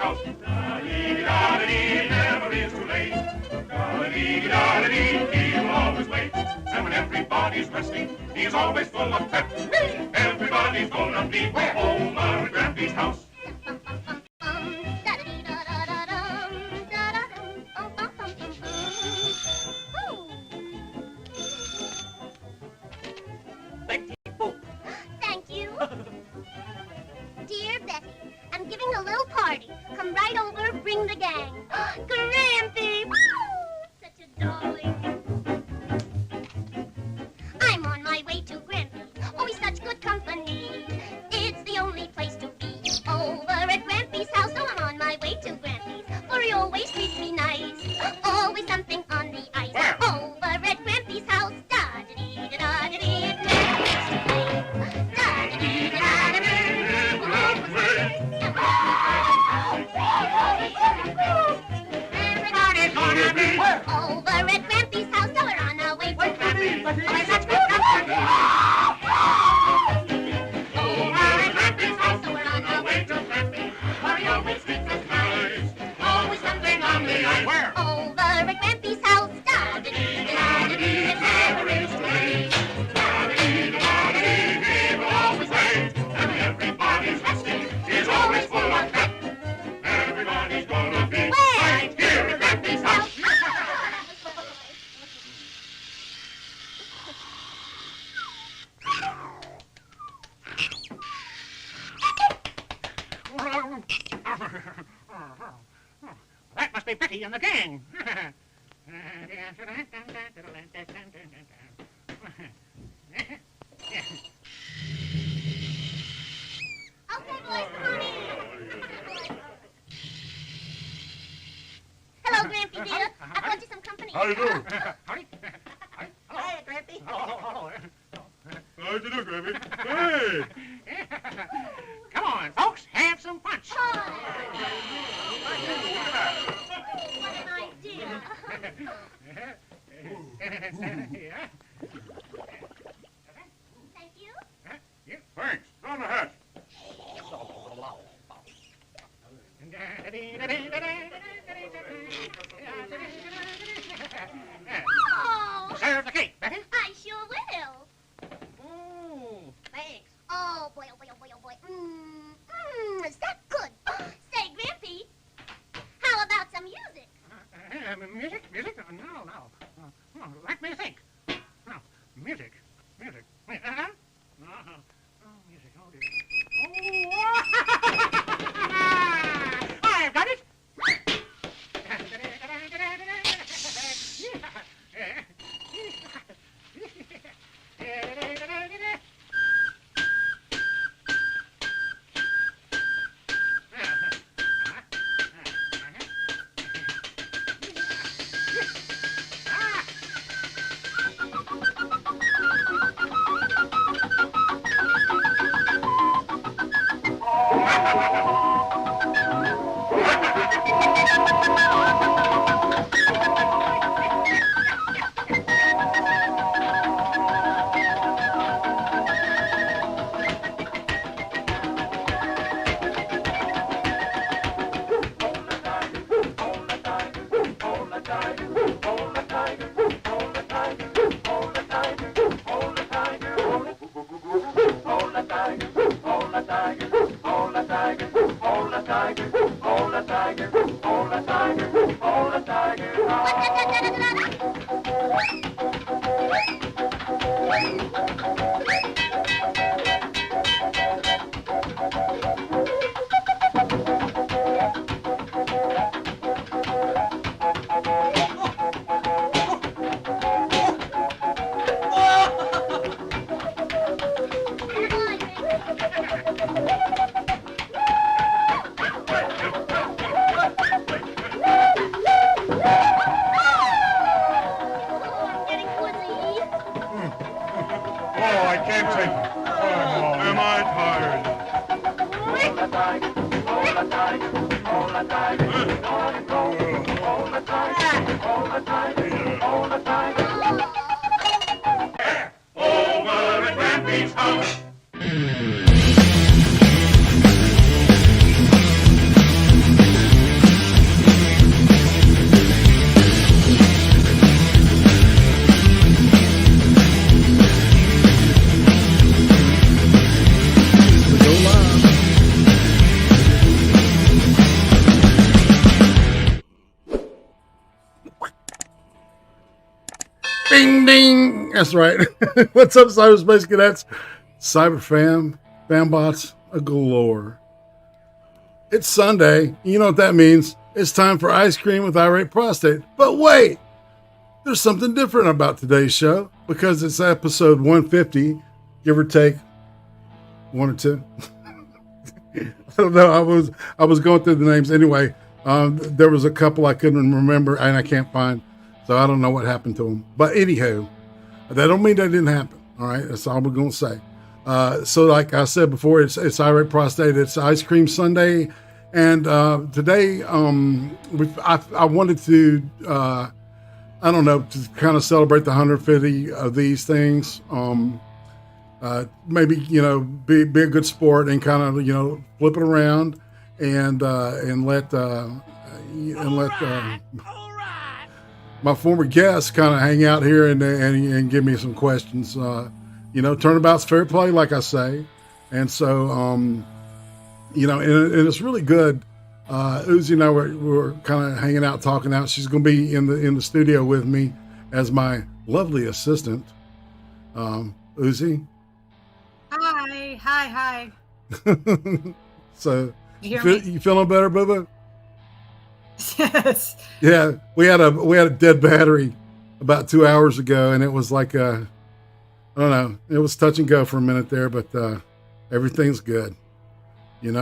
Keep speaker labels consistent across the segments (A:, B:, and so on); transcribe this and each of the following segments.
A: house. Da-dee-da-da-dee, it never is too late. Da-dee-da-da-dee, he will always wait. And when everybody's resting, he's always full of pep. Everybody's gonna be over at Grampy's house.
B: Thank you. Dear Betty, I'm giving a little party. Come right over, bring the gang. Grampy! Woo! Such a darling. I'm on my way to Grampy. Oh, he's such good company. It's the only place to be. Over at Grampy's house. Oh, I'm on my way to Grampy's. For he always treats me nice. Always something on the ice.
A: Where?
B: Over at Grampy's house. Da-da-dee-da-da-da-dee. It never is too late. Da-da-dee-da-da-da-dee.
A: Everybody's gonna be
B: Over at Grampy's house, so we're on our way to Grampy. Oh, he's such good company. Over at Grampy's house, so we're on our way to Grampy. For he always treats us nice. Always something on the ice.
A: Where?
B: Over at Grampy's house. Da-da-dee-da-da-dee. It never is too late.
A: Da-dee-da-da-dee, he will always wait. And when everybody's resting, he's always full of pep. Everybody's gonna be right here at Grampy's house. That must be Betty and the gang.
B: Okay, boys, come on in. Hello, Grampy dear. I brought you some company.
C: How do you do?
A: Howdy.
B: Hi, Grampy.
C: How do you do, Grampy? Hey!
A: Come on, folks, have some punch.
B: What an idea. Thank you.
C: Thanks. On the hat.
B: Oh,
A: Serve the cake, Betty.
B: I sure will.
A: Thanks.
B: Oh, boy, oh, boy, oh, boy, oh, boy. Is that good? Say, Grampy, how about some music?
A: Music? No. Let me think. No, music. Uh-huh. Oh, music. Oh, dear. Oh, I've got it.
D: That's right. What's up, cyberspace cadets? Cyber fanbots galore. It's Sunday. You know what that means. It's time for ice cream with Irate Prostate. But wait, there's something different about today's show because it's episode 150, give or take one or two. I don't know. I was going through the names anyway. There was a couple I couldn't remember and I can't find, so I don't know what happened to them. But anywho, that don't mean that didn't happen. All right, that's all we're gonna say. So like I said before, it's Irate Prostate. It's Ice Cream Sunday, and today I wanted to I don't know, to kind of celebrate the 150 of these things. Maybe be a good sport and kind of flip it around and let my former guests kind of hang out here and give me some questions. Turnabout's fair play, like I say. And so, and it's really good. Uzi and I were kind of hanging out, talking out. She's going to be in the studio with me as my lovely assistant. Uzi.
E: Hi.
D: So,
E: you
D: feeling better, Bubba?
E: Yes.
D: Yeah, we had a dead battery about 2 hours ago, and it was like I don't know, it was touch and go for a minute there, but everything's good.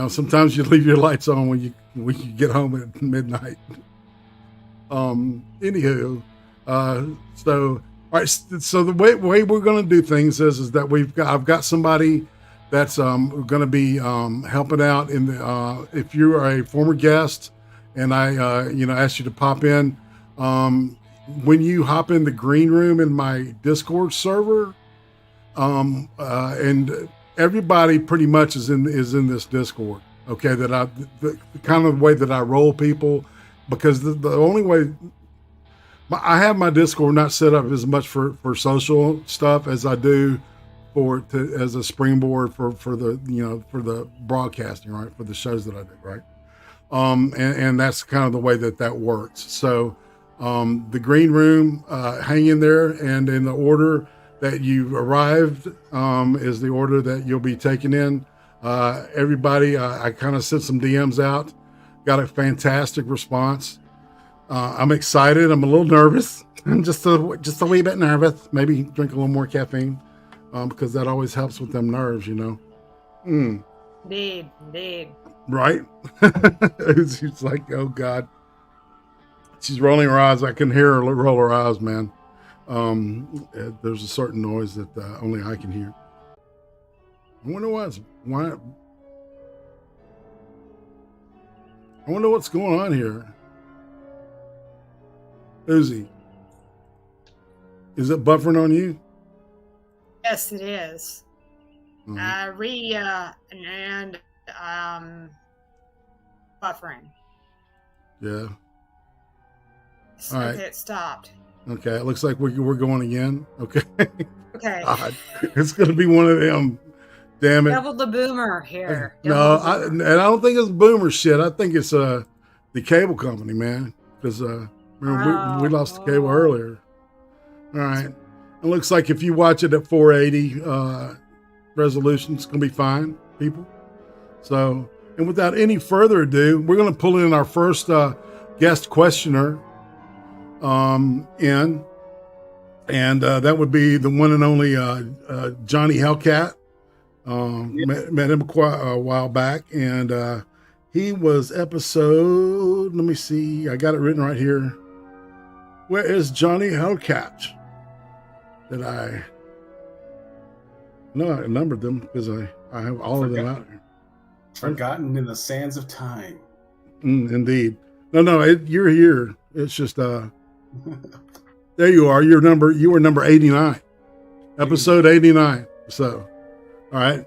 D: Sometimes you leave your lights on when you get home at midnight. Anywho, so all right, so the way we're going to do things is that I've got somebody that's going to be helping out in the if you are a former guest and I asked you to pop in, when you hop in the green room in my Discord server, and everybody pretty much is in this Discord. Okay, the kind of way that I roll people, because the only way I have my Discord not set up as much for social stuff as I do as a springboard for the broadcasting, right, for the shows that I do, right. And that's kind of the way that works. So the green room, hang in there, and in the order that you arrived is the order that you'll be taken in. Everybody, I kind of sent some DMs out, got a fantastic response. I'm excited. I'm a little nervous. I'm just a wee bit nervous. Maybe drink a little more caffeine because that always helps with them nerves,
E: Indeed.
D: Right? She's like, oh God. She's rolling her eyes. I can hear her roll her eyes, man. There's a certain noise that only I can hear. I wonder why. I wonder what's going on here. Uzi, is it buffering on you?
E: Yes, it is.
D: Mm-hmm.
E: And buffering.
D: Yeah. All right.
E: Okay, it stopped.
D: Okay, it looks like we're going again. Okay.
E: Okay.
D: God, it's going to be one of them. Damn it.
E: Double the boomer here.
D: No, I don't think it's boomer shit. I think it's the cable company, man. Because we lost the cable earlier. All right. It looks like if you watch it at 480 resolution, it's going to be fine, people. So, and without any further ado, we're going to pull in our first guest questioner and that would be the one and only Johnny Hellcat. Met him a while back, and he was episode, let me see, I got it written right here. Where is Johnny Hellcat? I numbered them because I have all of them out here.
F: Forgotten in the sands of time.
D: Indeed. No, you're here. It's just there you are. You were number 89, episode 89. So, all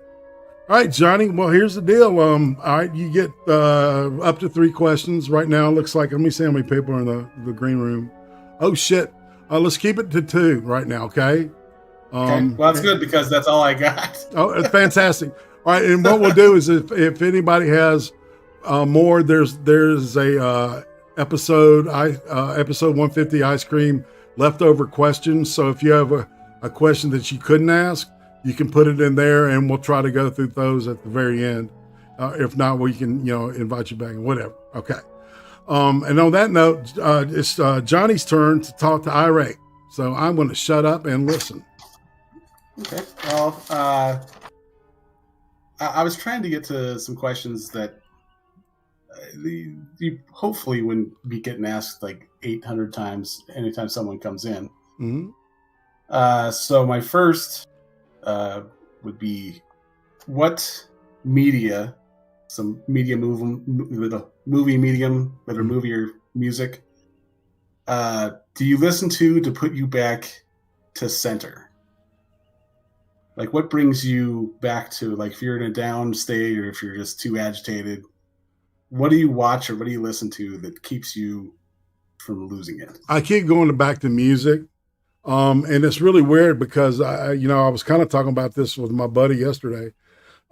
D: right, Johnny. Well, here's the deal. All right, you get up to 3 questions right now. It looks like, let me see how many people are in the green room. Oh shit. Let's keep it to 2 right now. Okay.
F: Okay. Well, that's good because that's all I got.
D: Oh, it's fantastic. All right, and what we'll do is if anybody has more, there's a episode 150 ice cream leftover questions. So if you have a question that you couldn't ask, you can put it in there, and we'll try to go through those at the very end. If not, we can, invite you back and whatever. Okay. And on that note, it's Johnny's turn to talk to Irate. So I'm going to shut up and listen.
F: Okay. Well, I was trying to get to some questions that you hopefully wouldn't be getting asked like 800 times anytime someone comes in.
D: Mm-hmm.
F: So my first would be, what media, some media movie medium, whether movie or music, do you listen to put you back to center? Like, what brings you back to, like, if you're in a down state or if you're just too agitated, what do you watch or what do you listen to that keeps you from losing it?
D: I keep going back to music. And it's really weird because I was kind of talking about this with my buddy yesterday.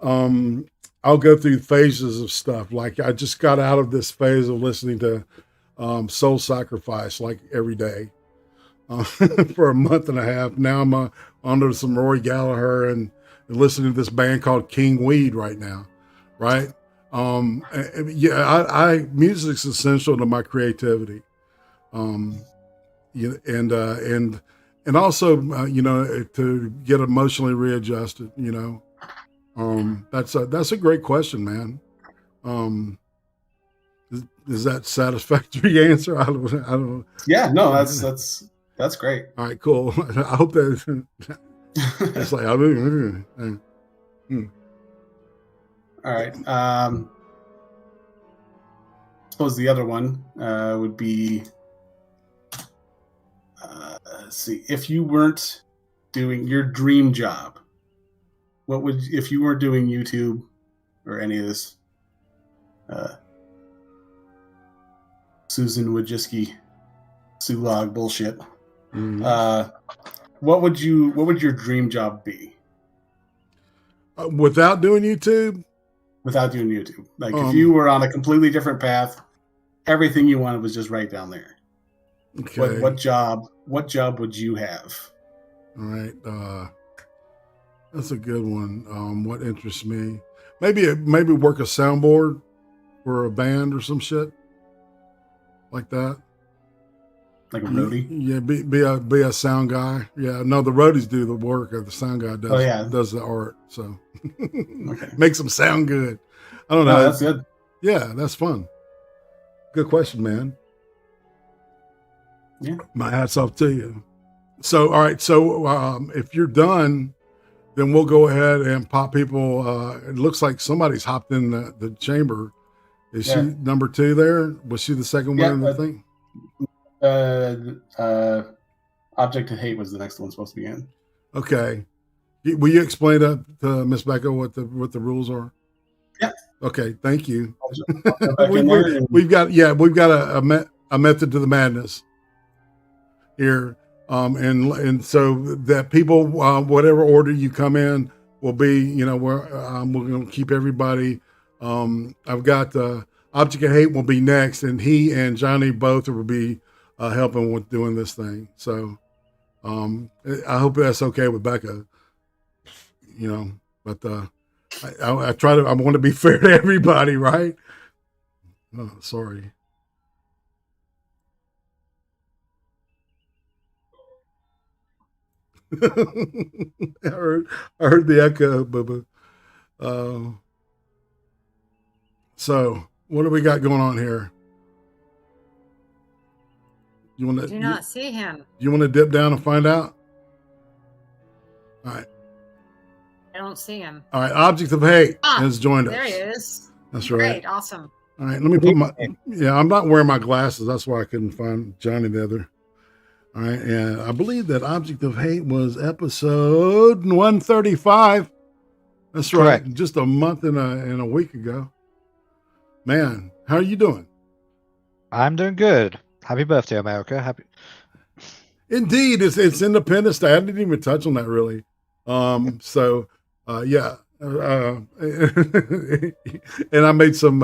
D: I'll go through phases of stuff. Like, I just got out of this phase of listening to Soul Sacrifice like every day for a month and a half. Now I'm under some Rory Gallagher and listening to this band called King Weed right now, right? Music's essential to my creativity, and also to get emotionally readjusted. That's a great question, man. Is that satisfactory answer? I don't know.
F: Yeah, no, that's great.
D: All right, cool. I hope that it's like,
F: All right. Suppose the other one would be, let's see, if you weren't doing your dream job, if you weren't doing YouTube or any of this Susan Wojcicki Sulog bullshit, what would your dream job be?
D: Without doing YouTube?
F: Without doing YouTube. Like, if you were on a completely different path, everything you wanted was just right down there.
D: Okay.
F: What job would you have?
D: All right. That's a good one. What interests me? Maybe work a soundboard for a band or some shit like that.
F: Like a roadie?
D: Yeah, be a sound guy. Yeah, no, the roadies do the work, or the sound guy does the art. So
F: okay.
D: Makes them sound good. I don't know.
F: Oh, that's good.
D: Yeah, that's fun. Good question, man.
F: Yeah.
D: My hat's off to you. So, all right. So, if you're done, then we'll go ahead and pop people. It looks like somebody's hopped in the chamber. Is she number 2 there? Was she the second one in the thing?
F: Object of Hate was the next one supposed to be in.
D: Okay. Will you explain that to Miss Becca what the rules are?
F: Yeah.
D: Okay. Thank you.
F: We've
D: got a method to the madness here. And so that people, whatever order you come in will be, we're going to keep everybody. I've got Object of Hate will be next, and he and Johnny both will be helping with doing this thing. So I hope that's okay with Becca, but I want to be fair to everybody, right? Oh, sorry. I heard the echo, Bubba. So what do we got going on here? You want to
E: do not see him.
D: You want to dip down and find out? All right.
E: I don't see him.
D: All right. Object of Hate has joined us.
E: There he is.
D: That's right.
E: Great. Awesome.
D: All right. Let me put I'm not wearing my glasses. That's why I couldn't find Johnny the other. All right. And I believe that Object of Hate was episode 135. That's correct. Right. Just a month and a week ago. Man, how are you doing?
G: I'm doing good. Happy birthday, America. Happy.
D: Indeed, it's Independence Day. I didn't even touch on that really. Yeah. And I made some,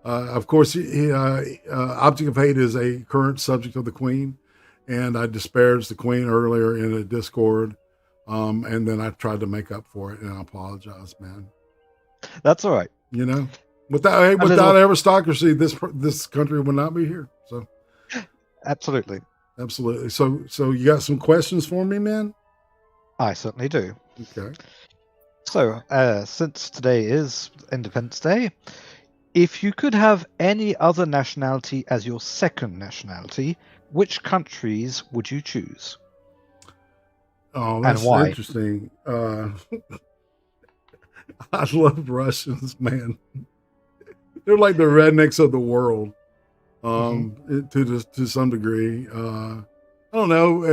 D: of course, Object of Hate is a current subject of the Queen. and I disparaged the Queen earlier in a Discord, and then I tried to make up for it, and I apologize, man.
G: That's all right.
D: You know, without aristocracy, this country would not be here. So,
G: Absolutely.
D: So you got some questions for me, man?
G: I certainly do.
D: Okay.
G: So, since today is Independence Day, if you could have any other nationality as your second nationality, which countries would you choose?
D: Oh, that's
G: why?
D: interesting. I love Russians, man. They're like the rednecks of the world, to some degree. I don't know.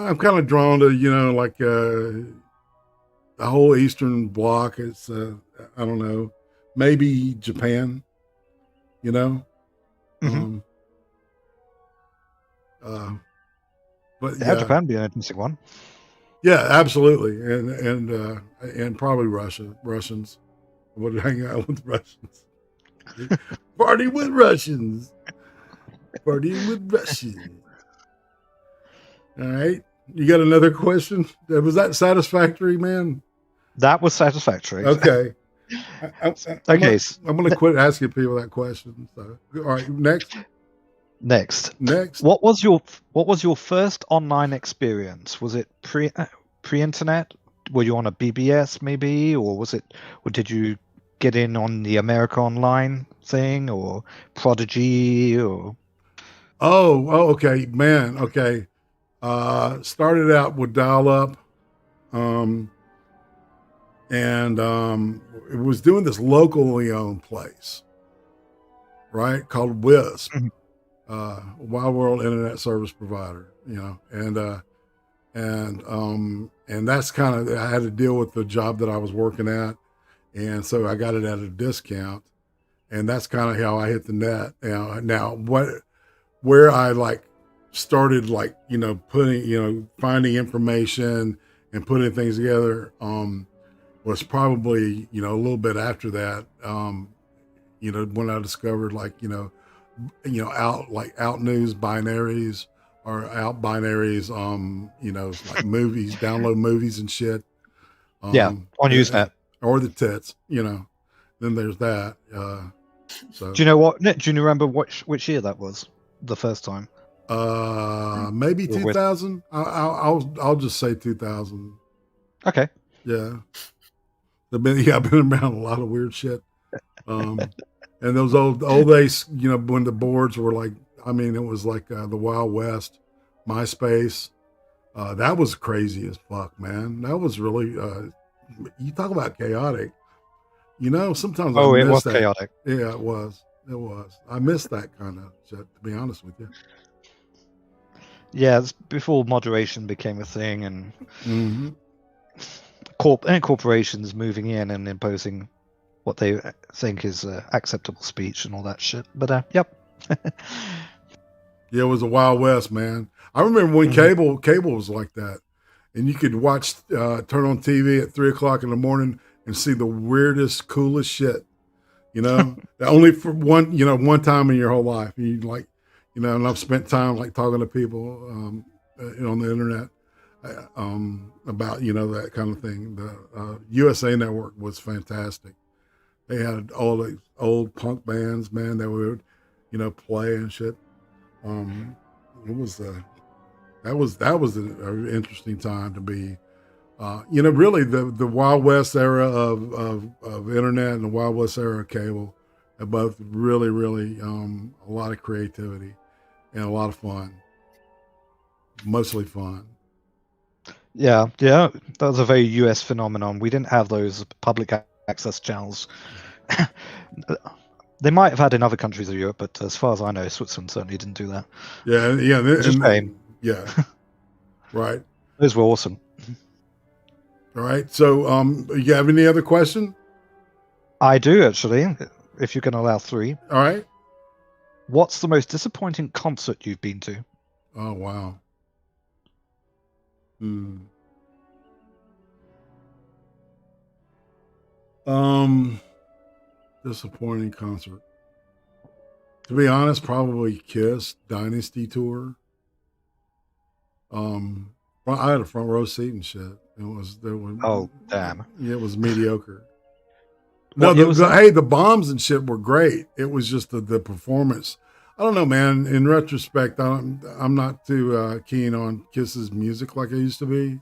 D: I'm kind of drawn to like the whole Eastern Bloc. It's I don't know, maybe Japan. You know. But
G: yeah, Japan would be an interesting one.
D: Yeah, absolutely, and probably Russians. I would hang out with Russians. Party with Russians. Party with Russians. All right, you got another question? Was that satisfactory, man?
G: That was satisfactory.
D: Okay. I'm
G: Okay.
D: I'm going to quit asking people that question. So, all right, next.
G: What was your first online experience? Was it pre-internet? Were you on a BBS maybe, or did you get in on the America Online thing, or Prodigy, or?
D: Oh, okay, man. Okay. Started out with dial-up, and it was doing this locally owned place, right, called WISP. Wild World Internet Service Provider, and that's kind of, I had to deal with the job that I was working at, and so I got it at a discount, and that's kind of how I hit the net. Now where I like started like putting finding information and putting things together was probably a little bit after that. When I discovered out news binaries or out binaries, like movies, download movies and shit.
G: On Usenet.
D: Or the tits, then there's that. So
G: do you know what? Do you remember which year that was? The first time?
D: Maybe 2000. I'll just say 2000.
G: Okay.
D: Yeah. I've been around a lot of weird shit. And those old days, when the boards were like, it was like the Wild West, MySpace. That was crazy as fuck, man. That was really, you talk about chaotic. Sometimes I miss
G: it was
D: that.
G: Chaotic.
D: Yeah, it was. I miss that kind of shit, to be honest with you.
G: Yeah, it's before moderation became a thing, and corporations moving in and imposing what they think is acceptable speech and all that shit. But yep.
D: Yeah, it was a Wild West, man. I remember when cable was like that, and you could watch, turn on TV at 3:00 in the morning and see the weirdest, coolest shit. Only for one time in your whole life. You like, and I've spent time like talking to people on the internet about that kind of thing. The USA Network was fantastic. They had all the old punk bands, man, that would play and shit. It was that was an interesting time to be. Really the Wild West era of internet and the Wild West era of cable are both really, really a lot of creativity and a lot of fun. Mostly fun.
G: Yeah, that was a very US phenomenon. We didn't have those public access channels. They might have had in other countries of Europe, but as far as I know, Switzerland certainly didn't do that.
D: Yeah.
G: Which is a shame.
D: Yeah. Right.
G: Those were awesome.
D: All right. So, you have any other question?
G: I do, actually, if you can allow 3.
D: All right.
G: What's the most disappointing concert you've been to?
D: Oh, wow. Disappointing concert. To be honest, probably Kiss Dynasty Tour. I had a front row seat and shit.
G: Oh, damn.
D: Yeah, it was mediocre.
G: What year was that?
D: Hey, the bombs and shit were great. It was just the performance. I don't know, man. In retrospect, I'm not too keen on Kiss's music like I used to be.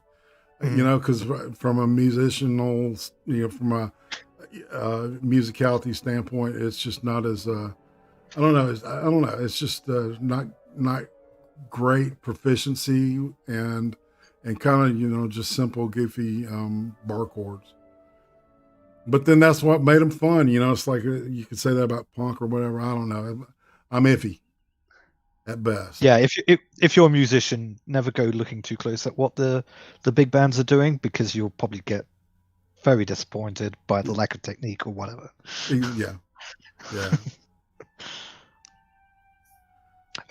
D: You know, because from a musicianal, from a musicality standpoint, it's just not as I don't know. It's just not great proficiency and kind of just simple goofy bar chords. But then that's what made them fun. It's like you could say that about punk or whatever. I don't know. I'm iffy at best.
G: Yeah, if you're a musician, never go looking too close at what the big bands are doing, because you'll probably get very disappointed by the lack of technique or whatever.
D: Yeah.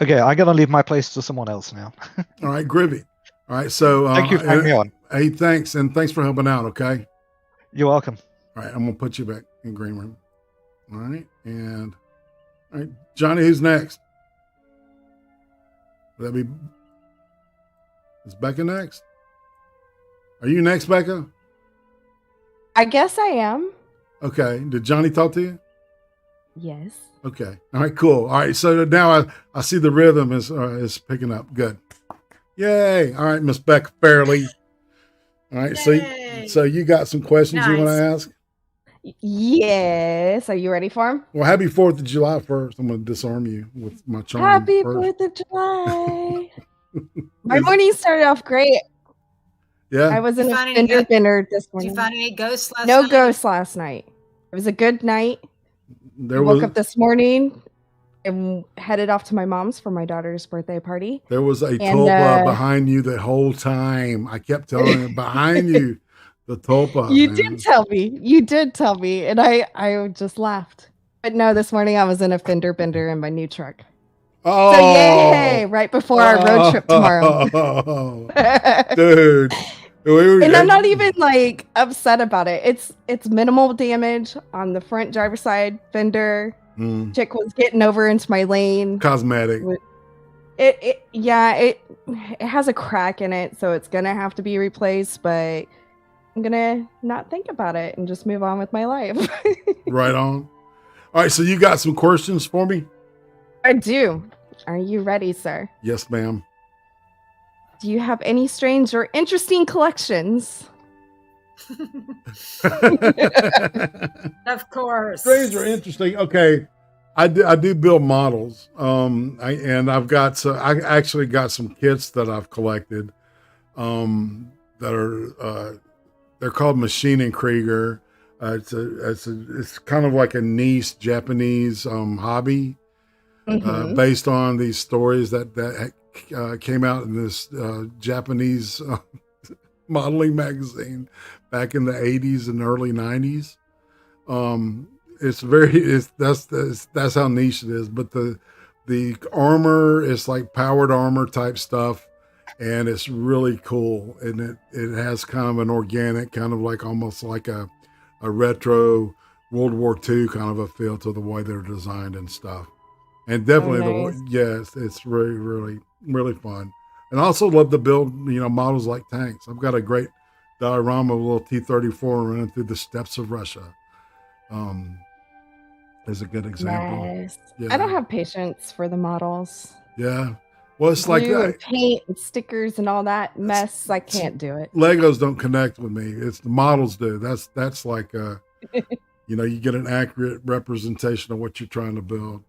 G: Okay, I'm gonna leave my place to someone else now.
D: All right, Groovy. All right, so
G: Thank you for having me on.
D: Hey, thanks, and thanks for helping out. Okay.
G: You're welcome.
D: All right, I'm gonna put you back in green room. All right, and all right, Johnny, who's next? Will that be? Is Becca next? Are you next, Becca?
H: I guess I am.
D: Okay. Did Johnny talk to you?
H: Yes.
D: Okay. All right. Cool. All right. So now I see the rhythm is picking up. Good. Yay! All right, Miss Becca Fairley. All right.
E: Yay.
D: So you got some questions you want to ask?
H: Yes. Are you ready for them?
D: Well, happy 4th of July first. I'm going to disarm you with my charm.
H: Happy
D: first.
H: 4th of July. My morning started off great.
D: Yeah.
H: I was in a
E: Find any
H: fender
E: go-
H: bender this
E: Did
H: morning.
E: you find any ghosts last
H: No
E: night?
H: ghosts last night. It was a good night.
D: There
H: I
D: was
H: woke up this morning and headed off to my mom's for my daughter's birthday party.
D: there was a tulpa behind you the whole time. I kept telling him behind you, the tulpa.
H: You
D: man.
H: did tell me. You did tell me. And I just laughed. But no, this morning I was in a fender bender in my new truck.
D: Oh,
H: So yay! Right before our road trip tomorrow.
D: Dude.
H: And I'm not even like upset about it. It's minimal damage on the front driver's side fender. Chick was getting over into my lane.
D: Cosmetic.
H: It has a crack in it, so it's gonna have to be replaced, but I'm gonna not think about it and just move on with my life.
D: Right on. All right, so you got some questions for me?
H: I do. Are you ready, sir?
D: Yes, ma'am.
H: Do you have any strange or interesting collections?
E: Of course.
D: Strange or interesting. Okay. I do build models. I actually got some kits that I've collected that are they're called Machine and Krieger. It's kind of like a niche Japanese hobby based on these stories that came out in this Japanese modeling magazine back in the 80s and early 90s. That's how niche it is. But the armor is like powered armor type stuff, and it's really cool. And it has kind of an organic, kind of like almost like a retro World War II kind of a feel to the way they're designed and stuff. And definitely it's really, really, really fun. And I also love to build, models like tanks. I've got a great diorama of a little T-34 running through the steppes of Russia. Is a good example.
H: Nice.
D: Yeah.
H: I don't have patience for the models.
D: Yeah. Well, it's like
H: Glue
D: that.
H: and paint and stickers and all that mess. I can't do it.
D: Legos don't connect with me. It's the models do. That's like, you get an accurate representation of what you're trying to build.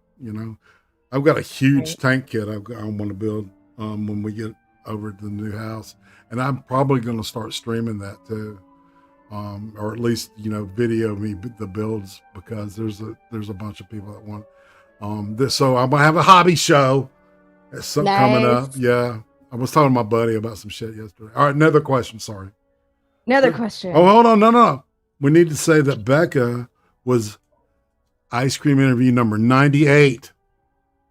D: I've got a huge tank kit I want to build when we get over to the new house, and I'm probably going to start streaming that too. Or at least video me the builds, because there's a bunch of people that want this. So I'm gonna have a hobby show. That's something coming up. Yeah, I was talking to my buddy about some shit yesterday. All right, another question. Sorry.
H: Another question.
D: Oh, hold on. No. We need to say that Becca was ice cream interview number 98.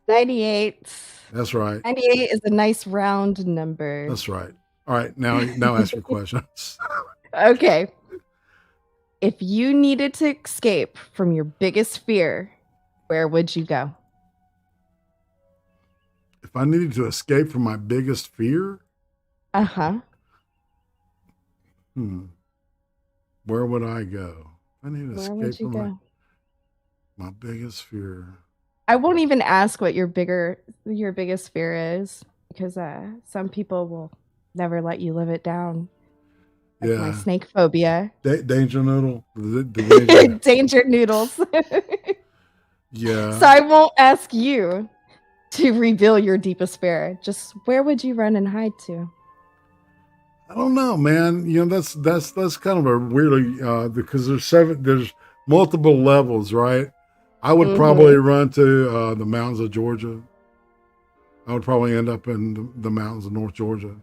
H: 98.
D: That's right.
H: 98 is a nice round number.
D: That's right. All right, now ask your questions.
H: Okay. If you needed to escape from your biggest fear, where would you go?
D: If I needed to escape from my biggest fear,
H: Uh-huh.
D: where would I go? I need to
H: Where would
D: escape
H: you
D: from
H: go?
D: my biggest fear.
H: I won't even ask what your biggest fear is, because some people will never let you live it down. Like my
D: Yeah.
H: snake phobia.
D: Danger noodle. The danger.
H: Danger noodles.
D: Yeah.
H: So I won't ask you to reveal your deepest fear. Just where would you run and hide to?
D: I don't know, man. You know, that's kind of a weirdly because there's multiple levels, right? I would probably run to the mountains of Georgia. I would probably end up in the mountains of North Georgia.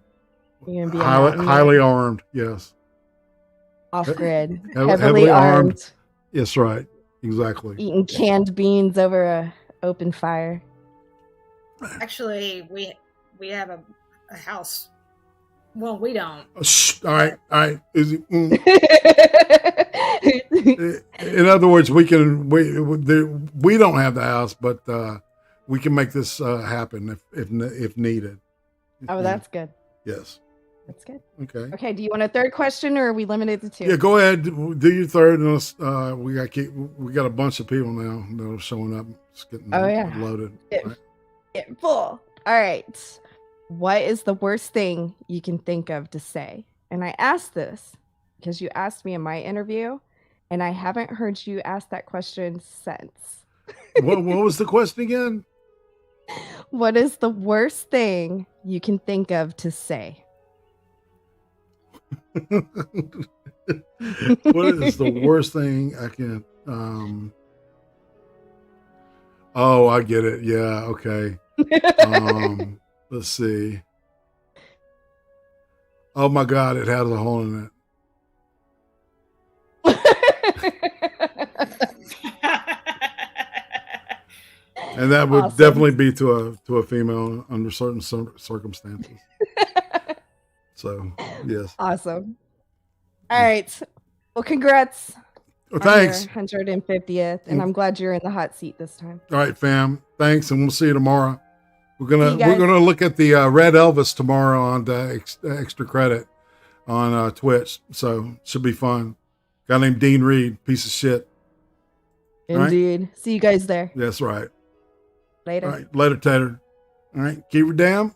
H: You're gonna be
D: Highly armed, yes.
H: Off grid,
D: Heavily armed.
H: armed,
D: Yes, right. Exactly.
H: eating canned beans over a open fire.
E: Actually, we have a house. Well, we don't.
D: Shh, all right. Is it, in other words, we don't have the house, but we can make this happen if needed.
H: Oh, that's good.
D: Yes.
H: That's good.
D: Okay.
H: Okay. Do you want a third question, or are we limited to 2?
D: Yeah, go ahead. Do your third, and we got a bunch of people now that are showing up. It's getting loaded.
H: Get full. All right. What is the worst thing you can think of to say? And I asked this because you asked me in my interview, and I haven't heard you ask that question since.
D: What was the question again?
H: What is the worst thing you can think of to say?
D: What is the worst thing I can oh, I get it. Yeah, okay. Let's see. Oh my God, it has a hole in it. And that would definitely be to a female under certain circumstances. So, yes.
H: Awesome. All right. Well, congrats.
D: Well, thanks.
H: 150th, and I'm glad you're in the hot seat this time.
D: All right, fam. Thanks, and we'll see you tomorrow. We're gonna look at the Red Elvis tomorrow on the extra credit on Twitch. So should be fun. Guy named Dean Reed, piece of shit.
H: Indeed. Right? See you guys there.
D: That's right.
H: Later.
D: All right, later, Tater. All right, keep her down.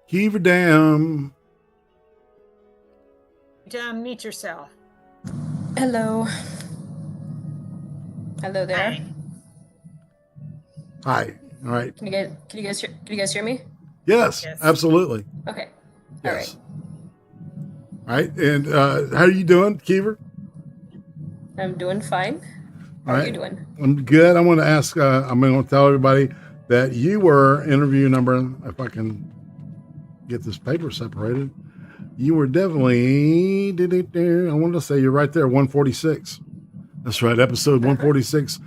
D: Keep her down.
E: Meet yourself.
I: Hello. Hello there.
D: Hi. All right.
I: Can you guys hear me?
D: Yes. Absolutely.
I: Okay.
D: Yes. All right. And how are you doing, Kiever?
I: I'm doing fine. How are you doing?
D: I'm good. I want to ask. I'm going to tell everybody that you were interview number. If I can get this paper separated, you were definitely. I want to say you're right there, 146. That's right, episode 146.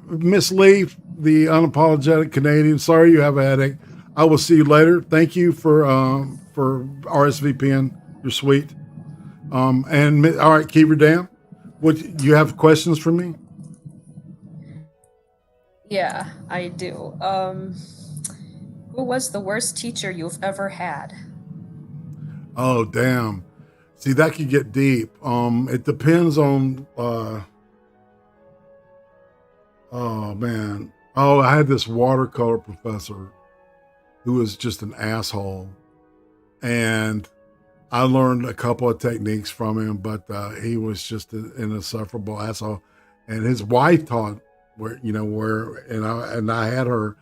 D: Miss Lee, the unapologetic Canadian. Sorry you have a headache. I will see you later. Thank you for RSVPing. You're sweet. And all right, Kiever Dam, what you have questions for me?
I: Yeah, I do. Who was the worst teacher you've ever had?
D: Oh, damn. See, that could get deep. It depends on, oh man. Oh, I had this watercolor professor who was just an asshole. And I learned a couple of techniques from him, but he was just an insufferable asshole. And his wife taught and I had her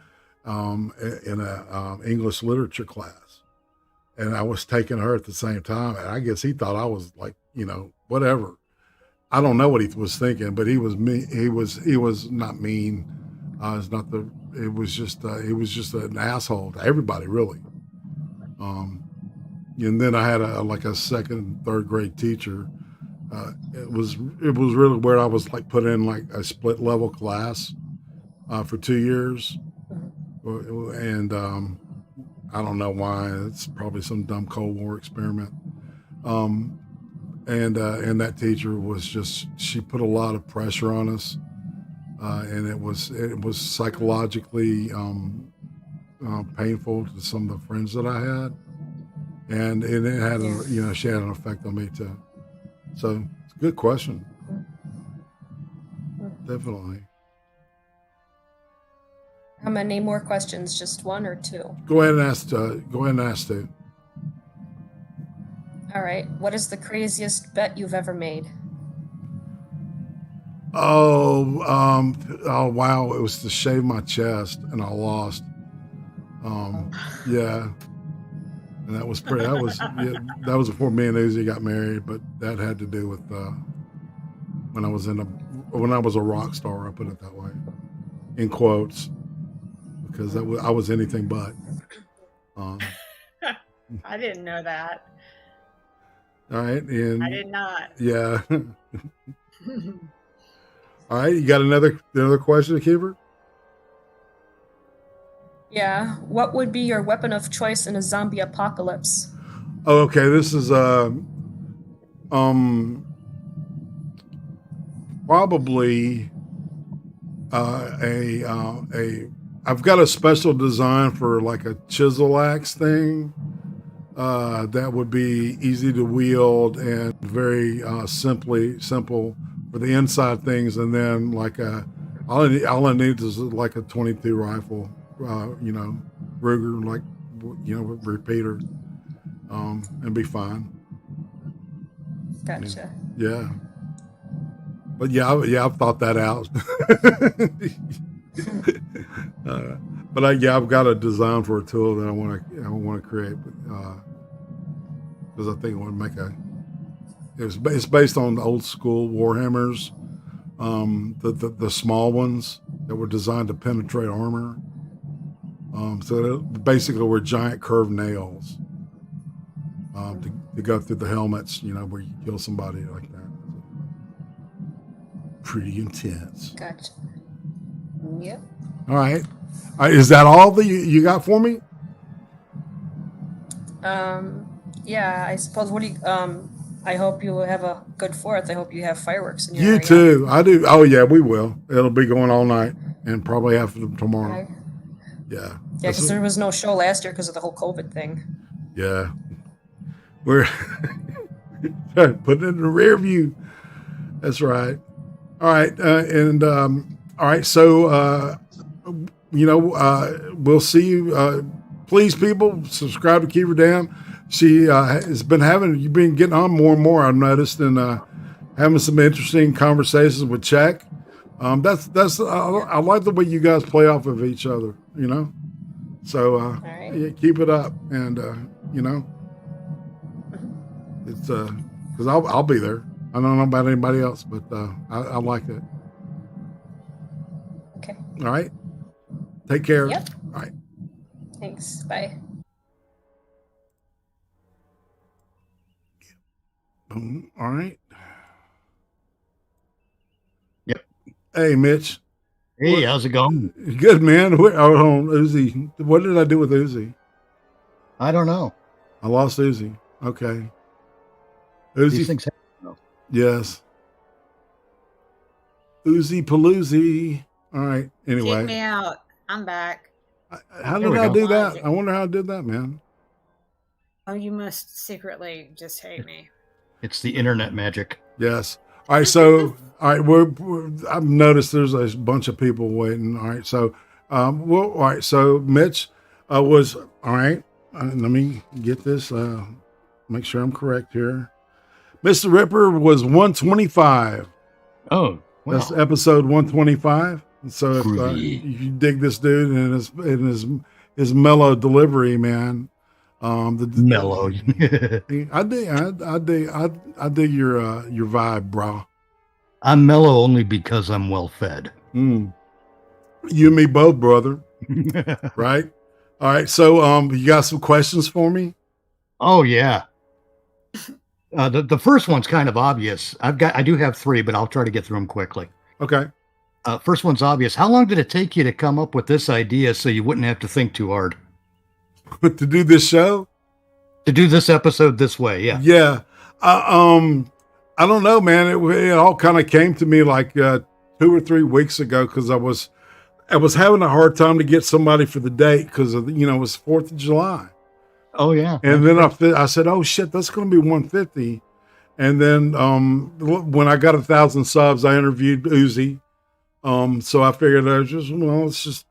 D: in a English literature class. And I was taking her at the same time. And I guess he thought I was like, whatever. I don't know what he was thinking, but he was mean. He was not mean. He was just an asshole to everybody, really. And then I had a second and third grade teacher. It was really weird. I was like put in like a split level class for 2 years. And, I don't know why. It's probably some dumb Cold War experiment. And that teacher was she put a lot of pressure on us. and it was psychologically painful to some of the friends that I had, and it had she had an effect on me too. So it's a good question. Definitely.
I: How many more questions? Just one or two?
D: Go ahead and ask. Two.
I: All right. What is the craziest bet you've ever made?
D: Oh wow! It was to shave my chest, and I lost. Yeah, and that was pretty. That was before me and Uzi got married, but that had to do with when I was a rock star. I put it that way, in quotes, because I was anything but.
E: I didn't know that.
D: All right, and
E: I did not.
D: Yeah. All right, you got another question, Keeper?
I: Yeah. What would be your weapon of choice in a zombie apocalypse?
D: Oh, okay. This is probably I've got a special design for like a chisel axe thing that would be easy to wield and very simple for the inside things, and then like all I need is like a 22 rifle, Ruger, like repeater, and be fine.
I: Gotcha.
D: Yeah. But I've thought that out. But I've got a design for a tool that I want to create, because I think it would make it's based on old school Warhammers, the small ones that were designed to penetrate armor. So basically were giant curved nails to go through the helmets, where you kill somebody like that. Pretty intense.
I: Gotcha. Yep.
D: All right. Is that all that you got for me?
I: Yeah, I suppose. What do you? I hope you have a good 4th. I hope you have fireworks in your
D: You
I: area.
D: too. I do. Oh yeah, we will. It'll be going all night and probably after tomorrow.
I: Okay.
D: Yeah.
I: Yeah, because there was no show last year because of the whole COVID thing.
D: Yeah. We're putting it in the rear view. That's right. All right. All right. So, we'll see you. Please, people, subscribe to Keeper Dan. She you've been getting on more and more, I've noticed, and having some interesting conversations with Czech. That's I like the way you guys play off of each other, So
I: right.
D: yeah, keep it up, and it's because I'll be there. I don't know about anybody else, but I like it.
I: Okay.
D: All right. Take care.
I: Yep.
D: All right.
I: Thanks. Bye.
D: All right.
J: Yep.
D: Hey, Mitch.
J: Hey, how's it going?
D: Good, man. Hold on, Uzi. What did I do with Uzi?
J: I don't know.
D: I lost Uzi. Okay.
J: These
D: Uzi.
J: things happen.
D: Yes. Uzi Paloozi. All right.
E: Kick me
D: Anyway.
E: out. I'm back.
D: How
J: There
D: did
J: we
D: I
J: go.
D: do that? I wonder how I did that, man.
E: Oh, you must secretly just hate me.
J: It's the internet magic.
D: Yes. All right. So, all right. I've noticed there's a bunch of people waiting. All right. So, all right. So, Mitch was, all right. Let me get this, make sure I'm correct here. Mr. Ripper was 125.
J: Oh, wow.
D: That's episode 125. So, if
J: Groovy.
D: you dig this dude and his mellow delivery, man.
J: Mellow.
D: I dig your vibe, bro.
J: I'm mellow only because I'm well fed.
D: You and me both, brother. Right? All right. So, you got some questions for me?
J: Oh yeah. The first one's kind of obvious. I do have 3, but I'll try to get through them quickly.
D: Okay.
J: First one's obvious. How long did it take you to come up with this idea so you wouldn't have to think too hard?
D: To do this show?
J: To do this episode this way, yeah.
D: Yeah. I don't know, man. It all kind of came to me like 2 or 3 weeks ago because I was having a hard time to get somebody for the date because of it was 4th of July.
J: Oh yeah.
D: And then I said, oh shit, that's going to be 150. And then when I got 1,000 subs, I interviewed Uzi. So I figured let's just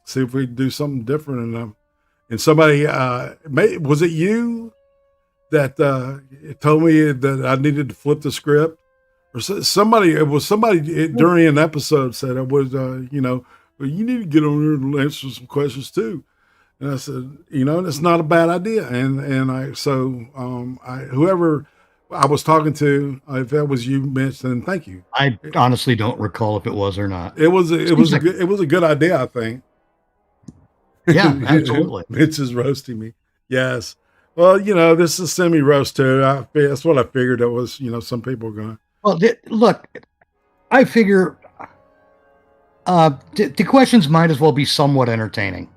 D: see if we can do something different. And somebody was it you that told me that I needed to flip the script, or somebody? It was somebody during an episode said it was well, you need to get on there and answer some questions too. And I said, it's not a bad idea. And whoever I was talking to, if that was you, Mitch, then thank you.
J: I honestly don't recall if it was or not.
D: It was a good idea, I think.
J: Yeah, absolutely.
D: Mitch is roasting me. Yes. Well, this is semi-roast too. That's what I figured. It was, some people are going to.
J: Well, look, I figure the questions might as well be somewhat entertaining.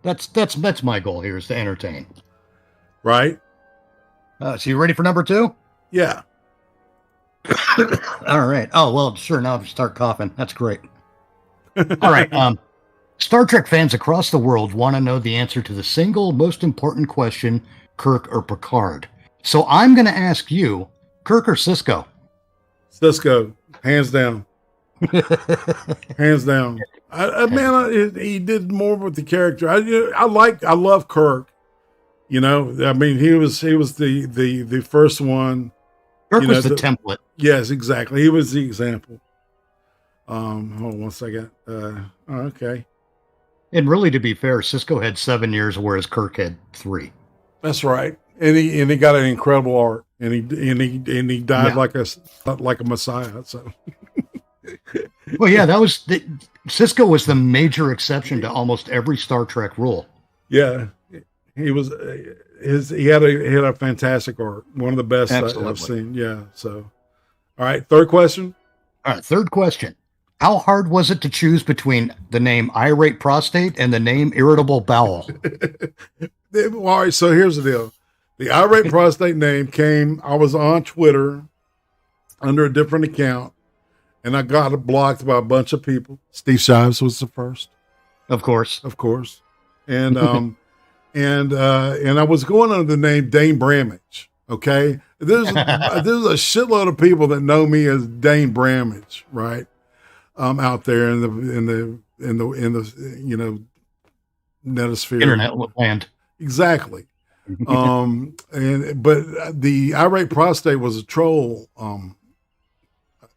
J: That's my goal here, is to entertain.
D: Right.
J: So you ready for number 2?
D: Yeah.
J: All right. Oh, well, sure. Now I'll start coughing. That's great. All right. Star Trek fans across the world want to know the answer to the single most important question, Kirk or Picard. So I'm going to ask you, Kirk or Cisco?
D: Cisco, hands down. Hands down. He did more with the character. I love Kirk. He was the first one.
J: Kirk was the template.
D: Yes, exactly. He was the example. Hold on one second. Okay.
J: And really, to be fair, Cisco had 7 years, whereas Kirk had 3.
D: That's right. And he got an incredible art, and he died like a messiah. So.
J: Well, yeah, Cisco was the major exception to almost every Star Trek rule.
D: Yeah, he was. He had a fantastic art, one of the best I've seen. Yeah. So, all right, third question.
J: All right, third question. How hard was it to choose between the name Irate Prostate and the name Irritable Bowel?
D: All right, so here's the deal. The Irate Prostate name came, I was on Twitter under a different account, and I got blocked by a bunch of people. Steve Shives was the first.
J: Of course.
D: And and I was going under the name Dane Bramage. Okay. There's a shitload of people that know me as Dane Bramage, right? Out there in the netosphere,
J: internet land.
D: Exactly. But the Irate Prostate was a troll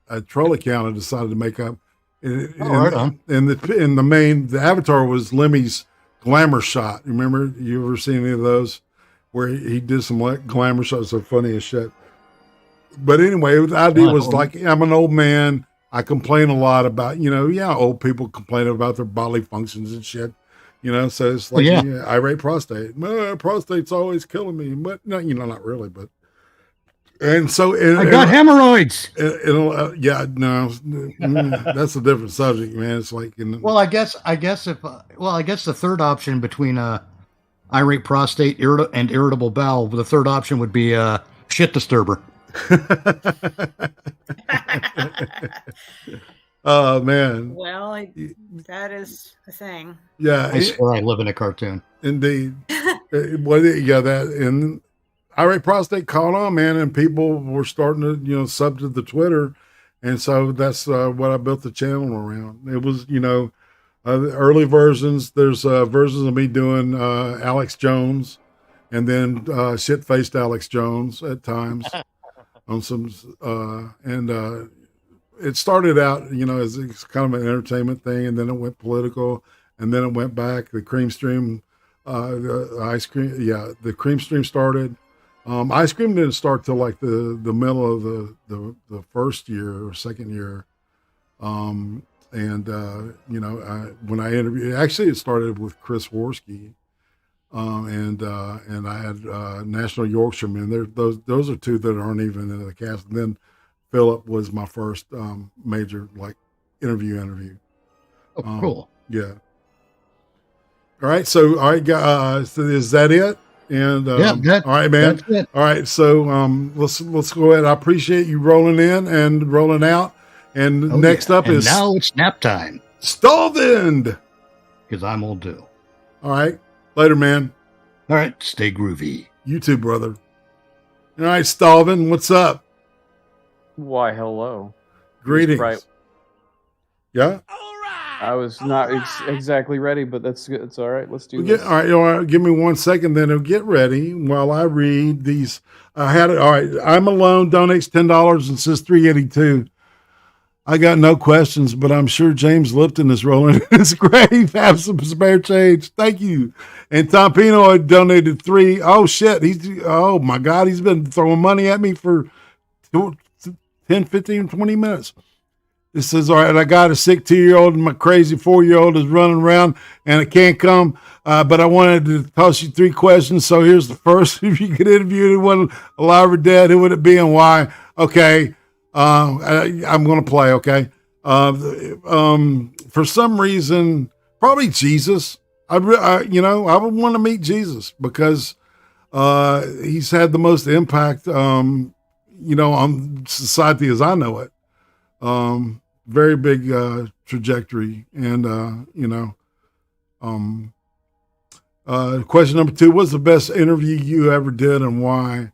D: account I decided to make up.
J: Right on.
D: And the avatar was Lemmy's glamour shot. Remember, you ever seen any of those where he did some glamour shots? So funny as shit. But anyway, the idea was like, I'm an old man. I complain a lot about, old people complain about their bodily functions and shit, so it's like, Irate prostate. Prostate's always killing me, but no, not really, but. And so
J: I got hemorrhoids.
D: That's a different subject, man. It's like,
J: I guess the third option between Irate Prostate and Irritable Bowel, the third option would be shit disturber.
D: Oh man.
E: Well, that is a thing.
D: Yeah.
J: I swear I live in a cartoon.
D: Indeed. And Irate Prostate caught on, man, and people were starting to, sub to the Twitter. And so that's what I built the channel around. It was, the early versions. There's versions of me doing Alex Jones, and then shit-faced Alex Jones at times on some, it started out, as kind of an entertainment thing, and then it went political, and then it went back. The Cream Stream, the ice cream, the Cream Stream started. Ice cream didn't start till like the middle of the first year or second year. When I interviewed, actually it started with Chris Worski. And I had National Yorkshireman. Those are two that aren't even in the cast. And then Philip was my first major interview.
J: Oh, cool.
D: Yeah. All right. So so is that it? And all right, man. All right. So let's go ahead. I appreciate you rolling in and rolling out. And
J: Oh,
D: next
J: yeah.
D: up
J: And
D: is
J: now it's nap time
D: Stalvin.
J: because I'm old too.
D: All right. Later, man.
J: All right, stay groovy.
D: You too, brother. All right, Stalvin, what's up?
K: Why, hello.
D: Greetings.
K: Right.
D: Yeah?
K: I was not exactly ready, but that's good. It's all right. Let's do
D: All
K: this.
D: right, give me 1 second then and get ready while I read these. I had it. All right. I'm Alone donates $10 and says 382. I got no questions, but I'm sure James Lipton is rolling in his grave. Have some spare change. Thank you. And Tom Pino had donated 3. Oh shit. Oh my God. He's been throwing money at me for 10, 15, 20 minutes. It says, all right, I got a sick 2-year-old and my crazy 4-year-old is running around and I can't come. But I wanted to toss you 3 questions. So here's the first. If you could interview anyone alive or dead, who would it be and why? Okay. I'm going to play. Okay. For some reason, probably Jesus. I would want to meet Jesus because, he's had the most impact, on society as I know it. Very big trajectory. And, question number 2, what's the best interview you ever did and why?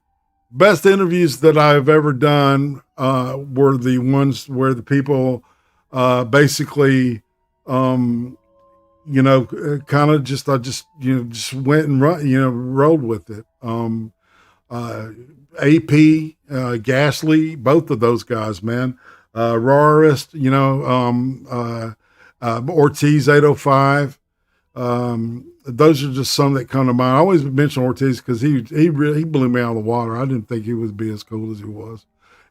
D: Best interviews that I've ever done were the ones where the people basically, kind of just went and rolled with it. AP, Gasly, both of those guys, man. Rarist, Ortiz 805. Those are just some that come to mind. I always mention Ortiz because he blew me out of the water. I didn't think he would be as cool as he was.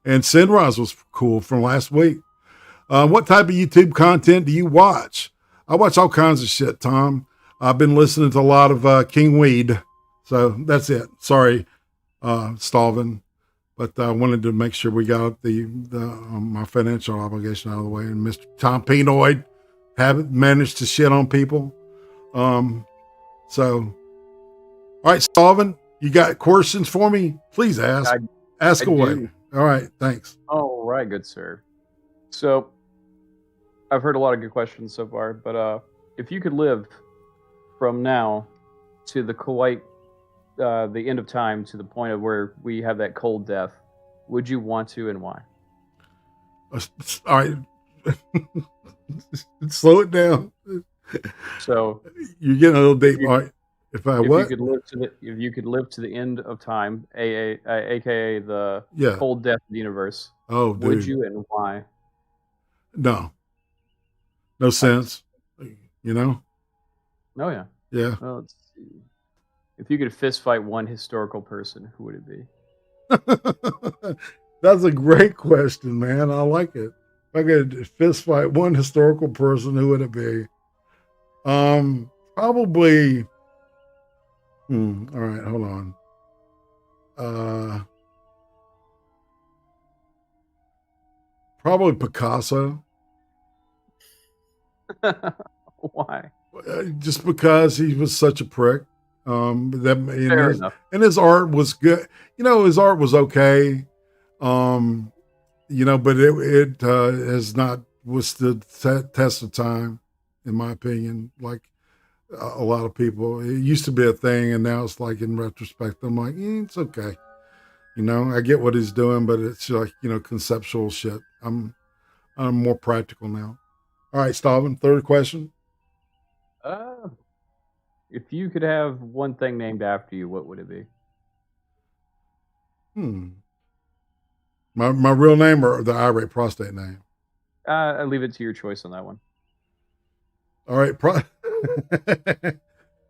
D: And Sinraz was cool from last week. What type of YouTube content do you watch? I watch all kinds of shit, Tom. I've been listening to a lot of King Weed. So that's it. Sorry, Stalvin. But I wanted to make sure we got my financial obligation out of the way. And Mr. Tom Pinoid haven't managed to shit on people. All right, Stalvin, you got questions for me? Please ask. Ask away.
K: Do.
D: All right, thanks.
K: All right, good sir. So, I've heard a lot of good questions so far, but if you could live from now to the the end of time, to the point of where we have that cold death, would you want to and why?
D: All right. Slow it down.
K: So
D: you're getting a little deep. All right. If you could live to the end of time, aka the cold death of the universe. Oh, dude.
K: Would you and why?
D: No sense.
K: Oh yeah.
D: Yeah.
K: Well, let's see. If you could fist fight one historical person, who would it be?
D: That's a great question, man. I like it. If I could fist fight one historical person, who would it be? Probably. All right, hold on. Probably Picasso.
K: Why?
D: Just because he was such a prick.
K: Fair enough.
D: And his art was good. His art was okay. But it has not withstood test of time, in my opinion. Like a lot of people, it used to be a thing, and now it's like in retrospect, I'm like, it's okay. I get what he's doing, but it's like conceptual shit. I'm more practical now. All right, Stalvin, third question.
K: If you could have one thing named after you, what would it be?
D: My real name or the Irate Prostate name?
K: I leave it to your choice on that one.
D: All right.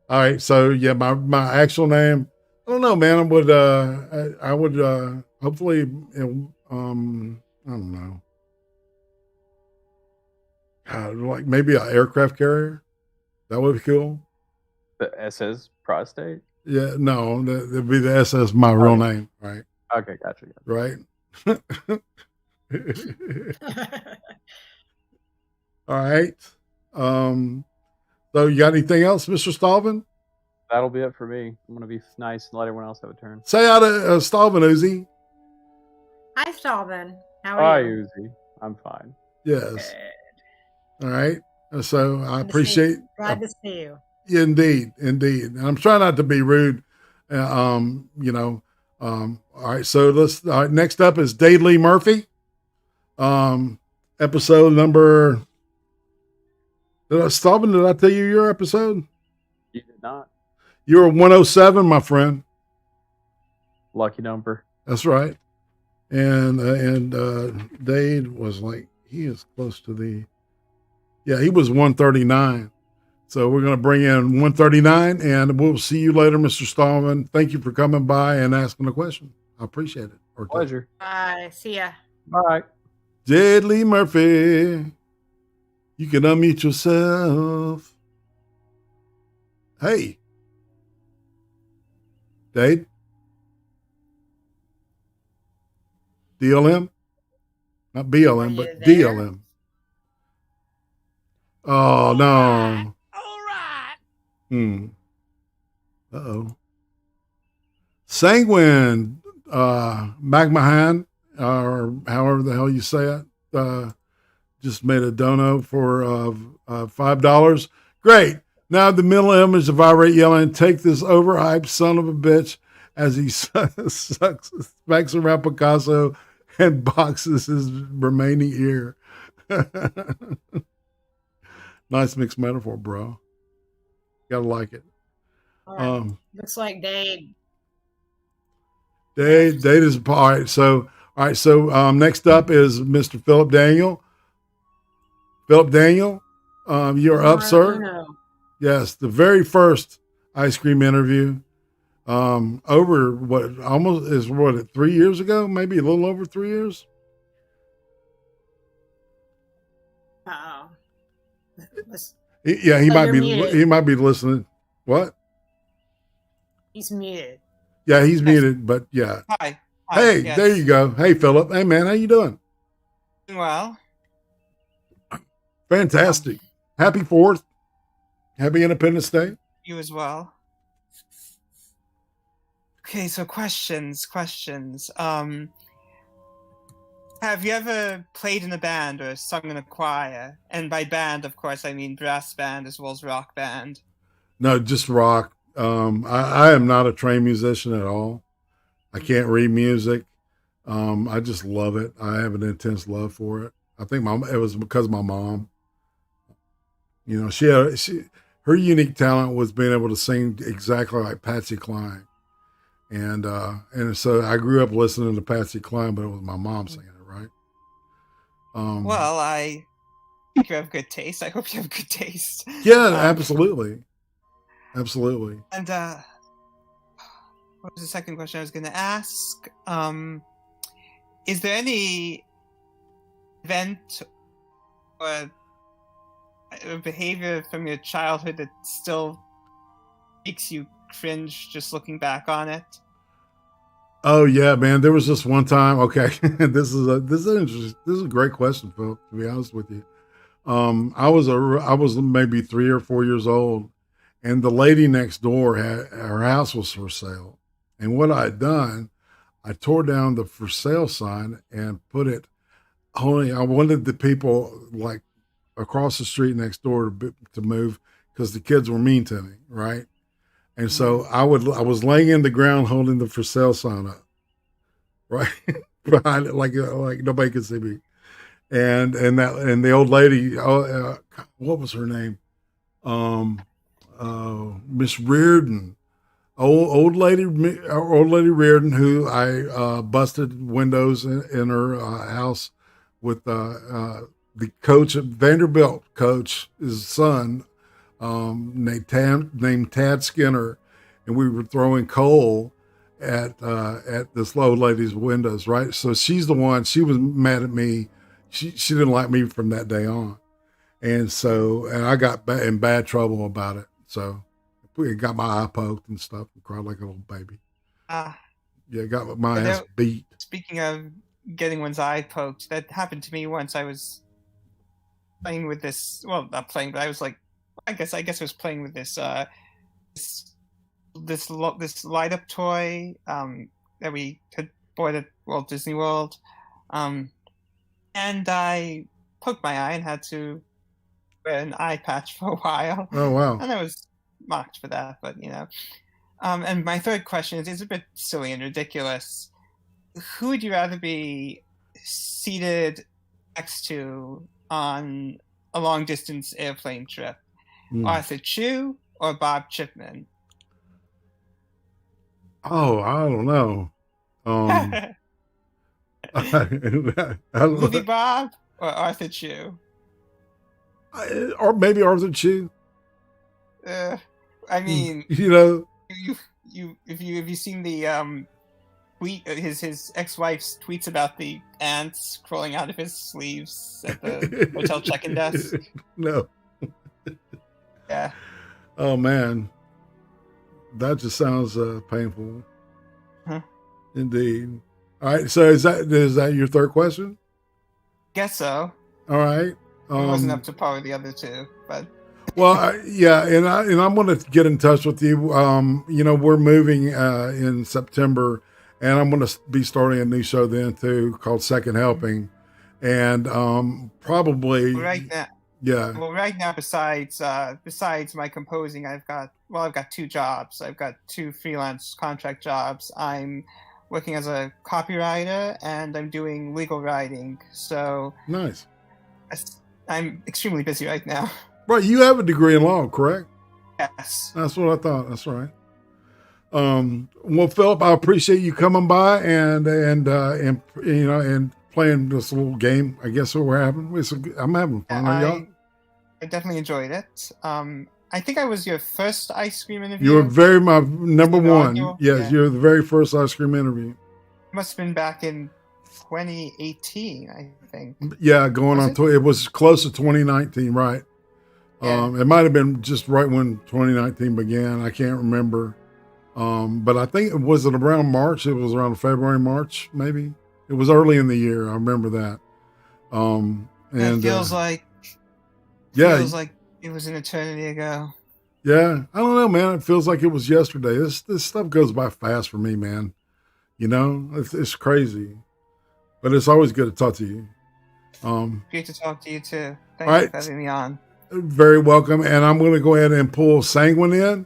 D: All right. So yeah, my actual name, I don't know, man. I would hopefully, I don't know. Like maybe an aircraft carrier. That would be cool.
K: The SS Prostate?
D: Yeah, no, that'd be the SS, my real name, right?
K: Okay, gotcha.
D: Right? All right. So you got anything else, Mr. Stalvin?
K: That'll be it for me. I'm going to be nice and let everyone else have a turn.
D: Say hi to Stalvin, Uzi.
E: Hi, Stalvin. How are you?
K: Hi, Uzi. I'm fine.
D: Yes. All right. So I appreciate.
E: Glad to see you.
D: Indeed, indeed. And I'm trying not to be rude. You know. All right. So let's. All right, next up is Dade Lee Murphy. Episode number. Stalvin, did I tell you your episode?
K: You did not.
D: You're 107, my friend.
K: Lucky number.
D: That's right. And Dade was like, he is close to the. Yeah, he was 139. So we're going to bring in 139, and we'll see you later, Mr. Stallman. Thank you for coming by and asking a question. I appreciate it. Or
K: Pleasure.
E: Bye. See ya.
K: Bye.
D: Dade Lee Murphy, you can unmute yourself. Hey. Dade? DLM? Not BLM, but
E: there?
D: DLM. Oh, no. Uh-oh. Sanguine, Magmahan, or however the hell you say it, just made a dono for $5. Great. Now the middle image of Irate yelling, take this overhyped son of a bitch as he smacks around Picasso and boxes his remaining ear. Nice mixed metaphor, bro. Gotta like it.
E: All right. Looks like Dade
D: is all right. So next up is Mr. Philip Daniel. Philip Daniel, you're up, sir. Yes, the very first ice cream interview. Over what 3 years ago? Maybe a little over 3 years.
E: Uh-oh.
D: He might be listening. What?
E: He's muted.
D: Yeah, he's muted, but yeah.
L: Hi.
D: Hey,
L: yes.
D: there you go. Hey, Philip. Hey, man, how you doing?
L: Well.
D: Fantastic. Happy 4th. Happy Independence Day.
L: You as well. Okay, so questions. Have you ever played in a band or sung in a choir? And by band, of course, I mean brass band as well as rock band.
D: No, just rock. I am not a trained musician at all. I can't read music. I just love it. I have an intense love for it. I think it was because of my mom. You know, her unique talent was being able to sing exactly like Patsy Cline. And so I grew up listening to Patsy Cline, but it was my mom singing it, right?
L: Well, I think you have good taste. I hope you have good taste.
D: Yeah, absolutely. Absolutely.
L: And what was the second question I was going to ask? Is there any event or behavior from your childhood that still makes you cringe just looking back on it?
D: Oh yeah, man. There was just one time. Okay, this is a great question, Phil. To be honest with you, I was maybe 3 or 4 years old, and the lady next door her house was for sale, and what I had done, I tore down the for sale sign and put it only. I wanted the people like across the street next door to move because the kids were mean to me, right? And so I was laying in the ground holding the for sale sign up, right behind it, like nobody could see me. And the old lady, what was her name? Miss Reardon, old lady Reardon, who I busted windows in her house with the coach at Vanderbilt coach, his son. Named Tad Skinner, and we were throwing coal at this old lady's windows, right? So she's the one. She was mad at me. She didn't like me from that day on, and I got in bad trouble about it. So I got my eye poked and stuff, and cried like a little baby. Yeah, got my ass beat.
L: Speaking of getting one's eye poked, that happened to me once. I was playing with this. Well, not playing, but I was like. I guess I was playing with this this light up toy that we had bought at Walt Disney World, and I poked my eye and had to wear an eye patch for a while.
D: Oh, wow.
L: And I was mocked for that, but and my third question is a bit silly and ridiculous. Who would you rather be seated next to on a long distance airplane trip? Arthur Chu or Bob Chipman?
D: Oh, I don't know.
L: Movie Bob or Arthur Chu?
D: Or maybe Arthur Chu.
L: I mean,
D: if
L: you've seen the tweet, his ex-wife's tweets about the ants crawling out of his sleeves at the hotel check-in desk.
D: No.
L: Yeah.
D: Oh man, that just sounds painful.
L: Huh?
D: Indeed. All right. So is that your third question?
L: Guess so.
D: All right.
L: It wasn't up to par with the other two, but.
D: Well, yeah, and I'm going to get in touch with you. We're moving in September, and I'm going to be starting a new show then too called Second Helping, and probably
L: right now.
D: Yeah.
L: Well, right now, besides my composing, I've got 2 jobs. I've got 2 freelance contract jobs. I'm working as a copywriter, and I'm doing legal writing. So
D: nice.
L: I'm extremely busy right now.
D: Right, you have a degree in law, correct?
L: Yes.
D: That's what I thought. That's right. Well, Philip, I appreciate you coming by and playing this little game. I guess what we're having. I'm having fun.
L: I definitely enjoyed it. I think I was your first ice cream interview.
D: You were my number one.
L: Yes,
D: yeah. You're the very first ice cream interview.
L: Must have been back in 2018, I think.
D: Yeah, it was close to 2019, right? Yeah. It might have been just right when 2019 began. I can't remember. But I think it was around March. It was around February, March, maybe. It was early in the year. I remember that. And
L: it feels like it was an eternity ago.
D: Yeah, I don't know, man. It feels like it was yesterday. This stuff goes by fast for me, man. It's crazy, but it's always good to talk to you.
L: Great to talk to you too. Thanks for having me on.
D: Very welcome. And I'm going to go ahead and pull Sanguine in.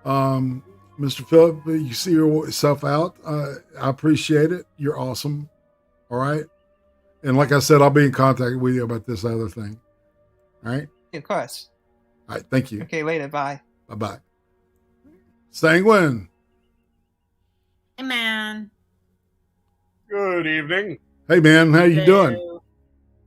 D: Mr. Phillip, you see yourself out. I appreciate it. You're awesome. All right. And like I said, I'll be in contact with you about this other thing. All right.
L: Of course.
D: All right. Thank you.
L: Okay. Later. Bye.
D: Bye-bye. Sanguine.
E: Hey, man.
C: Good evening.
D: Hey, man. How you doing?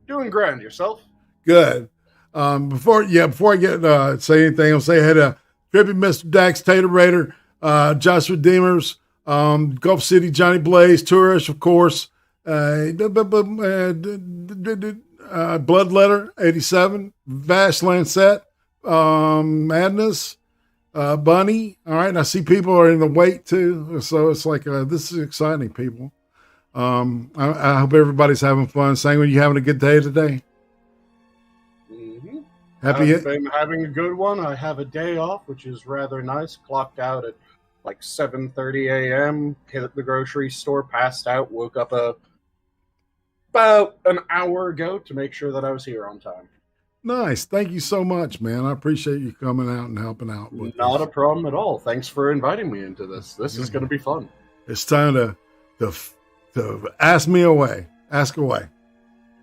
C: Doing grand. Yourself?
D: Good. Before I get say anything, I'll say hey to Trippy Mr. Dax, Tater Raider, Josh Redeemers, Gulf City, Johnny Blaze, Tourish, of course, Bloodletter 87, Vash Lancet, Madness, Bunny. All right, and I see people are in the wait too, so it's like this is exciting, people. I hope everybody's having fun. Sanguine, you having a good day today?
C: I've been having a good one. I have a day off, which is rather nice. Clocked out at like 7:30 a.m. Hit the grocery store, passed out, woke up about an hour ago to make sure that I was here on time.
D: Nice. Thank you so much, man. I appreciate you coming out and helping out with
C: Not a problem at all. Thanks for inviting me into this. This is going to be fun.
D: It's time to ask me away. Ask away.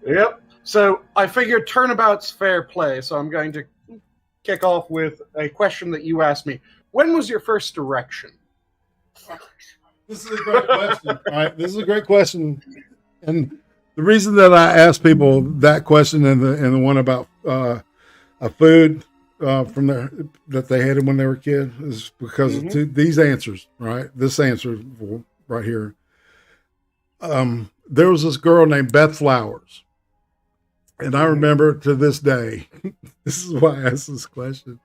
C: Yep. So I figured turnabout's fair play, so I'm going to kick off with a question that you asked me. When was your first erection?
D: This is a great question. All right, this is a great question, and the reason that I ask people that question and the one about a food from that they hated when they were a kid is because of these answers. Right, this answer right here. There was this girl named Beth Flowers. And I remember to this day, this is why I asked this question.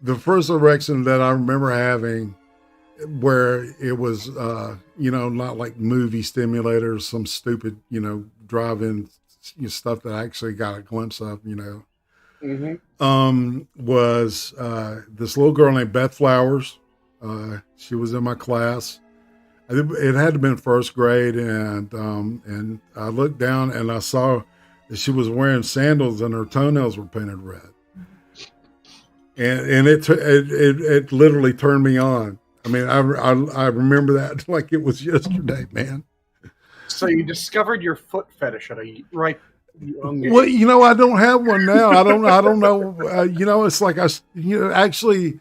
D: The first erection that I remember having where it was, not like movie stimulators, some stupid, drive-in stuff that I actually got a glimpse of, was this little girl named Beth Flowers. She was in my class. It had to have been first grade. And I looked down and I saw She was wearing sandals and her toenails were painted red. And it literally turned me on. I mean, I remember that like it was yesterday, man.
C: So you discovered your foot fetish at a right young age.
D: Well, I don't have one now. I don't know. It's like actually,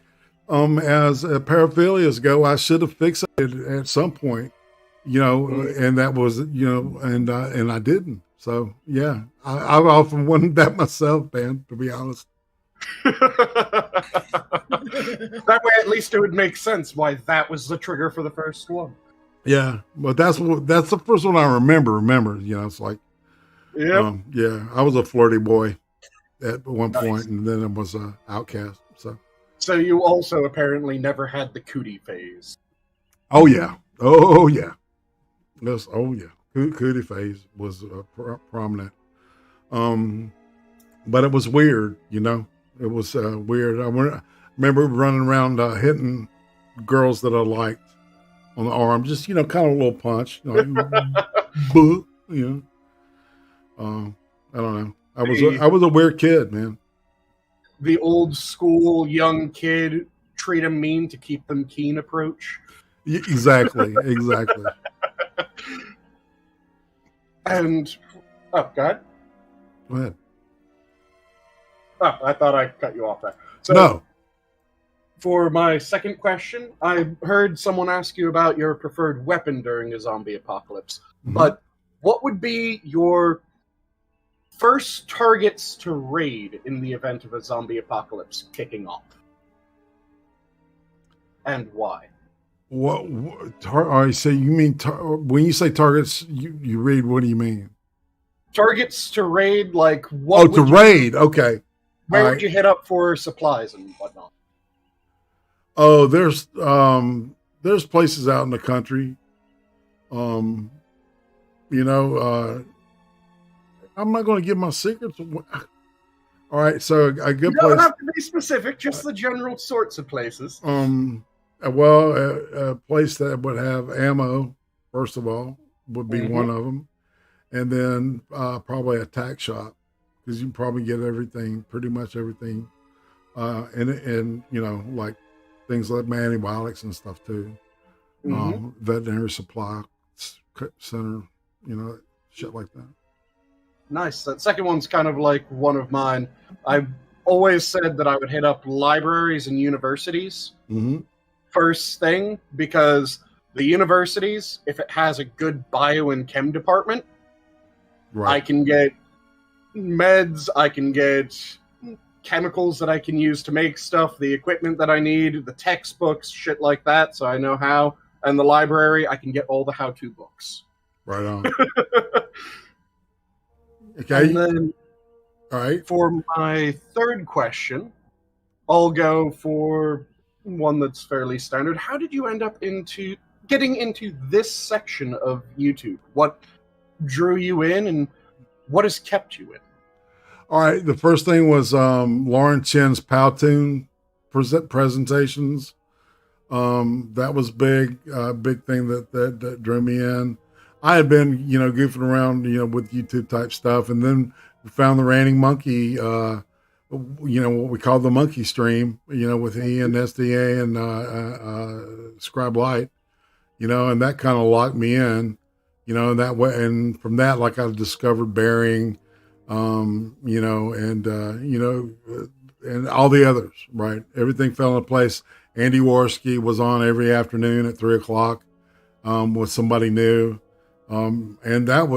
D: as paraphilias go, I should have fixed it at some point, and that was, and I didn't. So yeah, I often wondered that myself, man, to be honest.
C: That way, at least it would make sense why that was the trigger for the first one.
D: Yeah, but that's the first one I remember. It's like,
C: yeah,
D: I was a flirty boy at one point, and then I was an outcast.
C: So you also apparently never had the cootie phase.
D: Oh yeah, yes, cootie phase was prominent. But it was weird, It was weird. I remember running around hitting girls that I liked on the arm, just kind of a little punch. I don't know. I was a weird kid, man.
C: The old school young kid treat them mean to keep them keen approach.
D: Exactly.
C: And go ahead.
D: Go ahead.
C: Oh, I thought I cut you off there. So,
D: no.
C: For my second question, I heard someone ask you about your preferred weapon during a zombie apocalypse. Mm-hmm. But what would be your first targets to raid in the event of a zombie apocalypse kicking off? And why?
D: So you mean when you say targets, you raid, what do you mean? Targets
C: to raid, like what?
D: Oh, to raid, okay.
C: Where would you hit up for supplies and whatnot?
D: Oh, there's places out in the country. I'm not going to give my secrets. All right, so a good place.
C: You don't have to be specific, just the general sorts of places.
D: A place that would have ammo, first of all, would be one of them. And then probably a tack shop, because you can probably get pretty much everything. And like things like antibiotics and stuff too. Veterinary supply center, shit like that.
C: Nice. That second one's kind of like one of mine. I've always said that I would hit up libraries and universities first thing, because the universities, if it has a good bio and chem department, I can get meds, I can get chemicals that I can use to make stuff, the equipment that I need, the textbooks, shit like that, so I know how. And the library, I can get all the how-to books.
D: Right on. Okay.
C: And then,
D: all right.
C: For my third question, I'll go for one that's fairly standard. How did you end up getting into this section of YouTube? What drew you in, and what has kept you in?
D: All right. The first thing was Lauren Chen's Powtoon presentations. That was big thing that drew me in. I had been, goofing around, with YouTube type stuff, and then we found the Ranting Monkey, what we call the Monkey Stream, with Ian SDA and Scribe Light, and that kind of locked me in, that way. And from that, like, I discovered Bearing, and all the others, right? Everything fell into place. Andy Worski was on every afternoon at 3:00 with somebody new. And that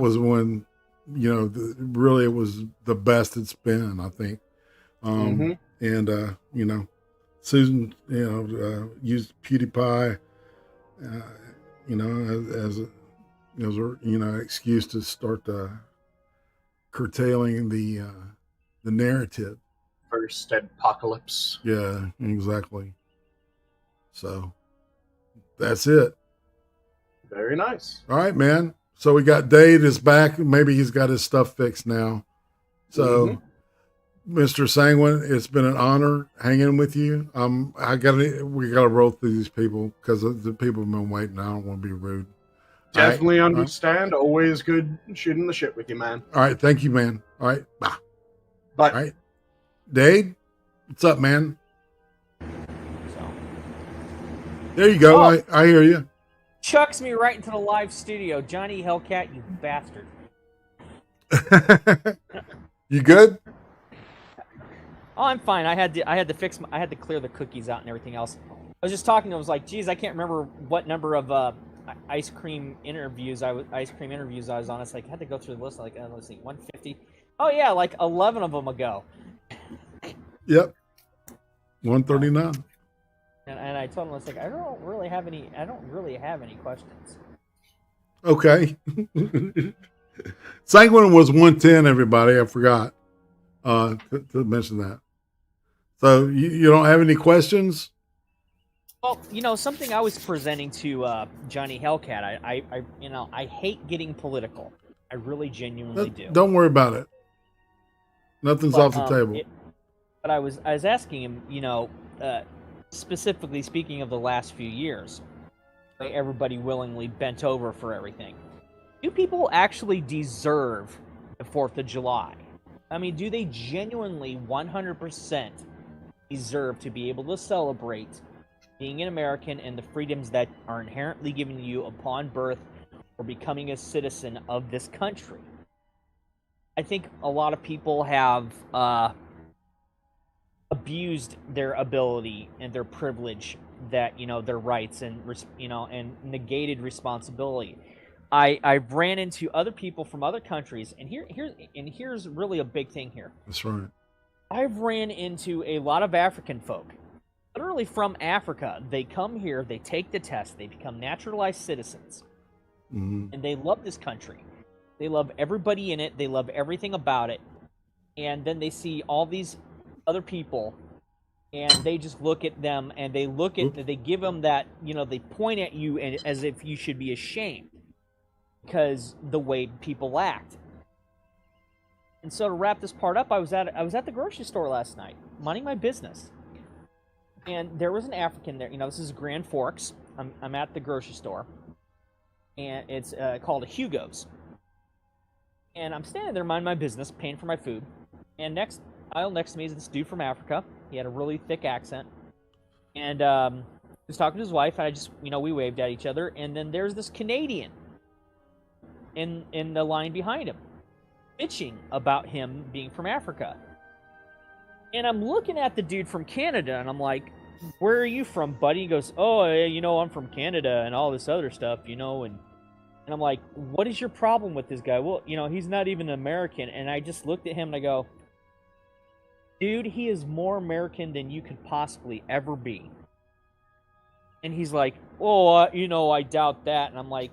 D: was when, really it was the best it's been, I think. And, Susan, used PewDiePie, as an excuse to start curtailing the narrative.
C: First apocalypse.
D: Yeah, exactly. So that's it.
C: Very nice.
D: All right, man. So we got Dade is back. Maybe he's got his stuff fixed now. So, Mr. Sanguine, it's been an honor hanging with you. We gotta roll through these people because the people have been waiting. I don't want to be rude.
C: Definitely
D: All right.
C: understand. Always good shooting the shit with you, man.
D: All right. Thank you, man. All right. Bye.
C: But
D: All right. Dave, what's up, man?
M: So.
D: There you go.
M: Oh.
D: I hear you.
M: Chucks me right into the live studio. Johnny Hellcat, you bastard.
D: You good?
M: Oh, I'm fine. I had to clear the cookies out and everything else. I was just talking. I was like, geez, I can't remember what number of ice cream interviews I was on. It's like I had to go through the list. Like, let's see, 150. Oh yeah, like 11 of them ago.
D: Yep. 139.
M: And I told him, I was like, I don't really have any questions.
D: Okay. Second one was 110, everybody. I forgot to mention that. So you don't have any questions?
M: Well, something I was presenting to Johnny Hellcat, I hate getting political. I really genuinely do.
D: Don't worry about it. Nothing's off the table.
M: But I was asking him, specifically speaking of the last few years, everybody willingly bent over for everything. Do people actually deserve the 4th of July? I mean, do they genuinely 100% deserve to be able to celebrate being an American and the freedoms that are inherently given to you upon birth or becoming a citizen of this country? I think a lot of people have abused their ability and their privilege, that their rights and and negated responsibility. I've ran into other people from other countries, and here's really a big thing here.
D: That's right.
M: I've ran into a lot of African folk, literally from Africa. They come here, they take the test, they become naturalized citizens, and they love this country. They love everybody in it. They love everything about it. And then they see all these other people, and they just look at them, and they give them that, they point at you as if you should be ashamed because the way people act. And so to wrap this part up, I was at the grocery store last night, minding my business, and there was an African there. This is Grand Forks. I'm at the grocery store, and it's called a Hugo's. And I'm standing there minding my business, paying for my food, and next to me is this dude from Africa. He had a really thick accent, and he was talking to his wife, and I just, we waved at each other, and then there's this Canadian in the line behind him, bitching about him being from Africa. And I'm looking at the dude from Canada, and I'm like, where are you from, buddy? He goes, oh, I'm from Canada, and all this other stuff, and I'm like, what is your problem with this guy? Well, he's not even American. And I just looked at him and I go, dude, he is more American than you could possibly ever be. And he's like, oh, I doubt that. And I'm like,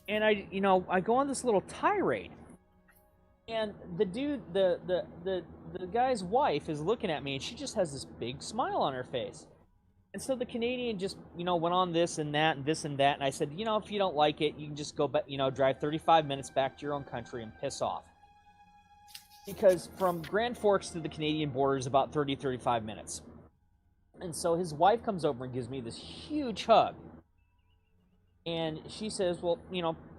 M: and I go on this little tirade. And the dude, the guy's wife is looking at me, and she just has this big smile on her face. And so the Canadian just, went on this and that and this and that. And I said, if you don't like it, you can just go back, drive 35 minutes back to your own country and piss off. Because from Grand Forks to the Canadian border is about 35 minutes. And so his wife comes over and gives me this huge hug. And she says, well,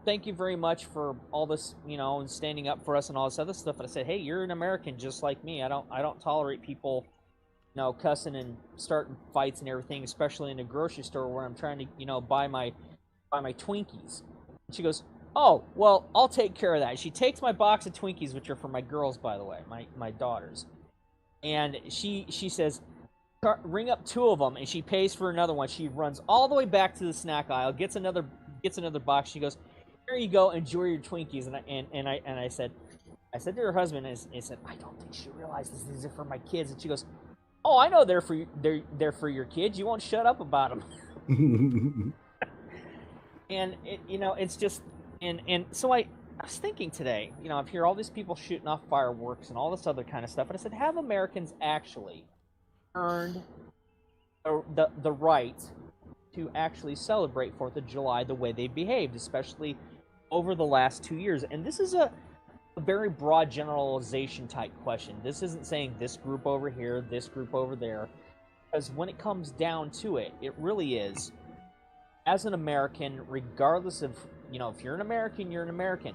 M: thank you very much for all this, and standing up for us and all this other stuff. And I said, hey, you're an American just like me. I don't tolerate people cussing and starting fights and everything, especially in a grocery store where I'm trying to, buy my Twinkies. And she goes, oh, well, I'll take care of that. She takes my box of Twinkies, which are for my girls, by the way, my daughters. And she says, ring up 2 of them, and she pays for another one. She runs all the way back to the snack aisle, gets another box. She goes, here you go, enjoy your Twinkies. And I said to her husband, I said, I don't think she realizes these are for my kids. And she goes, oh, I know they're for your kids. You won't shut up about them. And it's just, and so I was thinking today, I hear all these people shooting off fireworks and all this other kind of stuff, and I said, have Americans actually earned the right to actually celebrate 4th of July the way they behaved, especially over the last 2 years? And this is a very broad generalization type question. This isn't saying this group over here, this group over there, because when it comes down to it, it really is, as an American, regardless of, if you're an American, you're an American.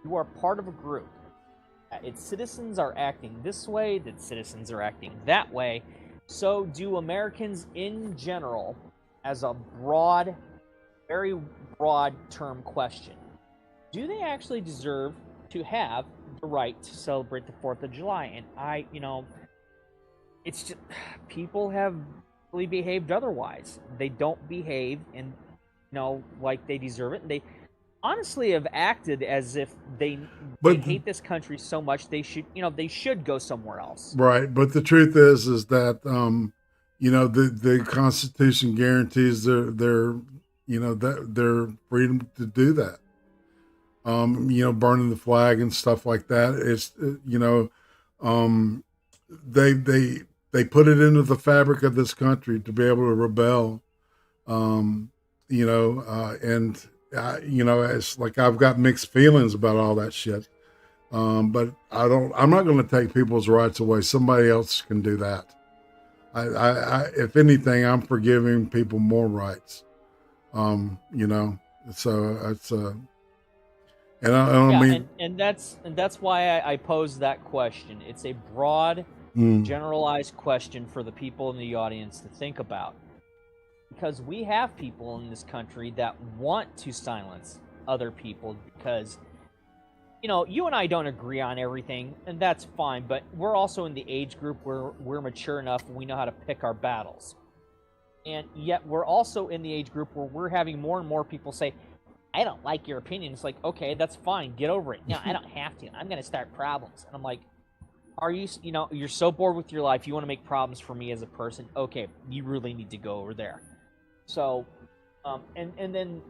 M: You are part of a group. Its citizens are acting this way, that citizens are acting that way. So do Americans in general, as a broad, very broad term question. Do they actually deserve to have the right to celebrate the 4th of July? And it's just, people have really behaved otherwise. They don't behave and, like they deserve it. And they honestly have acted as if they hate this country so much they should go somewhere else.
D: Right. But the truth is that, the Constitution guarantees their freedom to do that. Burning the flag and stuff like that. It's, they put it into the fabric of this country to be able to rebel. It's like I've got mixed feelings about all that shit. But I'm not going to take people's rights away. Somebody else can do that. If anything, I'm forgiving people more rights. So it's, and I don't mean,
M: and that's why I posed that question. It's a broad, generalized question for the people in the audience to think about, because we have people in this country that want to silence other people because, you and I don't agree on everything, and that's fine. But we're also in the age group where we're mature enough and we know how to pick our battles, and yet we're also in the age group where we're having more and more people say, I don't like your opinion. It's like, okay, that's fine. Get over it. No, I don't have to. I'm going to start problems. And I'm like, are you, you're so bored with your life. You want to make problems for me as a person. Okay, you really need to go over there. So, and then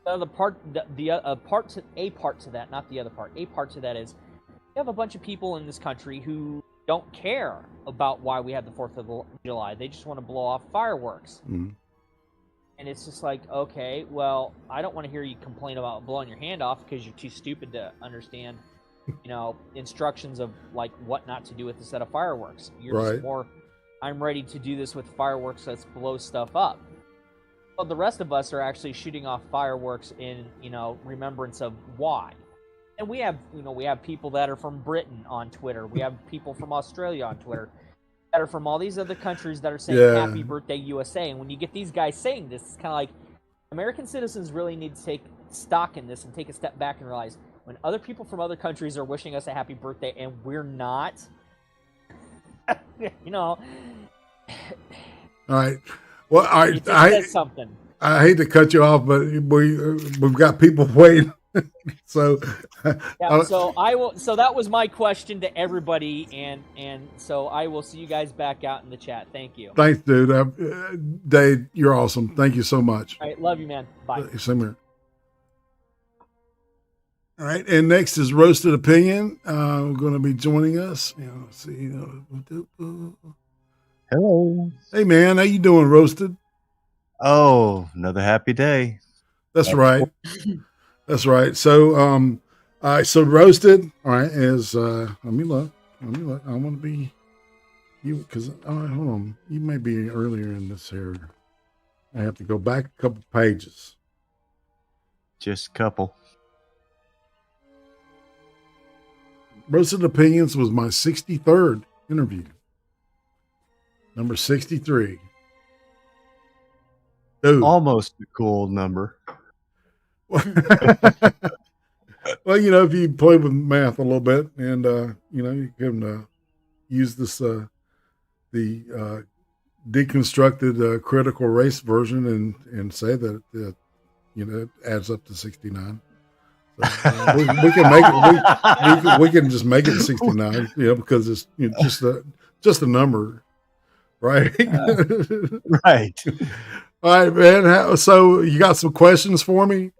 M: the other part, a part to that, not the other part. A part to that is you have a bunch of people in this country who don't care about why we have the 4th of July. They just want to blow off fireworks.
D: Mm.
M: And it's just like, okay, well, I don't want to hear you complain about blowing your hand off because you're too stupid to understand, instructions of like what not to do with a set of fireworks. You're just more, I'm ready to do this with fireworks. Let's blow stuff up. Well, the rest of us are actually shooting off fireworks in, remembrance of why. And we have people that are from Britain on Twitter. We have people from Australia on Twitter that are from all these other countries that are saying Happy Birthday USA. And when you get these guys saying this, it's kind of like American citizens really need to take stock in this and take a step back and realize when other people from other countries are wishing us a happy birthday and we're not,
D: All right. Well,
M: it says something.
D: I hate to cut you off, but we've got people waiting. So
M: so I will. So that was my question to everybody, and so I will see you guys back out in the chat. Thank you.
D: Thanks, dude. Dave, you're awesome. Thank you so much.
M: All right, love you, man. Bye.
D: Same here. All right, and next is Roasted Opinion. Going to be joining us. Let's see.
N: Hello.
D: Hey, man, how you doing, Roasted?
N: Oh, another happy day.
D: That's right. That's right. So, so Roasted, all right, is, let me look. I want to be, because, hold on. You may be earlier in this here. I have to go back a couple pages.
N: Just a couple.
D: Roasted Opinions was my 63rd interview. Number 63. Dude.
N: Almost a cool number.
D: Well, if you play with math a little bit and, you can use this, the deconstructed critical race version and say that, it adds up to 69. So, we can make it, we can just make it 69, because it's just a number. Right.
N: Right.
D: All right, man. So you got some questions for me?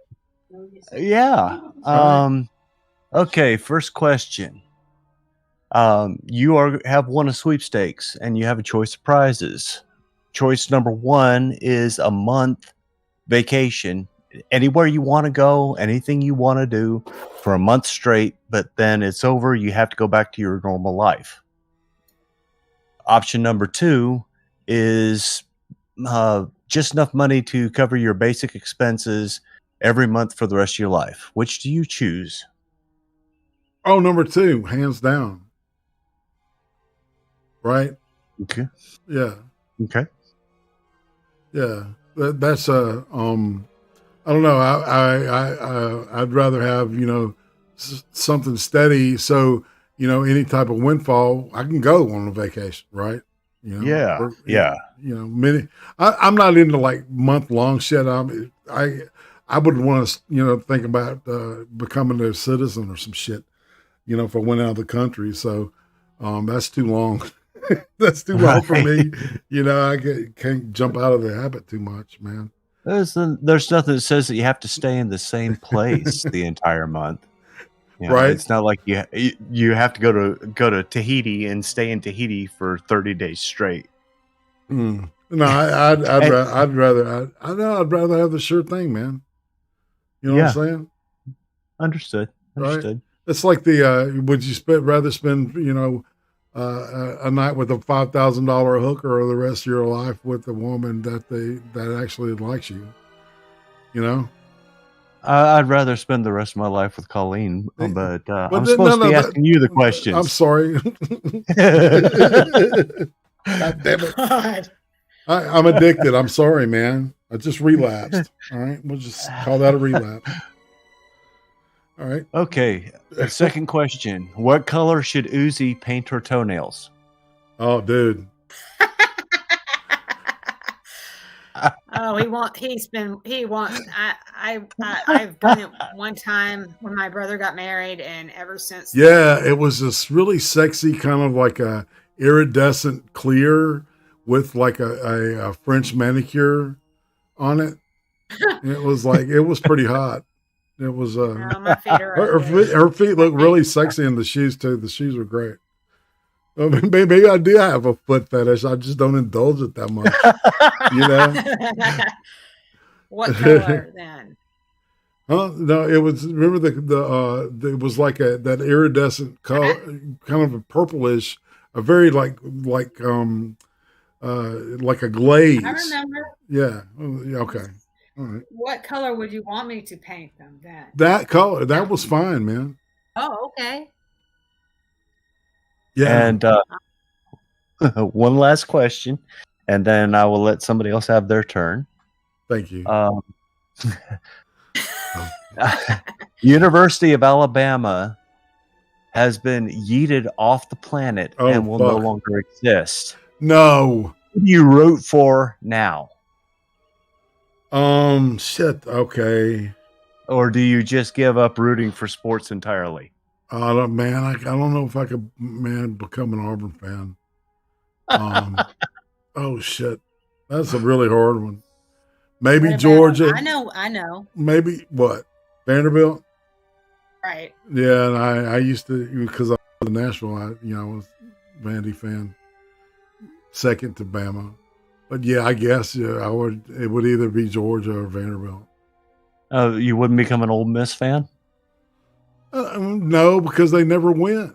N: Yeah. Okay. First question. You have won a sweepstakes and you have a choice of prizes. Choice number 1 is a month vacation. Anywhere you want to go, anything you want to do for a month straight, but then it's over. You have to go back to your normal life. Option number 2 is just enough money to cover your basic expenses every month for the rest of your life. Which do you choose?
D: Oh, number 2, hands down. Right?
N: Okay.
D: Yeah.
N: Okay.
D: Yeah. That's I don't know. I'd rather have, something steady. So, any type of windfall, I can go on a vacation, right?
N: Yeah.
D: I'm not into like month-long shit. I would want to, think about becoming a citizen or some shit, if I went out of the country. So that's too long. That's too long for me. I can't jump out of the habit too much, man.
N: There's nothing that says that you have to stay in the same place the entire month.
D: Right.
N: It's not like you have to go to Tahiti and stay in Tahiti for 30 days straight.
D: No, I'd rather have the sure thing, man. You know what I'm saying?
N: Understood.
D: Right? It's like would you rather spend a night with a $5,000 hooker or the rest of your life with a woman that actually likes you?
N: I'd rather spend the rest of my life with Colleen, but I'm
D: then,
N: supposed to be asking you the questions.
D: I'm sorry. God damn it.
E: God.
D: I'm addicted. I'm sorry, man. I just relapsed. All right. We'll just call that a relapse. All right.
N: Okay. Second question. What color should Uzi paint her toenails?
D: Oh, dude.
E: Oh, I've done it one time when my brother got married, and ever since.
D: Yeah, it was this really sexy kind of like a iridescent clear with like a French manicure on it. It was pretty hot. It was
E: my feet are
D: her feet look really sexy in the shoes too. The shoes were great. Maybe I do have a foot fetish. I just don't indulge it that much.
E: What color then?
D: Huh? No, it was. Remember it was like that iridescent color, kind of a purplish, a very like a glaze.
E: I remember.
D: Yeah. Okay. All right.
E: What color would you want me to paint them then?
D: That color. That was fine, man.
E: Oh, okay.
D: Yeah.
N: And one last question, and then I will let somebody else have their turn.
D: Thank you.
N: University of Alabama has been yeeted off the planet and will no longer exist.
D: No.
N: Who do you root for now?
D: Shit. Okay.
N: Or do you just give up rooting for sports entirely?
D: I don't know if I could, become an Auburn fan. Oh shit, that's a really hard one. Maybe Georgia.
E: I know.
D: Maybe what? Vanderbilt.
E: Right.
D: Yeah, and I used to, because I was in Nashville. I was a Vandy fan. Second to Bama, but yeah, I guess it would either be Georgia or Vanderbilt.
N: You wouldn't become an Ole Miss fan?
D: No, because they never win.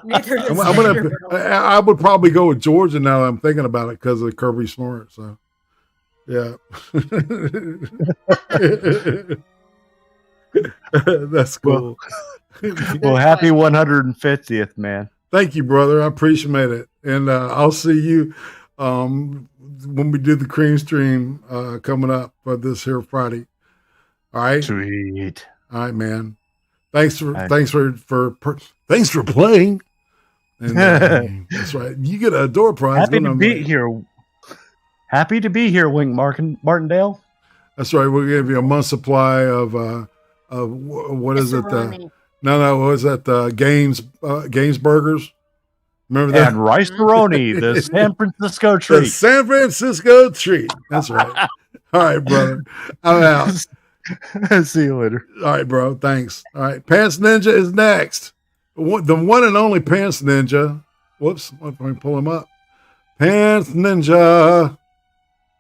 E: Neither does
D: I would probably go with Georgia now that I'm thinking about it because of Kirby Smart. So, yeah. That's cool.
N: Well, happy 150th, man.
D: Thank you, brother. I appreciate it. And I'll see you when we do the Creem stream coming up for this here Friday. All right.
N: Sweet.
D: All right, man. Thanks for playing. And that's right. You get a door prize.
N: Happy to be here. Happy to be here, Wink Martindale.
D: That's right. We'll give you a month's supply of what is it? No, what was that? Gaines Burgers. Remember that?
N: And Rice-A-Roni, the San Francisco treat.
D: The San Francisco treat. That's right. All right, brother. I'm out.
N: See you later.
D: All right, bro. Thanks. All right. Pants Ninja is next. The one and only Pants Ninja. Whoops. Let me pull him up. Pants Ninja.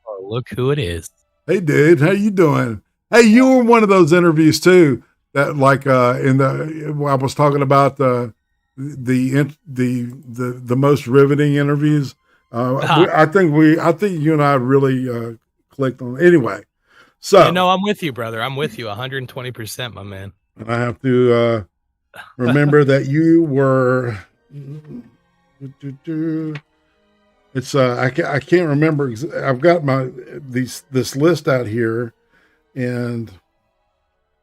O: Oh, look who it is.
D: Hey, dude. How you doing? Hey, you were in one of those interviews too. That I was talking about the most riveting interviews. I think you and I really clicked on. Anyway, so
O: Yeah, no, I'm with you, brother. I'm with you 120%, my man.
D: and I have to remember that you were. It's I can't remember. I've got this list out here, and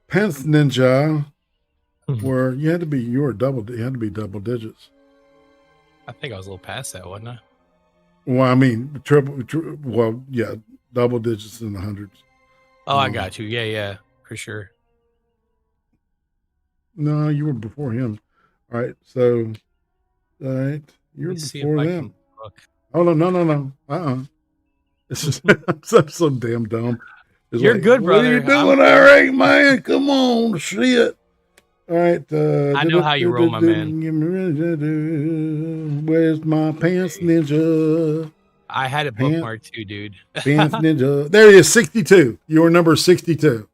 D: Pants Ninja, where you had to be double digits.
O: I think I was a little past that, wasn't I?
D: Well, I mean well, yeah, double digits in the hundreds.
O: Oh, I got you. Yeah, for sure.
D: No, you were before him. All right, so all right, you were before them. Oh no. This is I'm so damn dumb. It's
O: You're good, brother.
D: What are you doing? All right, man. Come on, shit. All right.
O: I know how you roll, my man.
D: Where's my Pants Ninja?
O: I had it bookmarked too, dude.
D: Pants Ninja. There he is, 62. You were number 62.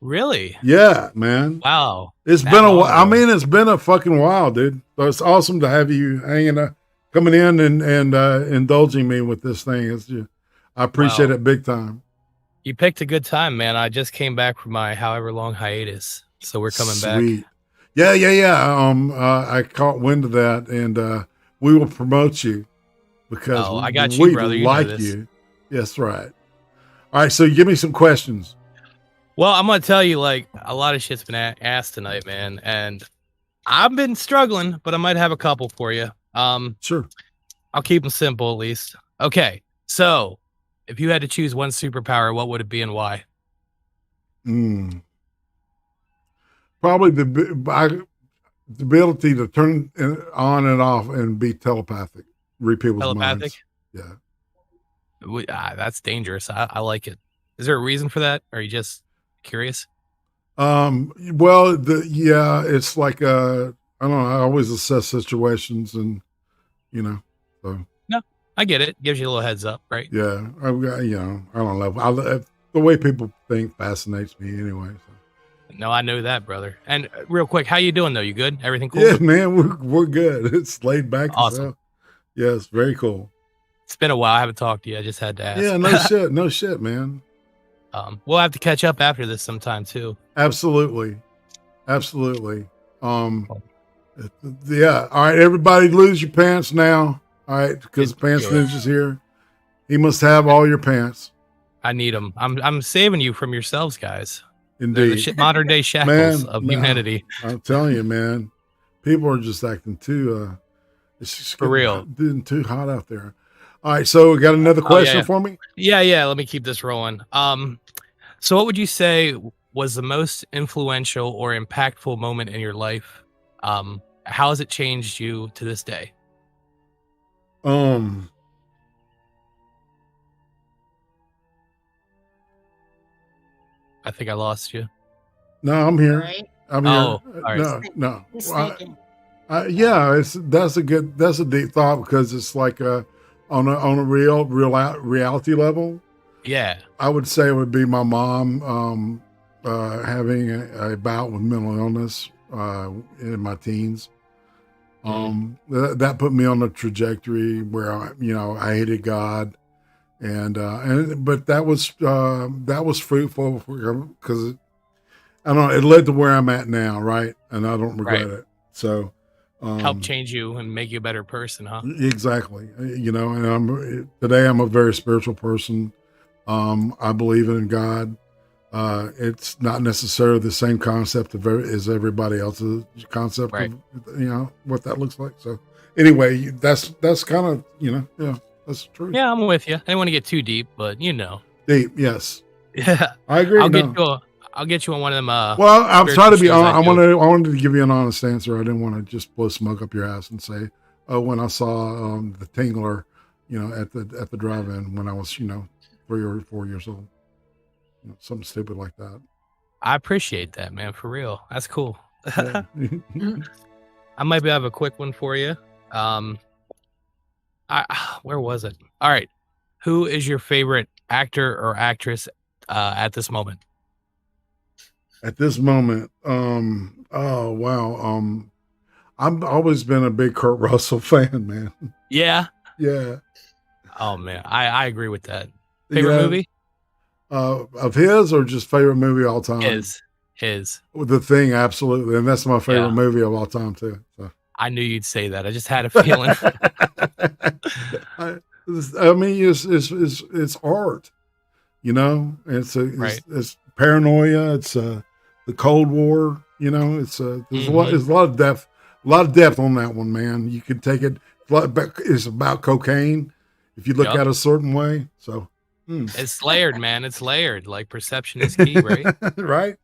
O: Really?
D: Yeah, man.
O: Wow.
D: It's been a while. I mean, it's been a fucking while, dude. So it's awesome to have you coming in and indulging me with this thing. I appreciate it big time.
O: You picked a good time, man. I just came back from my however long hiatus, so we're coming back.
D: Yeah. I caught wind of that, and we will promote you because
O: I got you, brother. You
D: like
O: know this.
D: you. Yes, right. All right, so give me some questions.
O: Well, I'm gonna tell you, like, a lot of shit's been asked tonight, man, and I've been struggling, but I might have a couple for you.
D: Sure.
O: I'll keep them simple, at least. Okay, so if you had to choose one superpower, what would it be and why?
D: Probably the ability to turn on and off and be telepathic, read people's minds. Yeah.
O: That's dangerous. I like it. Is there a reason for that? Or are you just curious?
D: Well, it's like I don't know. I always assess situations, and so.
O: No, I get it. Gives you a little heads up, right?
D: Yeah, I've got I don't know. The way people think fascinates me anyway. So.
O: No, I know that, brother. And real quick, how you doing though? You good? Everything cool?
D: Yeah, man, we're good. It's laid back.
O: Awesome.
D: Yes, very cool.
O: It's been a while. I haven't talked to you. I just had to ask.
D: Yeah, no shit, man.
O: We'll have to catch up after this sometime too.
D: Absolutely. Yeah. All right, everybody, lose your pants now. All right, because Pants Ninja's here. He must have all your pants.
O: I need them. I'm saving you from yourselves, guys.
D: Indeed.
O: They're the modern day shackles of humanity.
D: I'm telling you, man. People are just acting too. It's just
O: for real.
D: Too hot out there. All right, so we got another question for me.
O: Yeah. Let me keep this rolling. So what would you say was the most influential or impactful moment in your life? How has it changed you to this day?
D: I
O: think I lost you.
D: No, I'm here.
E: Right.
D: I'm here.
O: All right.
D: No.
E: He's thinking.
D: Yeah, that's a deep thought because it's like on a reality level.
O: Yeah,
D: I would say it would be my mom having a bout with mental illness in my teens. That put me on a trajectory where I hated God, but that was fruitful because I don't know, it led to where I'm at now, right? And I don't regret it. So
O: help change you and make you a better person, huh?
D: Exactly. And today I'm a very spiritual person. I believe in God. It's not necessarily the same concept as everybody else's concept of what that looks like. So anyway, that's kind of that's true.
O: Yeah, I'm with you. I didn't want to get too deep, but
D: deep. Yes.
O: Yeah,
D: I agree.
O: I'll get you on one of them.
D: Well, I'm trying to be. I wanted to give you an honest answer. I didn't want to just blow smoke up your ass and say, "Oh, when I saw the Tingler, at the drive-in when I was 3 or 4 years old, something stupid like that."
O: I appreciate that, man. For real, that's cool.
D: Yeah.
O: I might have a quick one for you. Where was it? All right, who is your favorite actor or actress at this moment?
D: At this moment, oh wow, I've always been a big Kurt Russell fan, man.
O: Yeah.
D: Yeah.
O: Oh man, I agree with that. Favorite
D: Yeah.
O: movie?
D: Of his or just favorite movie all time?
O: His.
D: The Thing, absolutely, and that's my favorite
O: Yeah.
D: movie of all time too. So.
O: I knew you'd say that. I just had a feeling.
D: I mean, it's art, you know.
O: Right.
D: It's paranoia. It's the Cold War. You know, it's there's a lot of depth on that one, man. You can take it. It's about cocaine if you look at it a certain way. So
O: it's layered, man. It's layered. Like perception is key, right?
D: Right.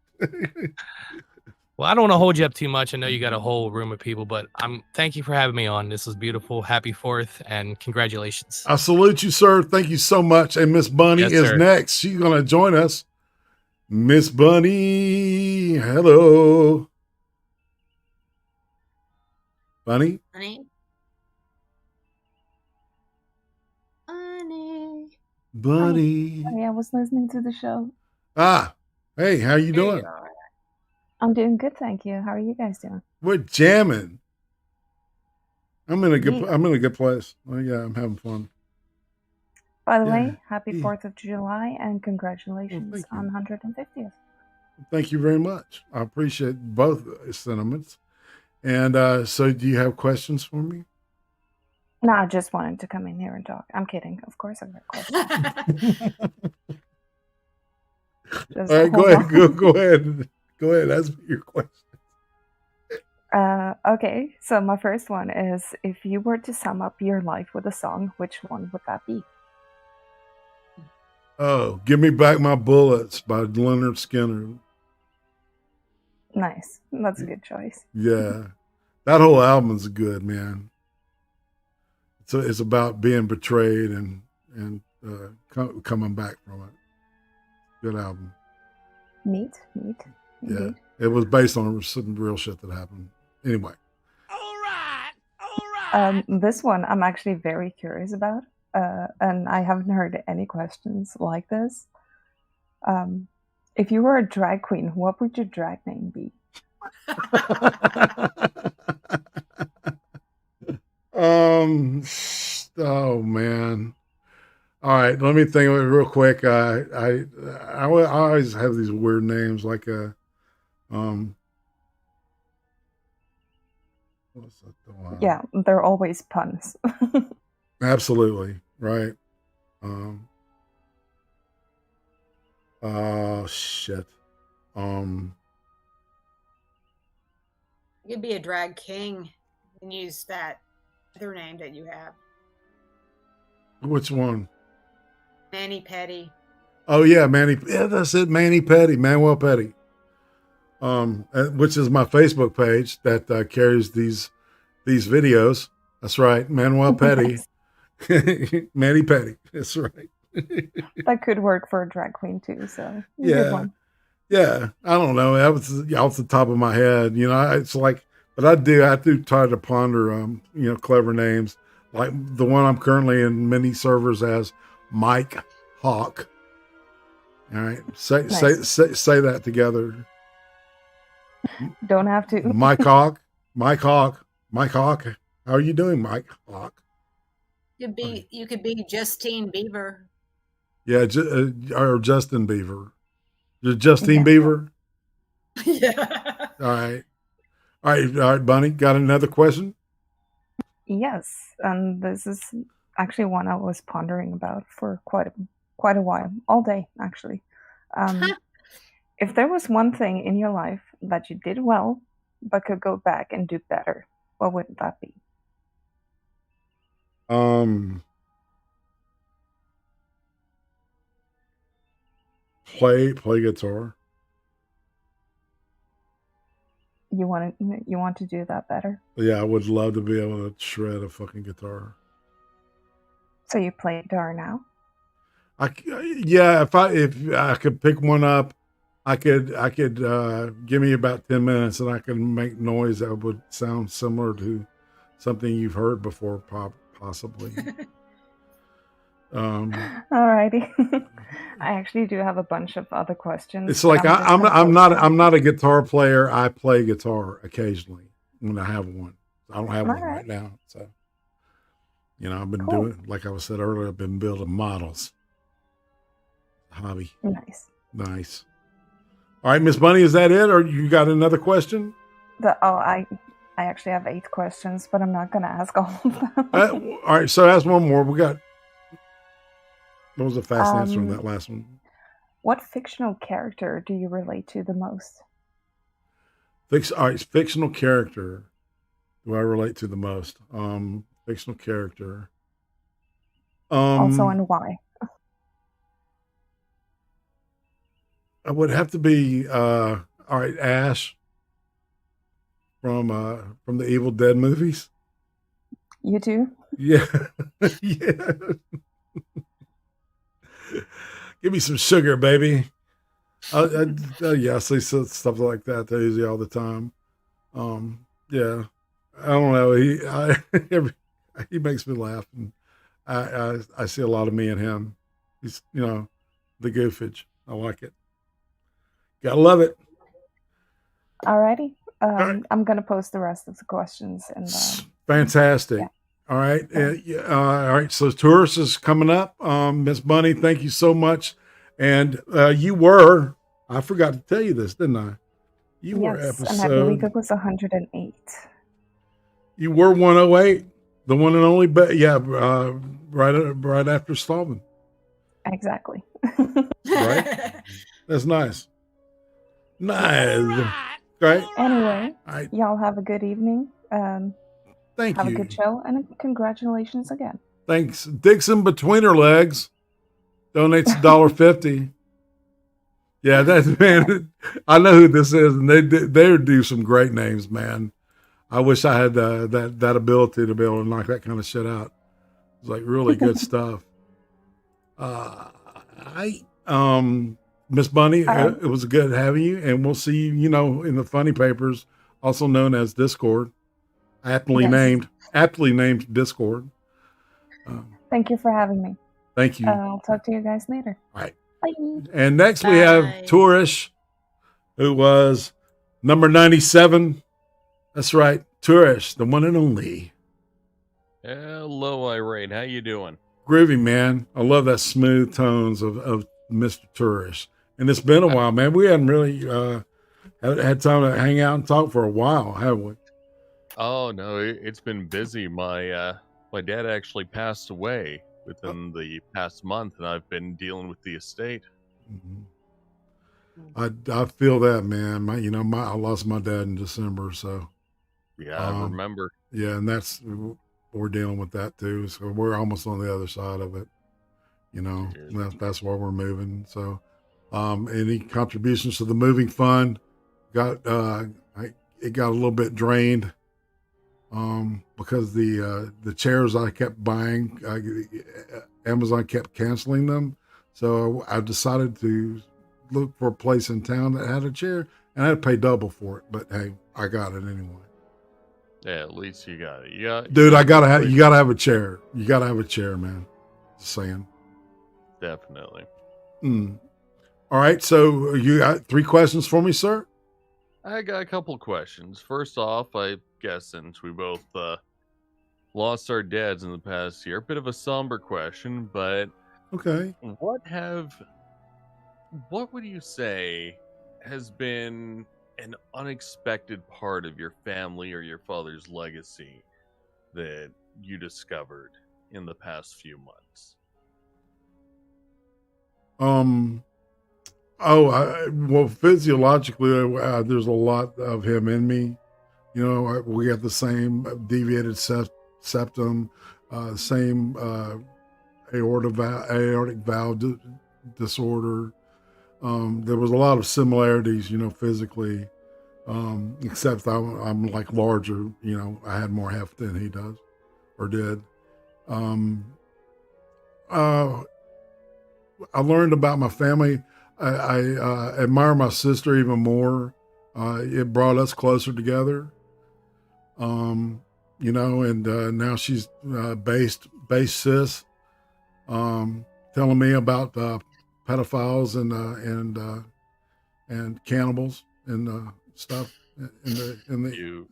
O: Well, I don't want to hold you up too much. I know you got a whole room of people, but thank you for having me on. This was beautiful. Happy 4th and congratulations.
D: I salute you, sir. Thank you so much. And Miss Bunny is next. She's going to join us. Miss Bunny, hello. Bunny?
E: Honey.
D: Bunny.
P: Hi, I was listening to the show.
D: Ah, hey, how you doing?
P: I'm doing good, thank you. How are you guys doing?
D: We're jamming. I'm in a good place. Well, yeah, I'm having fun.
P: By the way, happy 4th of July and congratulations on 150th.
D: Thank you very much. I appreciate both sentiments. And so do you have questions for me?
P: No, I just wanted to come in here and talk. I'm kidding. Of course I've got questions.
D: All right, go ahead. Go ahead. Ask me your question.
P: Okay, so my first one is, if you were to sum up your life with a song, which one would that be?
D: Oh, Give Me Back My Bullets by Leonard Skinner.
P: Nice. That's a good choice.
D: Yeah. That whole album's good, man. So it's about being betrayed and coming back from it. Good album.
P: Neat.
D: Yeah. It was based on some real shit that happened. Anyway.
P: This one I'm actually very curious about, and I haven't heard any questions like this. If you were a drag queen, what would your drag name be?
D: Oh man. All right, let me think of it real quick. I always have these weird names like
P: Yeah, they're always puns.
D: Absolutely, right. Oh shit.
E: You'd be a drag king and use that other name that you have.
D: Which one?
E: Manny Petty.
D: Oh yeah, Manny. Yeah, that's it. Manny Petty, Manuel Petty. Which is my Facebook page that carries these videos. That's right, Manuel Petty. Manny Petty. That's right.
P: That could work for a drag queen too. So
D: yeah, I don't know. That was off the top of my head. You know, it's like, but I do try to ponder, clever names. Like the one I'm currently in many servers as Mike Hawk. All right, say that together.
P: Don't have to.
D: Mike Hawk. How are you doing, Mike Hawk?
E: You could be Justine Bieber.
D: Yeah, or Justin Bieber. Justine Bieber.
E: Yeah.
D: All right, Bunny. Got another question?
P: Yes, and this is actually one I was pondering about for quite a while, all day actually. If there was one thing in your life that you did well, but could go back and do better, what would that be?
D: Play guitar.
P: You want to do that better?
D: Yeah, I would love to be able to shred a fucking guitar.
P: So you play guitar now?
D: If I could pick one up, I could give me about 10 minutes and I could make noise that would sound similar to something you've heard before, possibly.
P: Alrighty. I actually do have a bunch of other questions.
D: It's like I'm not a guitar player. I play guitar occasionally when I have one. I don't have one right now. So You know, I've been
P: Cool.
D: doing, like I said earlier, I've been building models. Hobby.
P: Nice.
D: Nice. All right, Miss Bunny, is that it, or you got another question?
P: I actually have 8 questions, but I'm not going to ask all of them.
D: All right, so ask one more. What was the fast answer on that last one?
P: What fictional character do you relate to the most?
D: All right, fictional character do I relate to the most? Fictional character.
P: Also, and why?
D: It would have to be all right, Ash from the Evil Dead movies.
P: You too?
D: Yeah. Yeah. Give me some sugar, baby. Yeah, I see stuff like that usually all the time. Yeah, I don't know. He makes me laugh, and I see a lot of me in him. He's the goofage. I like it. Gotta love it.
P: Alrighty. I'm gonna post the rest of the questions and.
D: Fantastic.
P: Yeah.
D: All right. All right. So Tourist is coming up. Miss Bunny, thank you so much. And I forgot to tell you this, didn't I? You were episode.
P: And I believe it was 108.
D: You were 108, the one and only. Right after Stallman.
P: Exactly.
D: Right. That's nice. Nice. Right.
P: Anyway, y'all have a good evening.
D: Thank
P: have
D: you.
P: Have a good show, and congratulations again.
D: Thanks. Dixon Between Her Legs donates $1.50. Yeah, that's man. I know who this is, and they do some great names, man. I wish I had that ability to be able to knock that kind of shit out. It's like really good stuff. Miss Bunny, it was good having you, and we'll see you, in the funny papers, also known as Discord. Aptly named Discord.
P: Thank you for having me.
D: Thank you.
P: I'll talk to you guys later.
D: All right.
P: Bye.
D: And next we have Tourish, who was number 97. That's right, Tourish, the one and only.
Q: Hello, Irate. How you doing?
D: Groovy, man. I love that smooth tones of Mr. Tourish. And it's been a while, man. We hadn't really had time to hang out and talk for a while, have we?
Q: Oh no, it's been busy. My dad actually passed away within the past month, and I've been dealing with the estate.
D: I feel that, man. I lost my dad in December, so
Q: yeah, I remember.
D: Yeah, and we're dealing with that too. So we're almost on the other side of it. That's why we're moving. So, any contributions to the moving fund? It got a little bit drained. Because the chairs I kept buying, Amazon kept canceling them. So I decided to look for a place in town that had a chair, and I had to pay double for it. But hey, I got it anyway.
Q: Yeah, at least you got it. Yeah,
D: dude, you gotta have a chair. You gotta have a chair, man. Just saying.
Q: Definitely.
D: All right, so you got 3 questions for me, sir?
Q: I got a couple questions. First off, I guess since we both lost our dads in the past year, a bit of a somber question, but
D: okay.
Q: What would you say has been an unexpected part of your family or your father's legacy that you discovered in the past few months?
D: Well, physiologically, there's a lot of him in me. We have the same deviated septum, same aortic valve disorder. There was a lot of similarities, physically, except I'm like larger. I had more heft than he does or did. I learned about my family. I admire my sister even more. It brought us closer together. And now she's based cis, telling me about pedophiles and cannibals and stuff in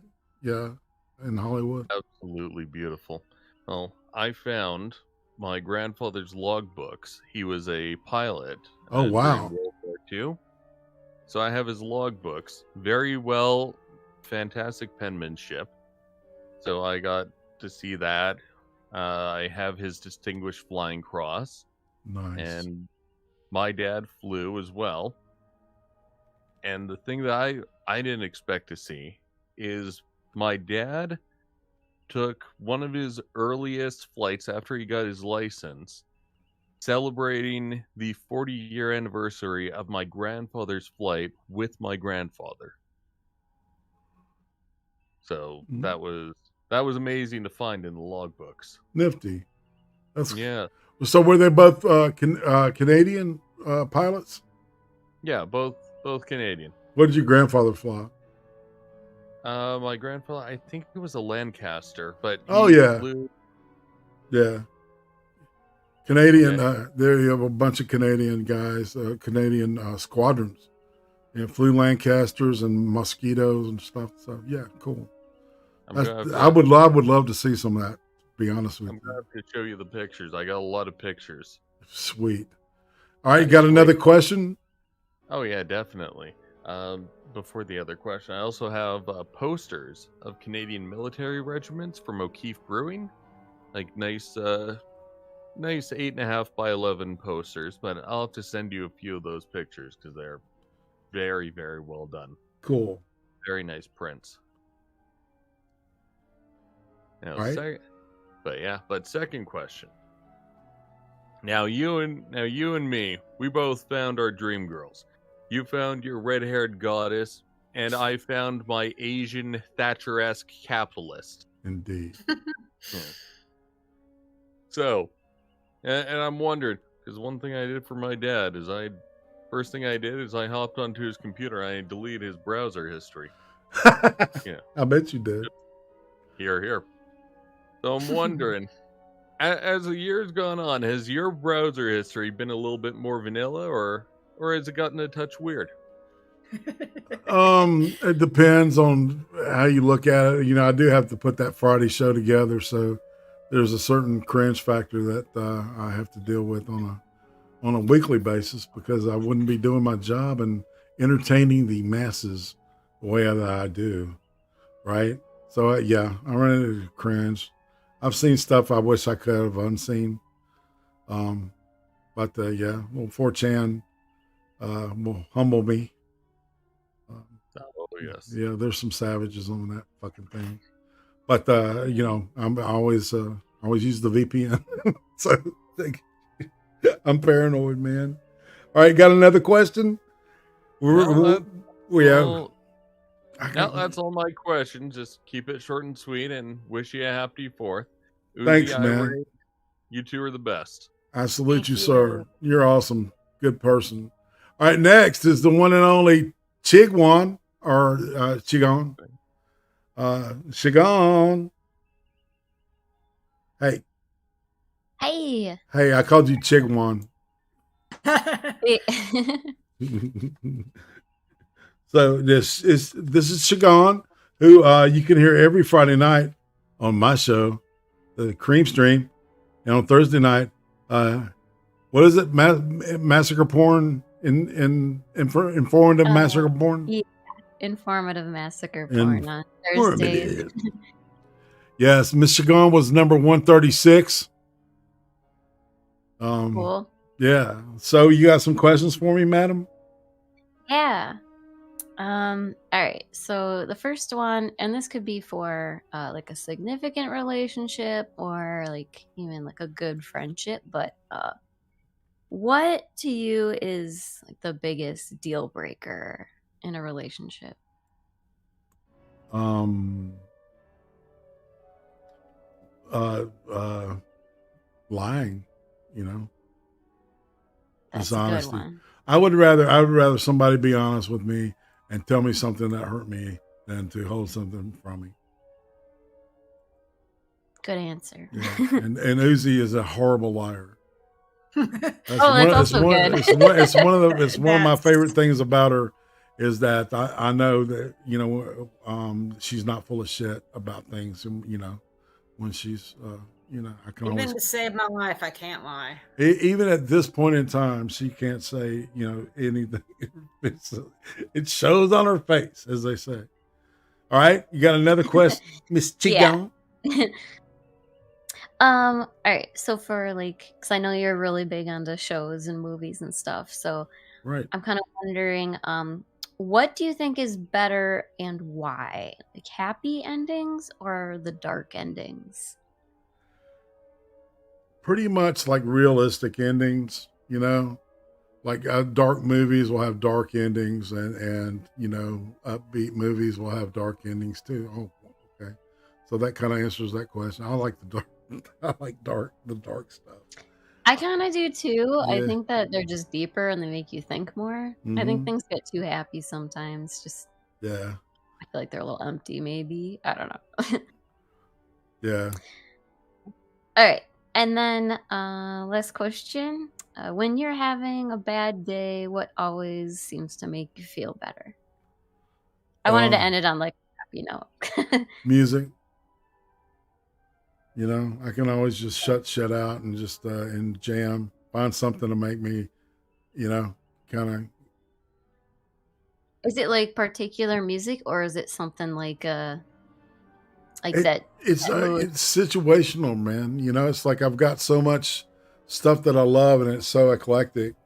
D: Hollywood.
Q: Absolutely beautiful. Well, I found my grandfather's logbooks. He was a pilot
D: Oh, wow.
Q: during World War II. So I have his logbooks. Very well, fantastic penmanship. So I got to see that. I have his Distinguished Flying Cross.
D: Nice.
Q: And my dad flew as well. And the thing that I didn't expect to see is my dad took one of his earliest flights after he got his license, celebrating the 40-year anniversary of my grandfather's flight with my grandfather. So that was amazing to find in the logbooks.
D: Nifty. That's
Q: Yeah.
D: So were they both Canadian pilots?
Q: Yeah, both Canadian.
D: What did your grandfather fly?
Q: My grandfather, I think it was a Lancaster, but
D: Oh,
Q: he
D: yeah.
Q: flew.
D: Yeah. Canadian, there you have a bunch of Canadian guys, Canadian squadrons. Flew Lancasters and Mosquitoes and stuff. So yeah, cool. I would love to see some of that, to be honest with
Q: I'm
D: you.
Q: going to have to show you the pictures. I got a lot of pictures.
D: Sweet. All right, you got another question?
Q: Oh yeah, definitely. Before the other question, I also have posters of Canadian military regiments from O'Keefe Brewing, like nice 8.5 by 11 posters. But I'll have to send you a few of those pictures because they're very, very well done.
D: Cool.
Q: Very nice prints. Now,
D: Right.
Q: But second question. Now you and me, we both found our dream girls. You found your red-haired goddess, and I found my Asian Thatcher-esque capitalist.
D: Indeed.
Q: So, and I'm wondering, because one thing I did for my dad is first thing I did is I hopped onto his computer and I deleted his browser history. Yeah.
D: I bet you did.
Q: Here. So I'm wondering, as the years gone on, has your browser history been a little bit more vanilla, or has it gotten a touch weird?
D: It depends on how you look at it. I do have to put that Friday show together, so there's a certain cringe factor that I have to deal with on a weekly basis, because I wouldn't be doing my job and entertaining the masses the way that I do, right? So yeah, I run into cringe. I've seen stuff I wish I could have unseen. But yeah, well, 4chan will humble me.
Q: Oh yes.
D: Yeah, there's some savages on that fucking thing. But I always use the VPN. So I'm paranoid, man. All right, got another question?
Q: That's all my questions. Just keep it short and sweet, and wish you a happy 4th. Uzi,
D: Thanks, man.
Q: You two are the best.
D: I salute you, sir. You're awesome. Good person. All right, next is the one and only Chigwan, or Chigon. Chigon. Hey. Hey, I called you Chigwan. So this is Chigon, who you can hear every Friday night on my show, the Creem Stream, and on Thursday night. What is it? Massacre porn informative massacre porn.
R: Yeah, informative massacre porn on Thursdays.
D: Yes, Miss Chigon was number 136.
R: Cool.
D: Yeah. So you got some questions for me, madam?
R: Yeah. All right. So the first one, and this could be for like a significant relationship or like even like a good friendship, but what to you is like the biggest deal breaker in a relationship?
D: Lying,
R: That's
D: dishonesty.
R: a good one.
D: I would rather somebody be honest with me and tell me something that hurt me than to hold something from me.
R: Good answer.
D: Yeah. And Uzi is a horrible liar.
R: That's also good.
D: It's one of my favorite things about her is that I know that she's not full of shit about things, and when she's you know, I can
E: Even
D: always
E: to save my life, I can't lie.
D: even at this point in time, she can't say, you know, anything. It shows on her face, as they say. All right, you got another question, Miss
R: Yeah.
D: Chigon?
R: All right. So for like, because I know you're really big onto shows and movies and stuff, so
D: Right.
R: I'm kind of wondering, what do you think is better and why? Like happy endings or the dark endings?
D: Pretty much like realistic endings, you know, like dark movies will have dark endings, and you know, upbeat movies will have dark endings too. Oh, okay. So that kind of answers that question. I like the dark. I like the dark stuff.
R: I kind of do too. I
D: Yeah.
R: think that they're just deeper and they make you think more. I think things get too happy sometimes. Just
D: Yeah.
R: I feel like they're a little empty, maybe. I don't know.
D: Yeah.
R: All right. And then last question. When you're having a bad day, what always seems to make you feel better? I wanted to end it on like a happy note.
D: Music. You know, I can always just shut out and just and jam, find something to make me, you know, kind of.
R: Is it like particular music or is it something like that?
D: It's situational, man. You know, it's like I've got so much stuff that I love, and it's so eclectic.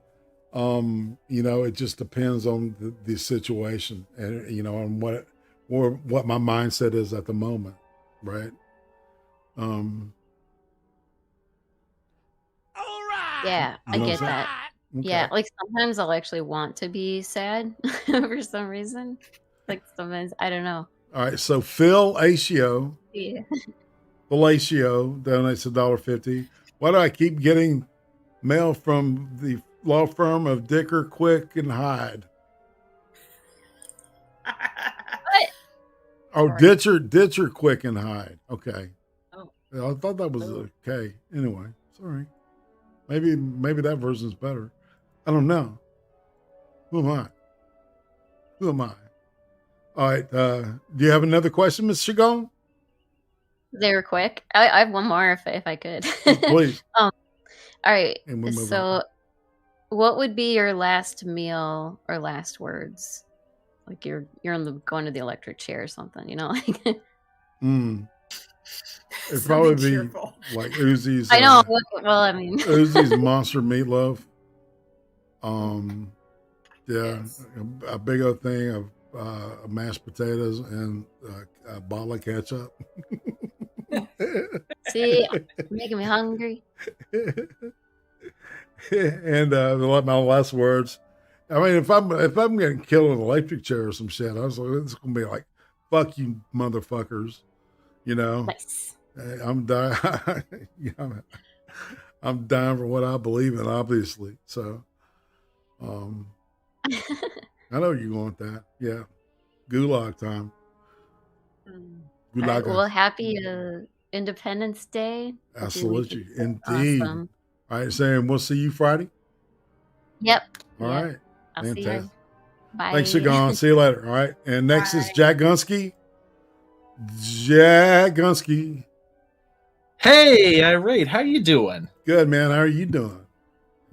D: You know, it just depends on the situation, and you know, on what my mindset is at the moment, right?
R: Yeah, I
D: You know what
R: get
D: I'm
R: that.
D: saying?
R: Yeah,
D: Okay.
R: like sometimes I'll actually want to be sad for some reason. Like sometimes I don't know.
D: All right. So Phil Acio,
R: Yeah.
D: Fellatio donates $1.50. Why do I keep getting mail from the law firm of Dicker, Quick, and Hyde? Oh, Ditcher, Quick, and Hyde. Okay.
E: Oh.
D: Yeah, I thought that was okay. Anyway, sorry. Maybe that version's better. I don't know. Who am I? Who am I? All right. Do you have another question, Ms. Chagon?
R: They were quick. I have one more if I could.
D: Please.
R: All right.
D: And we'll move
R: So, what would be your last meal or last words? Like you're going to the electric chair or something, you know? Like
D: It'd probably be like Uzi's.
R: I know. Well, I mean,
D: Uzi's monster meatloaf. Yeah, a big old thing of mashed potatoes and a bottle of ketchup.
R: see, making me hungry.
D: And my last words. I mean, if I'm getting killed in an electric chair or some shit, I was like, it's gonna be like, "Fuck you, motherfuckers," you know.
R: Nice.
D: I'm dying. I'm dying for what I believe in, obviously. So, I know you're going with that. Yeah, gulag time.
R: All
D: Gulag.
R: right, well, happy Independence Day.
D: Absolutely, indeed.
R: Awesome.
D: All right, Sam. We'll see you Friday.
R: Yep.
D: All right.
R: I'll see you. Bye.
D: Thanks, Shagon. See you later. All right. And next is Jack Gunsky. Jack Gunsky.
S: Hey, Irate, how you doing?
D: Good, man. How are you doing?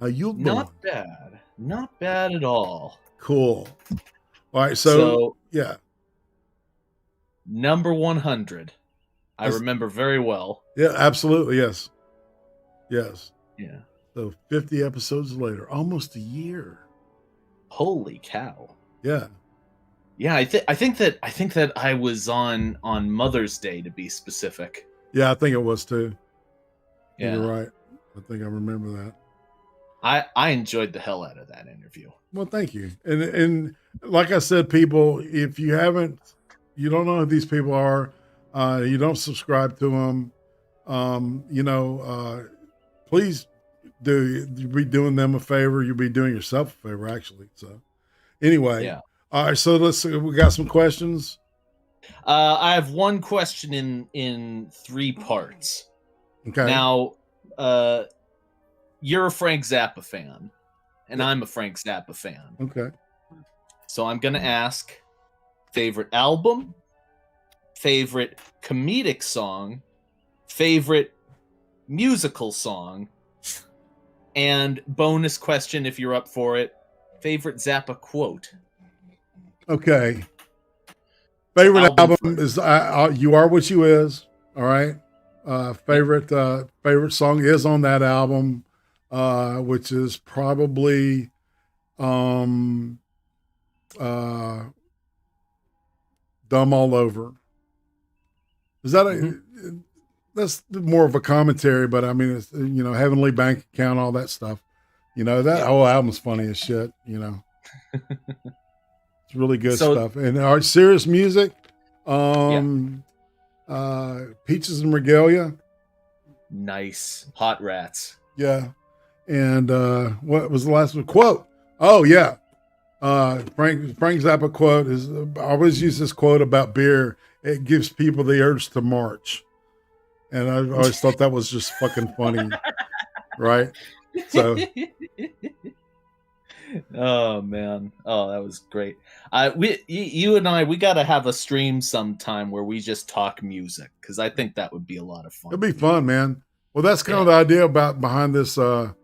D: How you doing?
S: Not bad. Not bad at all.
D: Cool. All right. So yeah.
S: Number 100. I remember very well.
D: Yeah, absolutely. Yes. Yes.
S: Yeah.
D: So 50 episodes later, almost a year.
S: Holy cow.
D: Yeah.
S: Yeah, I think that I was on Mother's Day, to be specific.
D: Yeah, I think it was too.
S: Yeah.
D: You're right. I think I remember that.
S: I enjoyed the hell out of that interview.
D: Well, thank you. And like I said, people, if you don't know who these people are, you don't subscribe to them, please do. You'll be doing them a favor. You'll be doing yourself a favor, actually. So anyway,
S: Yeah.
D: All right. So we got some questions.
S: I have one question in 3 parts.
D: Okay.
S: Now, you're a Frank Zappa fan, and I'm a Frank Zappa fan.
D: Okay.
S: So I'm going to ask favorite album, favorite comedic song, favorite musical song. And bonus question, if you're up for it, favorite Zappa quote.
D: Okay. Favorite
S: Album
D: album is "You Are What You Is." All right. Favorite song is on that album, which is probably "Dumb All Over." Is that that's more of a commentary, but I mean, it's, Heavenly Bank Account, all that stuff. That whole album's funny as shit. It's really good stuff. And our serious music, Peaches and Regalia.
S: Nice. Hot Rats.
D: Yeah. And what was the last one? Quote. Oh, yeah. Frank Zappa quote is, I always use this quote about beer. It gives people the urge to march. And I always thought that was just fucking funny. Right? So.
S: Oh man, that was great. You and I, we got to have a stream sometime where we just talk music, because I think that would be a lot of fun.
D: It'd be fun, man. Well, that's kind of the idea behind this. The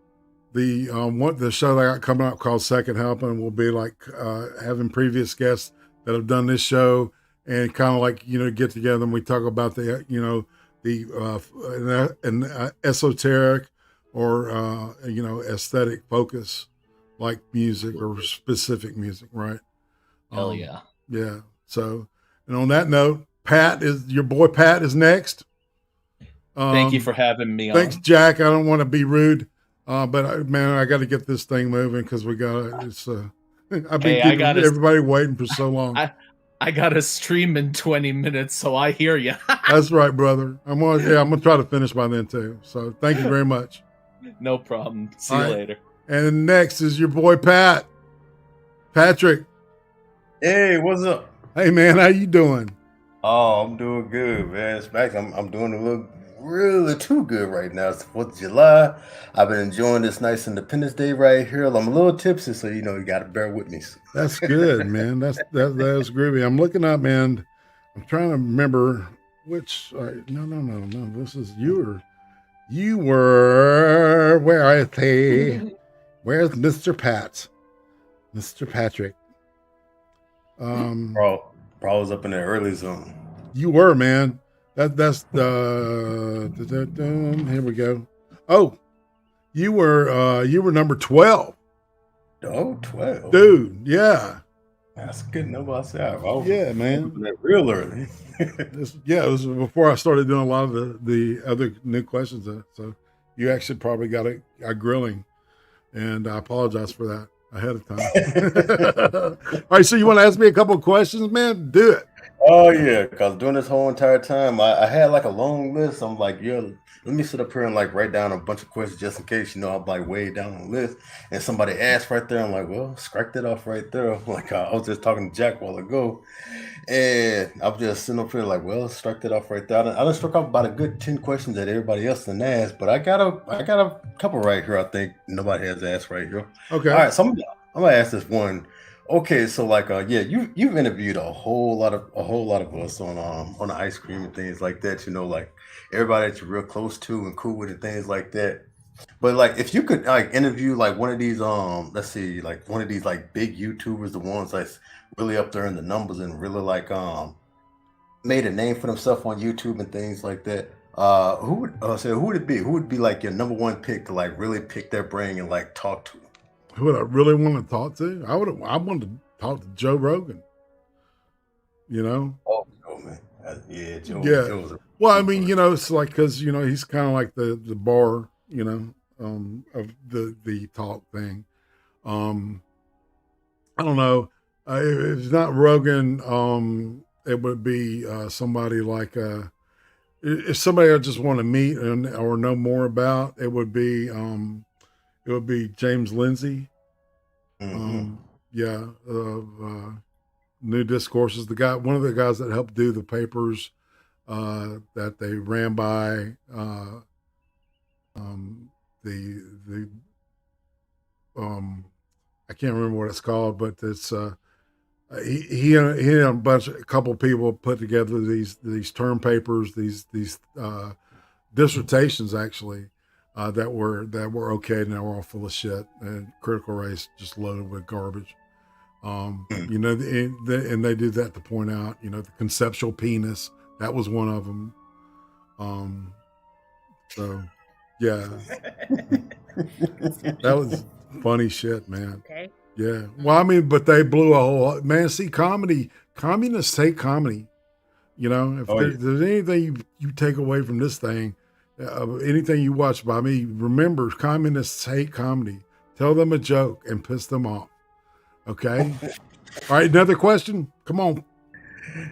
D: show that I got coming up called Second Helping will be like having previous guests that have done this show and kind of like get together and we talk about the esoteric or aesthetic focus. Like music or specific music, right?
S: Hell yeah.
D: Yeah. So, and on that note, your boy Pat is next.
S: Thank you for having me
D: Thanks,
S: on.
D: Jack. I don't want to be rude, but I got to get this thing moving because we got it's. I've been keeping everybody waiting for so long.
S: I got to stream in 20 minutes, so I hear you.
D: That's right, brother. I'm gonna try to finish by then too. So, thank you very much.
S: No problem. See you later.
D: And next is your boy Patrick.
T: Hey, what's up?
D: Hey man, how you doing?
T: Oh, I'm doing good, man. In fact, I'm doing a little really too good right now. It's 4th of July. I've been enjoying this nice Independence Day right here. I'm a little tipsy, so you gotta bear with me.
D: That's good, man. That's groovy. I'm looking up, man. I'm trying to remember which. No. This is you were. Where are they? Where's Mr. Pat? Mr. Patrick.
T: Bro, I was up in the early zone.
D: You were, man. That's the here we go. Oh, you were number 12.
T: Oh, 12.
D: Dude, yeah.
T: That's a good number.
D: Yeah, man.
T: Real early.
D: It was before I started doing a lot of the other new questions. So you actually probably got a grilling. And I apologize for that ahead of time. All right, so you want to ask me a couple of questions, man? Do it.
T: Oh, yeah, because during this whole entire time, I had like a long list. I'm like, let me sit up here and like write down a bunch of questions just in case, I'm like way down on the list. And somebody asked right there. I'm like, well, scratch that off right there. I'm like, I was just talking to Jack a while ago. And I'm just sitting up here like, well, strike that off right there. I done struck off about a good 10 questions that everybody else done asked, but I got a couple right here. I think nobody has asked right here.
D: Okay.
T: All right, so I'm gonna ask this one. Okay, so like, you've interviewed a whole lot of us on the ice cream and things like that. Like everybody that you're real close to and cool with and things like that. But like, if you could like interview like one of these, let's see, like one of these like big YouTubers, the ones that's really up there in the numbers and really like made a name for themselves on YouTube and things like that. Who would it be? Who would be like your number one pick to like really pick their brain and like talk to?
D: Who would I really want to talk to? I wanted to talk to Joe Rogan.
T: Oh man, yeah, Joe.
D: Yeah.
T: Joe's
D: Well, I mean, it's like because he's kind of like the bar, of the talk thing. I don't know. If it's not Rogan, it would be somebody like if somebody I just want to meet or know more about, it would be James Lindsay.
T: Mm-hmm.
D: New Discourses. One of the guys that helped do the papers that they ran by the I can't remember what it's called, but it's he and a couple people put together these term papers, these dissertations actually that were okay, and they were all full of shit. And Critical Race just loaded with garbage. You know, and they did that to point out, you know, the conceptual penis. That was one of them. So, yeah, that was funny shit, man.
E: Okay.
D: Yeah. Well, I mean, but they blew a whole man. See, communists hate comedy. You know, if there's anything you take away from this thing, anything you watch by me, remember, communists hate comedy. Tell them a joke and piss them off. Okay. All right. Another question. Come on.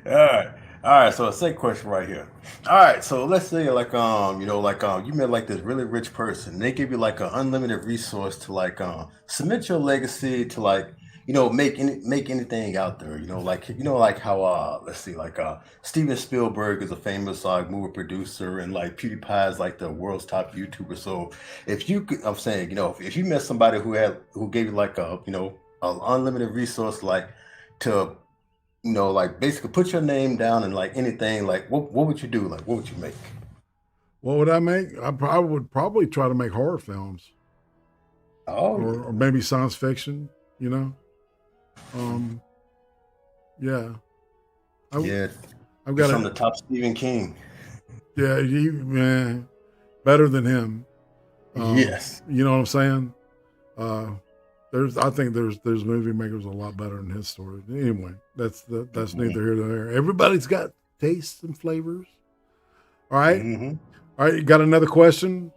T: All right. So a second question right here. All right. So let's say like you know, like you met like this really rich person. They give you like an unlimited resource to like submit your legacy to like, you know, make anything out there. You know, like how let's see, like Steven Spielberg is a famous movie producer, and like PewDiePie is like the world's top YouTuber. So if you could, I'm saying, you know, if you met somebody who gave you like a, you know, an unlimited resource, like to, you know, like basically put your name down and like anything, like what would you do? Like what would you make?
D: What would I make? I would probably try to make horror films. Or maybe science fiction, you know? Yeah. I've got
T: from the top Stephen King.
D: Yeah, man, better than him.
T: Yes.
D: You know what I'm saying? I think there's movie makers a lot better than his story. Anyway, that's neither here nor there. Everybody's got tastes and flavors. All right. All right. You got another question?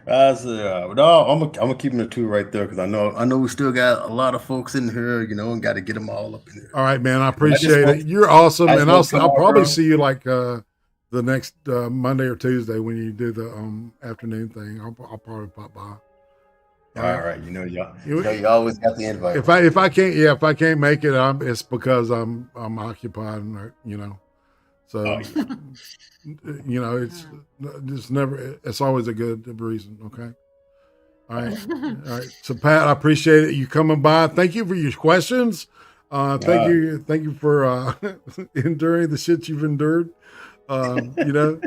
T: No, I'm gonna keep them to two right there because I know we still got a lot of folks in here, you know, and got to get them all up in there.
D: All right, man. I appreciate it. You're awesome, and I'll probably see you like the next Monday or Tuesday when you do the afternoon thing. I'll probably pop by.
T: All right, you know you always got the invite.
D: If I can't make it, it's because I'm occupied, you know. So, you know, it's always a good reason. Okay. All right. All right. So Pat, I appreciate it. You coming by. Thank you for your questions. Thank you for enduring the shit you've endured. You know,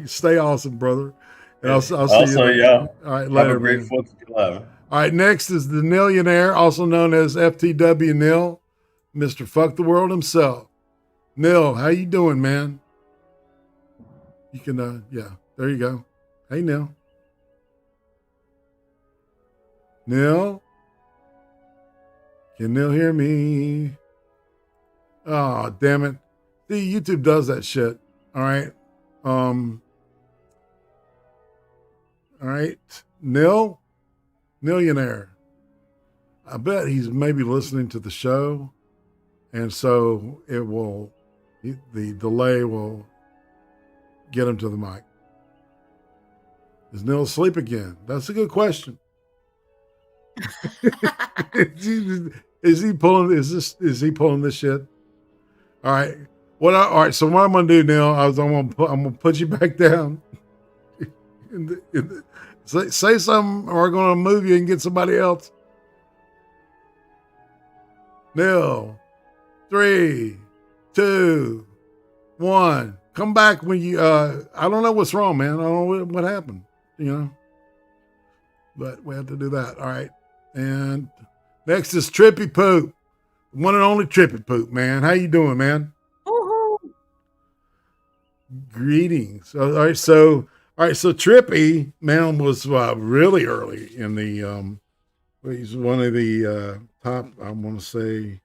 D: stay awesome, brother. And I'll see you.
T: Yeah.
D: All right. Later,
T: have a great
D: man.
T: 4th of July.
D: All right. Next is the Nillionaire, also known as FTW Nil, Mr. Fuck the World himself. Nil, how you doing, man? You can, yeah, there you go. Hey, Nil. Nil? Can Nil hear me? Oh, damn it. See, YouTube does that shit. All right. All right. Nil? Millionaire. I bet he's maybe listening to the show. And so the delay will get him to the mic. Is Neil asleep again? That's a good question. Is he pulling this shit? All right. All right. So what I'm gonna do, Neil, I'm gonna put you back down. Say something, or I'm gonna move you and get somebody else. Neil. 3, 2, 1. Come back when you. I don't know what's wrong, man. I don't know what happened. You know. But we have to do that. All right. And next is Trippy Poop, one and only Trippy Poop, man. How you doing, man?
E: Woohoo!
D: Greetings. All right. So Trippy, man, was really early in the. He's one of the top. I want to say.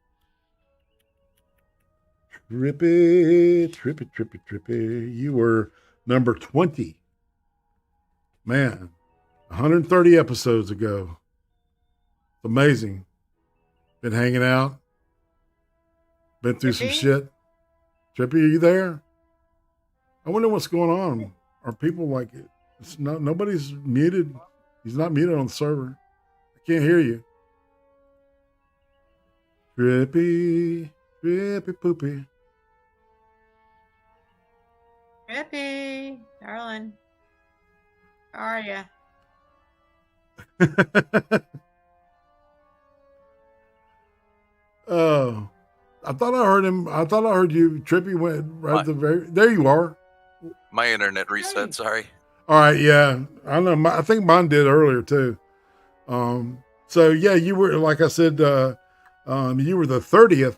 D: Trippy. You were number 20. Man, 130 episodes ago. Amazing. Been hanging out. Been through some shit. Trippy, are you there? I wonder what's going on. Are people like it? It's not, nobody's muted. He's not muted on the server. I can't hear you. Trippy Poopy.
E: Trippy, darling. How are you?
D: Oh, I thought I heard him. I thought I heard you. Trippy went right at the very. There you are.
B: My internet reset. Sorry.
D: All right, yeah, I know. I think mine did earlier too. So yeah, you were like I said, you were the 30th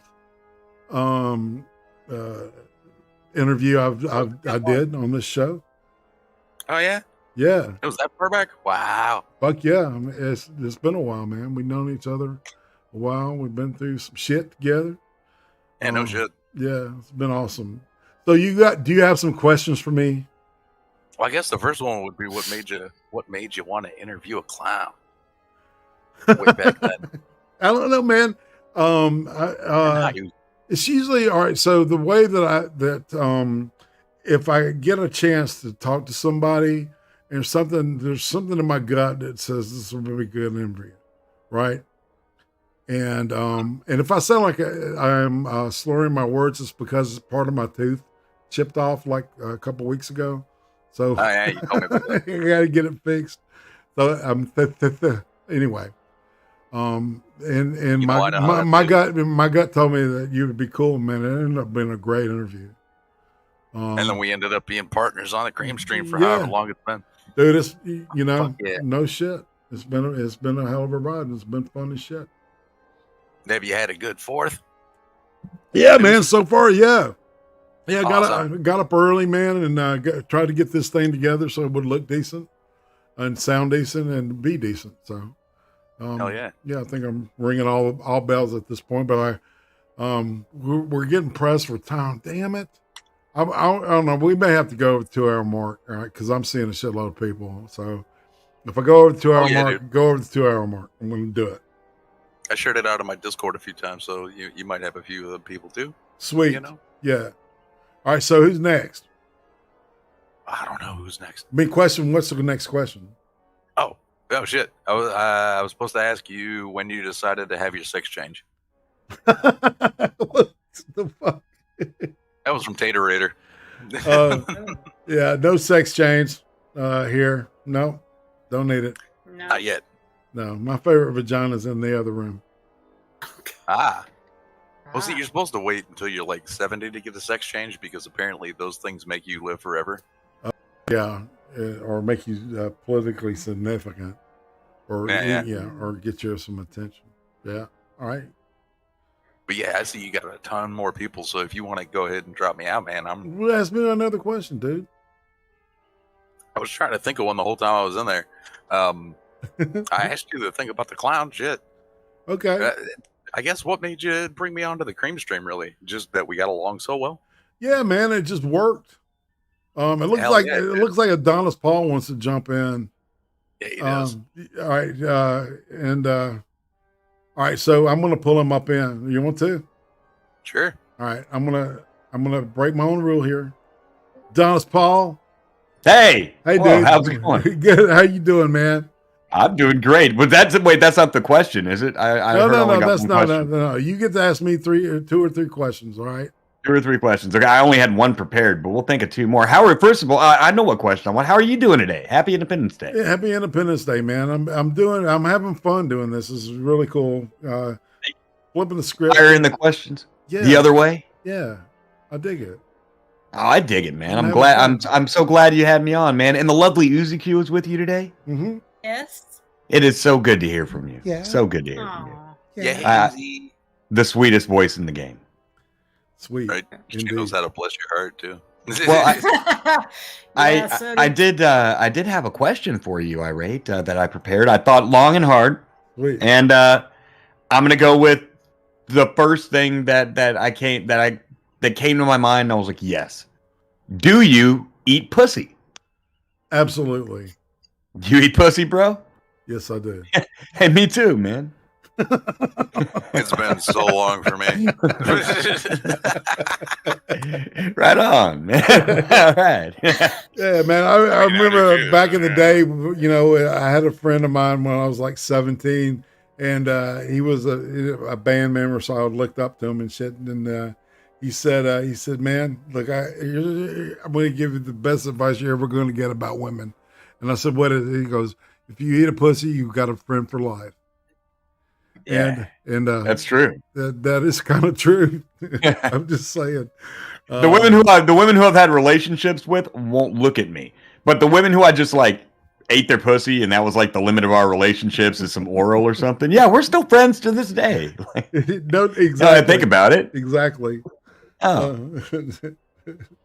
D: interview I did on this show.
B: Oh yeah,
D: Yeah,
B: it was that far back. Wow.
D: fuck yeah. I mean, it's been a while, man. We've known each other a while. We've been through some shit together.
B: Yeah, no shit.
D: Yeah, it's been awesome. So do you have some questions for me?
B: Well, I guess the first one would be what made you want to interview a clown way back then.
D: I don't know, man. It's usually all right. So the way that if I get a chance to talk to somebody and there's something in my gut that says this is a really good interview, right? And if I sound like I'm slurring my words, it's because part of my tooth chipped off like a couple weeks ago. So
B: Oh, yeah, you told me about that.
D: I got to get it fixed. So anyway, and
B: You know, I know how that
D: my gut told me that you would be cool, man. It ended up being a great interview.
B: And then we ended up being partners on the Cream stream for
D: yeah.
B: however long it's been.
D: Dude, it's yeah.
B: no
D: shit. It's been a hell of a ride. It's been fun as shit.
B: Have you had a good fourth?
D: Yeah, man. So far, yeah. Yeah, I
B: Awesome.
D: got up early, man, and tried to get this thing together so it would look decent and sound decent and be decent. So,
B: Hell yeah.
D: Yeah, I think I'm ringing all bells at this point. But we're getting pressed for time. Damn it! I don't know. We may have to go over the 2 hour mark, all right? Because I'm seeing a shitload of people. So, if I go over the 2 hour mark,
B: dude.
D: go over the 2 hour mark. I'm going to do it.
B: I shared it out on my Discord a few times, so you might have a few other people too.
D: Sweet.
B: You know?
D: Yeah. All right. So who's next?
B: I don't know who's next.
D: Big question. What's the next question?
B: Oh shit! I was supposed to ask you when you decided to have your sex change.
D: What the fuck?
B: That was from Taterator.
D: Yeah, no sex change here. No, don't need it.
B: Not yet.
D: No, my favorite vagina's in the other room.
B: Well, see, you're supposed to wait until you're like 70 to get a sex change because apparently those things make you live forever.
D: Yeah, or make you politically significant, or or get you some attention. Yeah. All right.
B: But yeah, I see you got a ton more people. So if you want to go ahead and drop me out, man,
D: Well, ask me another question, dude.
B: I was trying to think of one the whole time I was in there. I asked you to think about the clown shit.
D: Okay.
B: I guess what made you bring me onto the Cream stream, really? Just that we got along so well?
D: Yeah, man, it just worked. It looks like Adonis Paul wants to jump in.
B: Yeah, he does.
D: All right, all right, so I'm gonna pull him up in. You want to?
B: Sure.
D: All right, I'm gonna break my own rule here. Adonis Paul.
C: Hey,
D: dude.
C: how's it going?
D: Good. How you doing, man?
C: I'm doing great. But that's not the question, is it?
D: No. You get to ask me 2 or 3 questions. All right.
C: 2 or 3 questions. Okay, I only had 1 prepared, but we'll think of 2 more. First of all, I know what question I want. How are you doing today? Happy Independence Day.
D: Yeah, happy Independence Day, man. I'm having fun doing this. This is really cool. Flipping the script.
C: Firing the questions.
D: Yeah.
C: The other way.
D: Yeah, I dig it.
C: Oh, I dig it, man. I'm glad. I'm so glad you had me on, man. And the lovely Uzi Q is with you today.
D: Mm-hmm.
E: Yes.
C: It is so good to hear from you.
D: Yeah.
C: So good to hear from you.
B: Yeah.
C: The sweetest voice in the game.
D: Sweet.
B: Right. She knows how to bless your heart too.
C: Well, I did have a question for you, Irate, that I prepared. I thought long and hard.
D: Sweet.
C: And I'm gonna go with the first thing that came to my mind, and I was like, yes. Do you eat pussy?
D: Absolutely.
C: You eat pussy, bro?
D: Yes, I do.
C: Hey, me too, man.
B: It's been so long for me.
C: Right on, man. All right.
D: Yeah, man. I remember back in the day, I had a friend of mine when I was like 17, and he was a band member, so I looked up to him and shit. And he said, man, look, I'm going to give you the best advice you're ever going to get about women. And I said, what is it? He goes, if you eat a pussy, you've got a friend for life.
C: Yeah,
D: and
C: that's true.
D: That is kind of true. I'm just saying.
C: The women who I've had relationships with won't look at me
B: But the women who I just like ate their pussy and that was like the limit of our relationships is some oral or something. Yeah, we're still friends to this day.
D: No, exactly.
B: Now that I think about it.
D: Exactly.
B: Oh.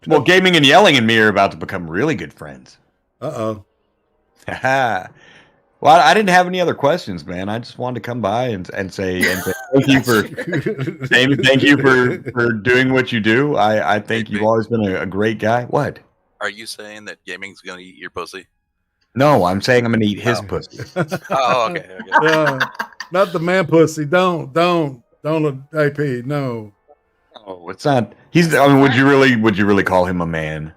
B: Well, gaming and yelling and me are about to become really good friends.
D: Uh-oh.
B: Well, I didn't have any other questions, man. I just wanted to come by and say thank you for thank you for doing what you do. I think you've always been a great guy. What?
U: Are you saying that gaming's gonna eat your pussy?
B: No, I'm saying I'm gonna eat his pussy.
U: Oh, okay.
D: Not the man pussy. Don't AP. No.
B: Oh, it's not. I mean, would you really call him a man?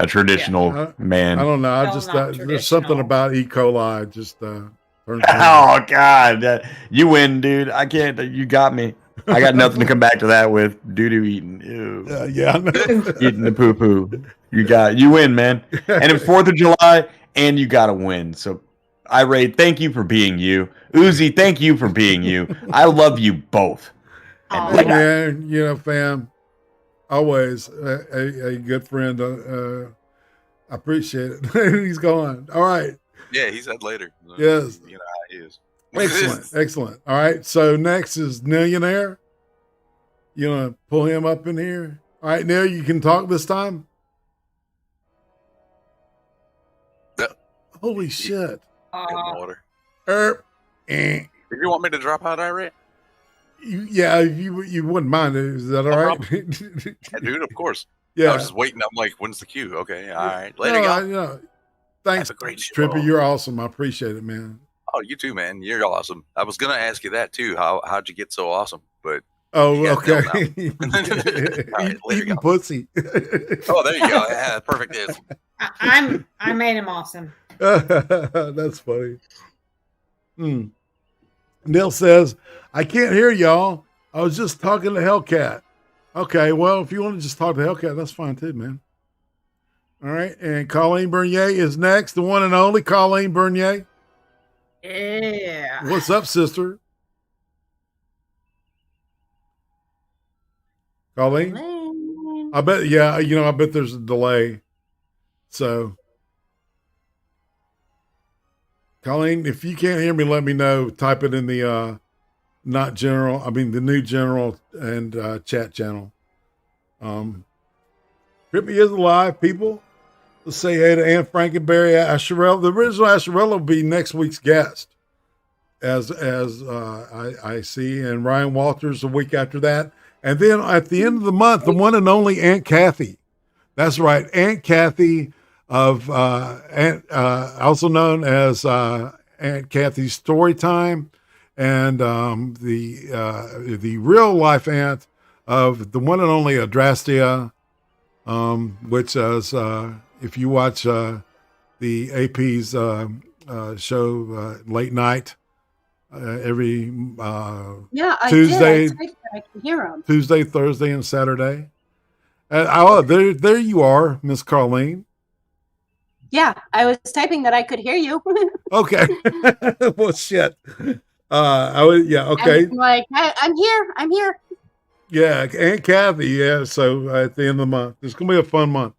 B: A traditional man?
D: I don't know. I just there's something about E. coli. Just turns me
B: Oh God, you win, dude. I can't. You got me. I got nothing to come back to that with. Doo-doo eating. Ew.
D: Yeah, I know.
B: Eating the poo-poo. You win, man. And it's 4th of July, and you got to win. So, Irate, thank you for being you. Uzi, thank you for being you. I love you both.
D: Hey, man, you know, fam, always a good friend. I appreciate it. He's gone. All right.
U: Yeah, he said later.
D: Yes.
U: You know how he is.
D: Excellent. All right. So next is Millionaire. You want to pull him up in here? All right, Neil, you can talk this time.
U: Yep.
D: Holy shit.
U: Water.
D: If
U: you want me to drop out, Irate?
D: You wouldn't mind it. Is that all right?
U: Yeah, dude, of course.
D: Yeah.
U: I was just waiting. I'm like, when's the queue? Okay, all right. Later, y'all.
D: Yeah. Thanks,
U: Have a great show.
D: Trippy. You're awesome. I appreciate it, man.
U: Oh, you too, man. You're awesome. I was gonna ask you that too. How'd you get so awesome? But
D: okay.
U: Right,
D: Eating pussy.
U: Oh, there you go. Yeah, perfect.
E: I made him awesome.
D: That's funny. Neil says, I can't hear y'all. I was just talking to Hellcat. Okay, well, if you want to just talk to Hellcat, that's fine too, man. All right, and Colleen Bernier is next, the one and only Colleen Bernier.
E: Yeah.
D: What's up, sister? Colleen? I bet, I bet there's a delay. So, Colleen, if you can't hear me, let me know. Type it in the the new general and chat channel. Rippy is alive, people. Let's say hey to Anne Frankenberry, Asherella. The original Asherella will be next week's guest, as I see, and Ryan Walters the week after that. And then at the end of the month, the one and only Aunt Kathy. That's right, Aunt Kathy of also known as Aunt Kathy's Storytime, and the real life aunt of the one and only Adrastia, which is if you watch the AP's show late night every Tuesday,
V: I can hear him.
D: Tuesday, Thursday, and Saturday. And there you are, Miss Colleen.
V: Yeah, I was typing that I could hear you.
D: Okay. Well, shit. Okay.
V: I'm like, I'm here.
D: Yeah, Aunt Kathy. Yeah. So at the end of the month, it's gonna be a fun month.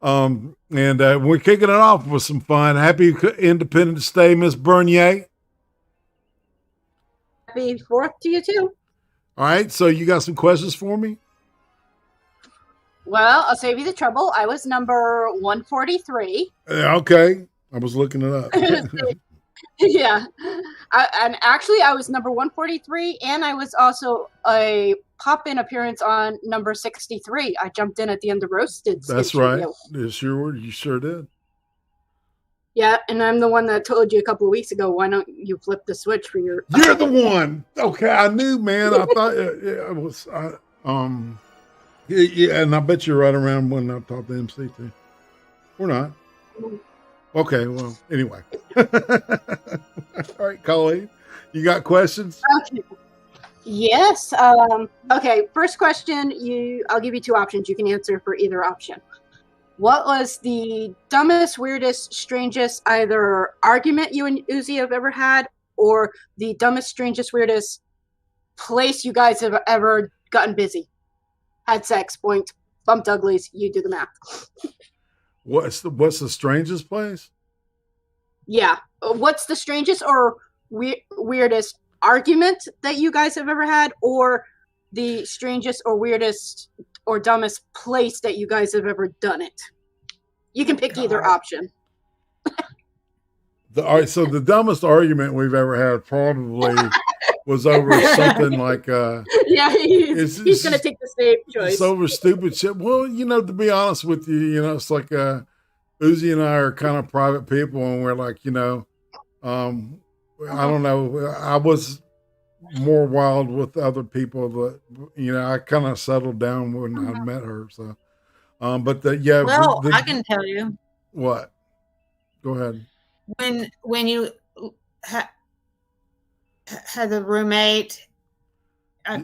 D: And we're kicking it off with some fun. Happy Independence Day, Miss Bernier.
V: Happy 4th to you too.
D: All right. So you got some questions for me?
V: Well, I'll save you the trouble. I was number 143.
D: Okay. I was looking it up.
V: Yeah. And actually, I was number 143, and I was also a pop-in appearance on number 63. I jumped in at the end of Roasted.
D: That's right. You sure did.
V: Yeah, and I'm the one that told you a couple of weeks ago, why don't you flip the switch for your...
D: You're the one! Okay, I knew, man. I thought it was... Yeah, and I bet you're right around when I talked to MC too. We're not. Okay, well, anyway. All right, Colleen, you got questions?
V: Okay. Yes. Okay, first question, I'll give you two options. You can answer for either option. What was the dumbest, weirdest, strangest either argument you and Uzi have ever had, or the dumbest, strangest, weirdest place you guys have ever gotten busy? Had sex, boinked, bumped uglies, you do the math.
D: What's the strangest place?
V: Yeah. What's the strangest or weirdest argument that you guys have ever had, or the strangest or weirdest or dumbest place that you guys have ever done it? You can pick either option.
D: All right, so the dumbest argument we've ever had probably was over something like
V: yeah, he's gonna take the safe choice.
D: It's over stupid shit. Well, to be honest with you, it's like Uzi and I are kind of private people, and we're like, I don't know. I was more wild with other people, but I kind of settled down when I met her. So, but
E: Well, I can tell you.
D: What? Go ahead.
E: When you had the roommate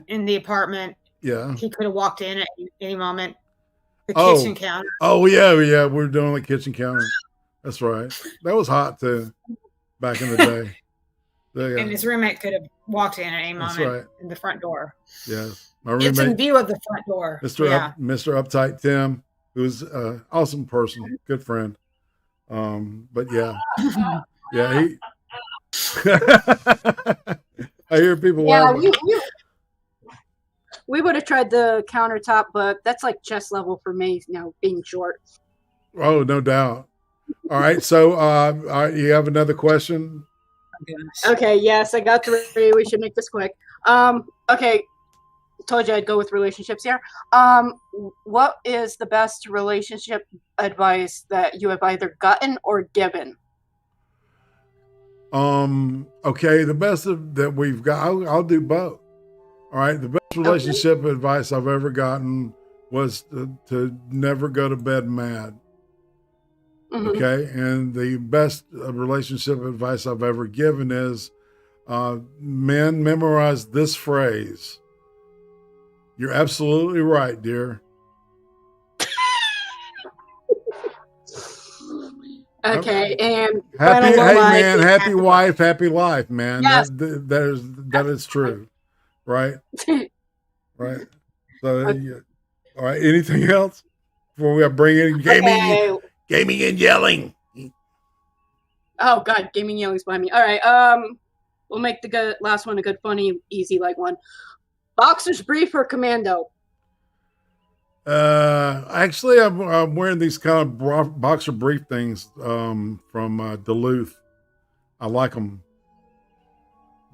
E: in the apartment,
D: yeah,
E: he could have walked in at any moment. The
D: Oh.
E: kitchen counter.
D: Oh yeah, we're doing the kitchen counter. That's right. That was hot too, back in the day. Yeah.
E: And his roommate could have walked in at any
D: That's
E: moment
D: right.
E: in the front door.
D: Yes, my
E: It's in
D: roommate,
E: view of the front door.
D: Mr. Uptight Tim, who's an awesome person, good friend. But yeah, yeah. I hear people
V: Yeah,
D: laughing.
V: we would have tried the countertop, but that's like chest level for me, being short.
D: Oh, no doubt. All right, so you have another question?
V: Okay, yes, I got 3. We should make this quick. Okay, told you I'd go with relationships here. What is the best relationship advice that you have either gotten or given?
D: Okay, the best that we've got, I'll do both. All right, the best relationship advice I've ever gotten was to never go to bed mad.
V: Mhm.
D: Okay, and the best relationship advice I've ever given is, men, memorize this phrase. You're absolutely right, dear.
V: Okay, and
D: Happy,
V: final
D: hey
V: one,
D: man, happy wife, happy life, man.
V: Yes.
D: That is true, right? Right. So, yeah. All right. Anything else before we bring in gaming and yelling?
V: Oh God, gaming yelling's behind me. All right, we'll make the last one a good, funny, easy like one. Boxer's brief or commando?
D: Actually, I'm wearing these kind of boxer brief things from Duluth. I like them.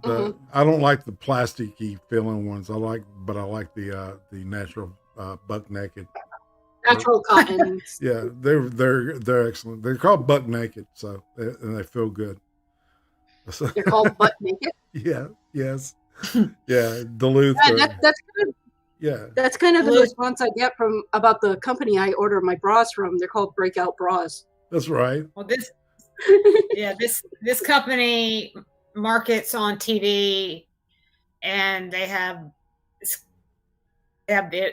D: I don't like the plasticky feeling ones. I like the natural buck naked.
V: Natural cotton.
D: Yeah, they're excellent. They're called buck naked, and they feel good.
V: They're called butt naked.
D: Yeah. Yes. Yeah. Duluth.
V: Yeah, that's good.
D: Yeah.
V: That's kind of the response I get about the company I order my bras from. They're called Breakout Bras.
D: That's right.
E: Well, this company markets on TV, and they have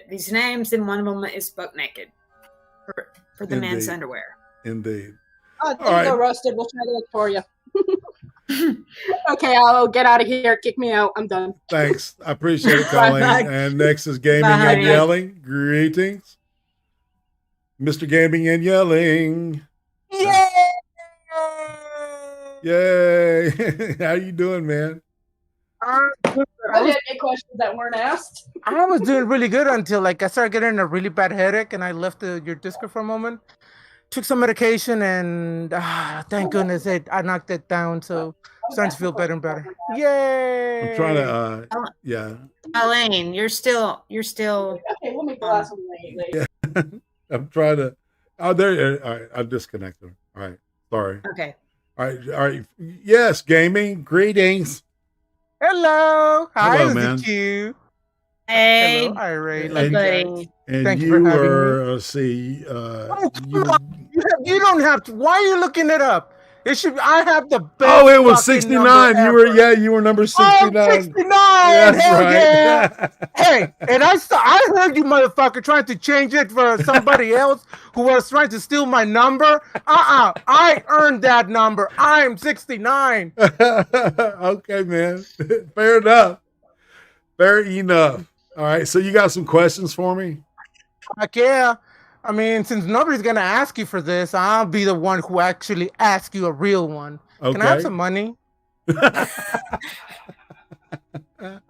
E: these names, and one of them is buck naked for the men's
D: Indeed.
E: underwear.
D: Indeed.
V: Oh, there you go, Roasted. We'll try to look for you. Okay, I'll get out of here. Kick me out. I'm done.
D: Thanks. I appreciate it, Colleen.
V: Bye.
D: And next is Gaming
V: Bye.
D: and Yelling. Greetings. Mr. Gaming and Yelling. Yay. How you doing, man?
V: Any questions that weren't asked?
A: I was doing really good until I started getting a really bad headache, and I left your Discord for a moment. Took some medication, and thank goodness I knocked it down. So I'm starting to feel better and better. Yay!
D: I'm trying to yeah.
E: Elaine, you're still.
V: Okay, we'll make the last one later.
D: Yeah. I'm trying to all right, I'll disconnect them. All right. Sorry.
E: Okay.
D: All right. Yes, gaming. Greetings.
A: Hello. Hi,
D: Hello,
A: is
D: man.
A: it you?
E: Hey.
A: Hello, Irate.
D: And
A: Thank you
D: you
A: for having
D: were,
A: me.
D: let's see,
A: You don't have to. Why are you looking it up? It should. I have the best.
D: oh, it was
A: fucking
D: 69.
A: number
D: You
A: ever.
D: were number 69.
A: Oh, 69.
D: That's
A: Hell
D: right.
A: yeah. Hey, and I heard you motherfucker trying to change it for somebody else who was trying to steal my number. I earned that number. I'm 69.
D: Okay, man. Fair enough. Fair enough. All right. So you got some questions for me?
A: Heck yeah. I mean, since nobody's gonna ask you for this, I'll be the one who actually asks you a real one. Can I have
D: Okay.
A: some money?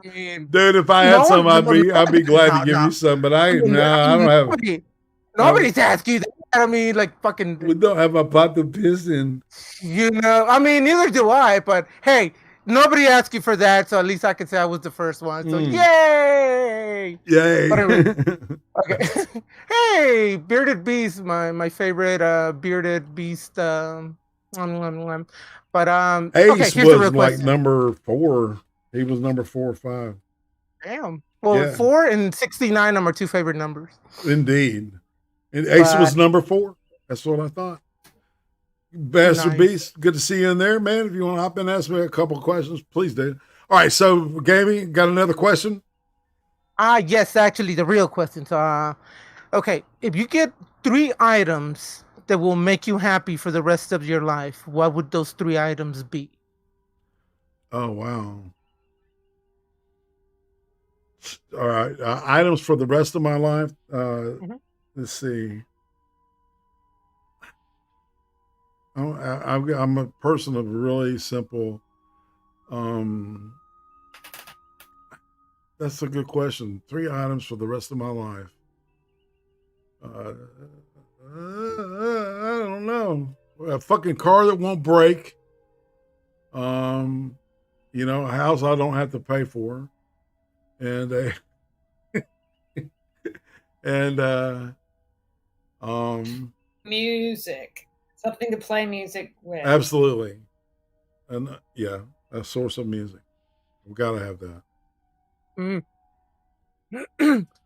D: Dude, if I had some, I'd be glad to give you some, but I don't have.
A: Nobody's asking you that. I mean, like fucking.
D: We don't have a pot to piss in.
A: You know, I mean, neither do I. But hey, nobody asked you for that, so at least I can say I was the first one. So yay!
D: Yay!
A: But anyway, okay. Hey, bearded beast, my favorite bearded beast. But
D: Ace
A: okay, here's the real
D: was like
A: question.
D: number 4. He was number 4 or 5.
A: Damn. Well,
D: Yeah.
A: 4 and 69 are my 2 favorite numbers.
D: Indeed. And Ace was
A: But-
D: number 4. That's what I thought. Bastard
A: Nice.
D: Beast, good to see you in there, man. If you want to hop in and ask me a couple of questions, please do. All right, so Gamey, got another question?
A: Yes, actually, the real question. So, okay, if you get 3 items that will make you happy for the rest of your life, what would those 3 items be?
D: Oh, wow. All right, items for the rest of my life. Let's see. I'm a person of really simple. That's a good question. 3 items for the rest of my life. I don't know. A fucking car that won't break. You know, a house I don't have to pay for, and
E: Music. Something to play music with.
D: absolutely, and yeah, a source of music. We gotta have that.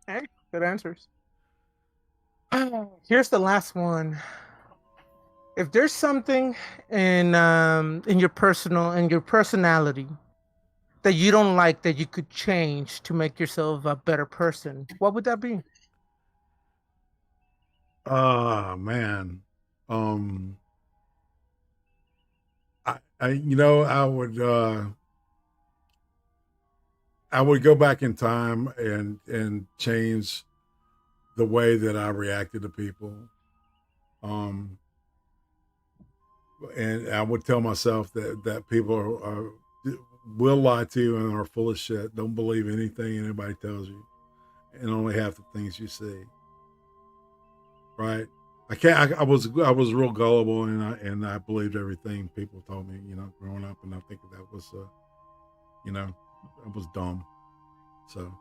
A: Hey, good answers. Here's the last one. If there's something in your personality that you don't like that you could change to make yourself a better person, what would that be?
D: Man. I would go back in time and change the way that I reacted to people. And I would tell myself that people will lie to you and are full of shit. Don't believe anything anybody tells you, and only half the things you see. Right? I was real gullible, and I believed everything people told me. You know, growing up, and I think that was, it was dumb. So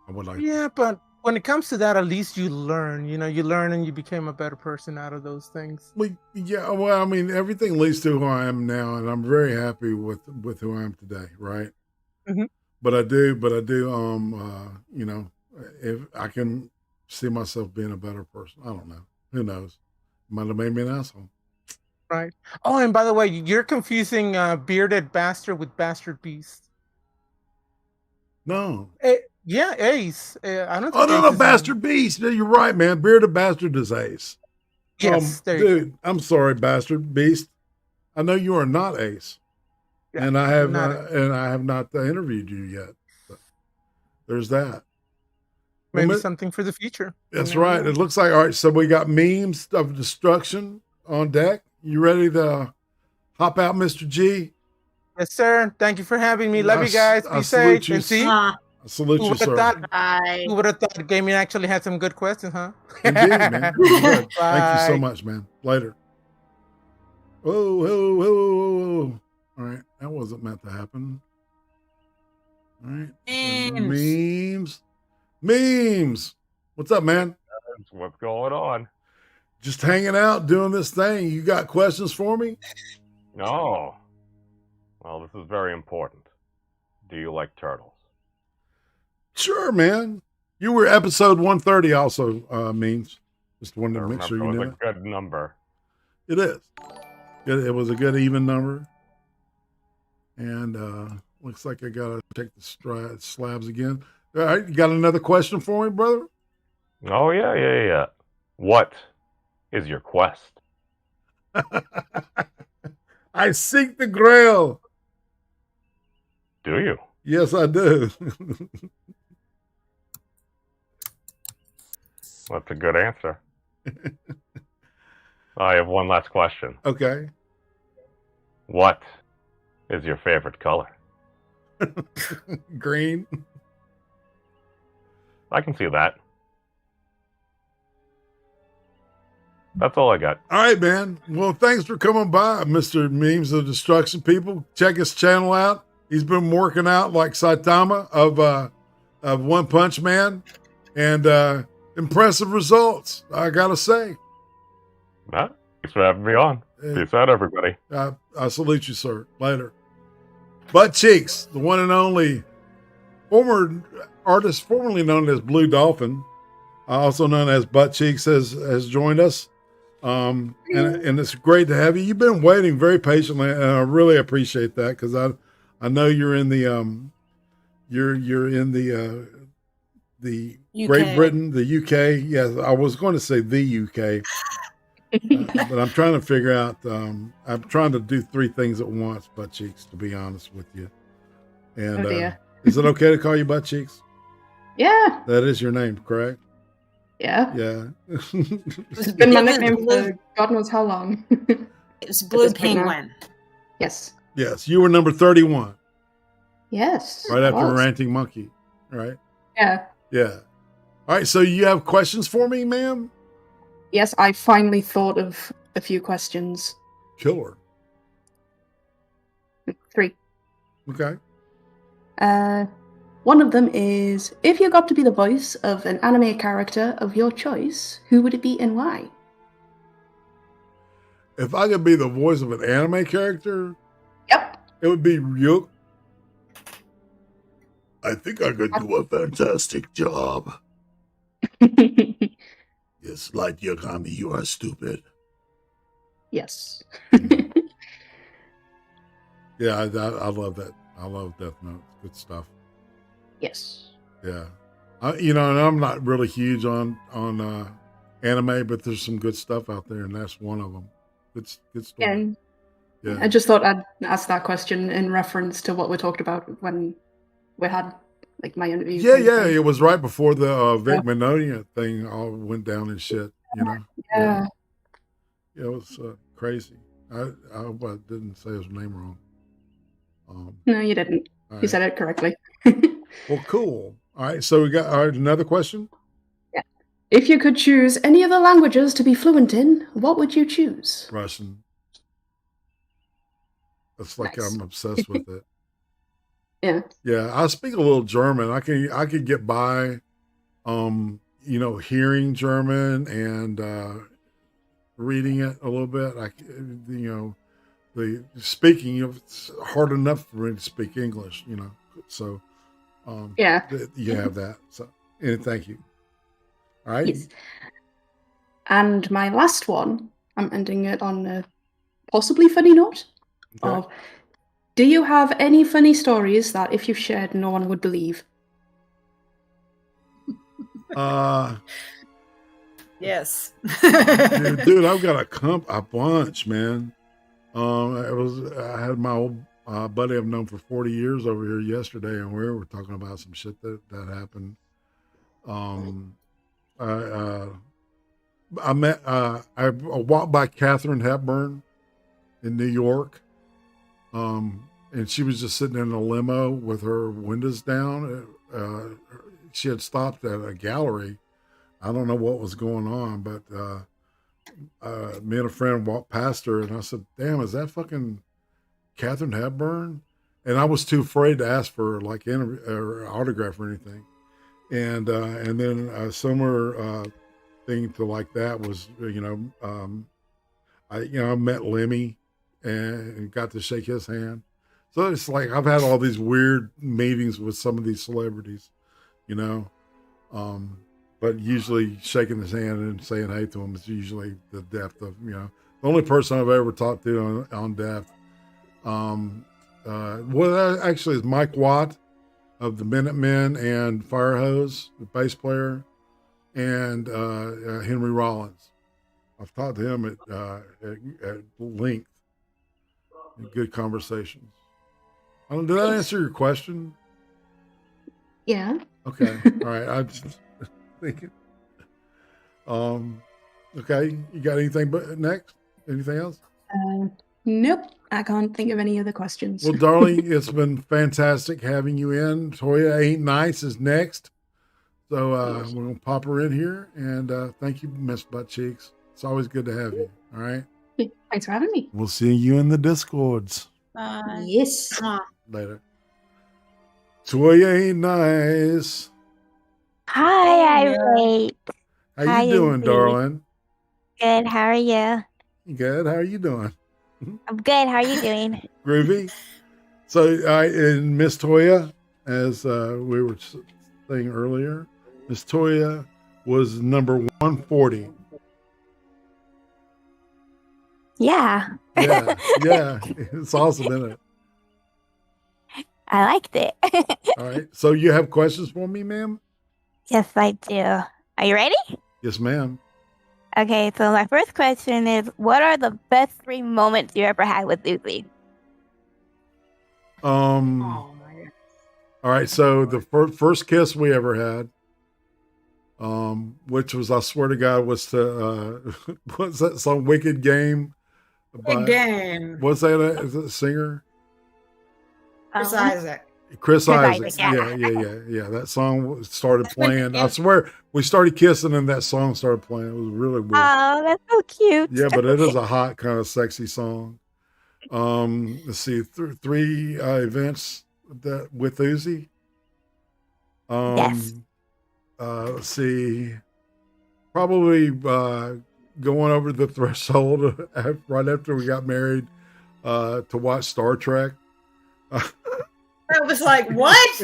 D: I would like.
A: Yeah, but when it comes to that, at least you learn. You know, you learn and you became a better person out of those things.
D: Well, I mean, everything leads to who I am now, and I'm very happy with who I am today. Right?
A: Mhm.
D: But I do, you know, if I can see myself being a better person, I don't know. Who knows? Might have made me an asshole.
A: Right. Oh, and by the way, you're confusing bearded bastard with bastard beast.
D: No.
A: Yeah, Ace. I don't.
D: Oh
A: think
D: no,
A: Ace is
D: Bastard Beast. Yeah, you're right, man. Bearded Bastard is Ace.
A: Yes, there you
D: dude. I'm sorry, Bastard Beast. I know you are not Ace,
A: Yeah,
D: and I have
A: not
D: not interviewed you yet. But there's that.
A: Maybe
D: Well,
A: something for the future.
D: That's
A: You never
D: right.
A: know.
D: It looks like all right. So we got memes of destruction on deck. You ready to hop out, Mr. G?
A: Yes, sir. Thank you for having me. Love
D: I
A: you guys.
D: I
A: Be
D: salute
A: safe.
D: you.
A: And see,
D: I salute
A: who
D: you,
A: would have
D: sir.
A: thought? Who would have thought Gaming actually had some good questions, huh?
D: Indeed, man. Good. Thank you so
A: Bye.
D: much, man. Later. Whoa, whoa, whoa, whoa, whoa. All right. That wasn't meant to happen. All right. Memes. What's up, man?
F: What's going on?
D: Just hanging out, doing this thing. You got questions for me?
F: Oh. Well, this is very important. Do you like turtles?
D: Sure, man. You were episode 130 also, memes. Just wanted to make sure you
F: It
D: knew
F: was
D: it.
F: a good number.
D: It is. It was a good even number. And looks like I got to check the slabs again. All right, you got another question for me, brother?
F: Oh, yeah. What is your quest?
D: I seek the grail.
F: Do you?
D: Yes, I do.
F: That's a good answer. I have one last question.
D: Okay.
F: What is your favorite color?
D: Green.
F: I can see that. That's all I got.
D: All right, man. Well, thanks for coming by, Mr. Memes of Destruction. People, check his channel out. He's been working out like Saitama of One Punch Man, and impressive results, I gotta say.
F: Thanks for having me on. Peace out, everybody.
D: I salute you, sir. Later. Butt Cheeks, the one and only former artist formerly known as Blue Dolphin, also known as Butt Cheeks, has joined us. And it's great to have you. You've been waiting very patiently, and I really appreciate that, because I know you're in the you're in the
E: UK.
D: Great Britain, the UK. Yes, I was going to say the UK, but I'm trying to figure out. I'm trying to do three things at once, Butt Cheeks, to be honest with you. And
G: Oh, dear.
D: is it okay to call you Butt Cheeks?
G: Yeah.
D: That is your name, correct?
G: Yeah.
D: Yeah.
G: It's been my nickname for God knows how long.
E: It's Blue Penguin.
G: Yes.
D: Yes, you were number 31.
G: Yes.
D: Right after
G: was.
D: Ranting Monkey, right?
G: Yeah.
D: Yeah. All right, so you have questions for me, ma'am?
G: Yes, I finally thought of a few questions.
D: Killer.
G: 3.
D: Okay.
G: One of them is, if you got to be the voice of an anime character of your choice, who would it be and why?
D: If I could be the voice of an anime character,
G: yep,
D: it would be Ryuk. I think I could do a fantastic job. Yes, Light Yagami, you are stupid.
G: Yes.
D: Yeah, I love that. I love Death Note. It's good stuff.
G: Yes.
D: Yeah. And I'm not really huge on anime, but there's some good stuff out there, and that's one of them. Good story.
G: And
D: Yeah.
G: I just thought I'd ask that question in reference to what we talked about when we had like my interview.
D: Yeah,
G: kind of
D: yeah.
G: thing.
D: It was right before the Vic Mignonia thing all went down and shit,
G: Yeah.
D: Yeah, it was crazy. I hope I didn't say his name wrong.
G: No, you didn't.
D: All
G: You
D: right.
G: said it correctly.
D: Well, cool. All right, so we got another question.
G: If you could choose any other languages to be fluent in, what would you choose?
D: Russian. That's like I'm obsessed with it.
G: Yeah.
D: Yeah, I speak a little German. I could get by, hearing German and reading it a little bit. The speaking, it's hard enough for me to speak English, So,
G: Yeah.
D: you have that. So, and thank you. All right.
G: Yes. And my last one, I'm ending it on a possibly funny note. Of, do you have any funny stories that if you shared, no one would believe?
E: Yes.
D: Dude, I've got a bunch, man. I had my old buddy I've known for 40 years over here yesterday, and we were talking about some shit that happened. I walked by Katharine Hepburn in New York, and she was just sitting in a limo with her windows down. She had stopped at a gallery. I don't know what was going on, but me and a friend walked past her, and I said, "Damn, is that fucking Katharine Hepburn?" And I was too afraid to ask for like or autograph or anything. And then a similar thing to like that was, I met Lemmy and got to shake his hand. So it's like I've had all these weird meetings with some of these celebrities, but usually shaking his hand and saying hey to him is usually the depth of, the only person I've ever talked to on depth. Actually is Mike Watt of the Minutemen and Firehose, the bass player, and Henry Rollins. I've talked to him at length. Good conversations. Did that answer your question?
G: Yeah.
D: Okay. All right. I just thinking. Okay, you got anything but next? Anything else?
G: Nope, I can't think of any other questions.
D: Well, darling, it's been fantastic having you in. Toya Ain't Nice is next. So we're going to pop her in here. And thank you, Miss Butt Cheeks. It's always good to have you. All right.
G: Thanks for having me.
D: We'll see you in the Discords.
G: Yes.
D: Later. Toya Ain't Nice.
H: Hi, Irate.
D: How
H: Hi,
D: you doing,
H: Izzy.
D: darling?
H: Good. How are you?
D: Good. How are you doing?
H: I'm good. How are you doing?
D: Groovy. So, and Miss Toya, as we were saying earlier, Miss Toya was number 140.
H: Yeah.
D: Yeah, yeah. It's awesome, isn't it?
H: I liked it.
D: All right. So you have questions for me, ma'am?
H: Yes, I do. Are you ready?
D: Yes, ma'am.
H: Okay, so my first question is, what are the best 3 moments you ever had with Lucy?
D: All right. So the first kiss we ever had, which was, I swear to God, was to what's that song? Wicked Game.
E: Big Game.
D: What's that? Is it a singer?
E: Chris Isaac.
D: Chris Isaac.
E: Isaac,
D: Yeah. That song started playing. I swear we started kissing and that song started playing. It was really weird.
H: Oh, that's so cute.
D: Yeah, but it is a hot kind of sexy song. Let's see, 3 events that with Uzi.
H: Yes.
D: Let's see, probably going over the threshold right after we got married to watch Star Trek.
E: I was like, what?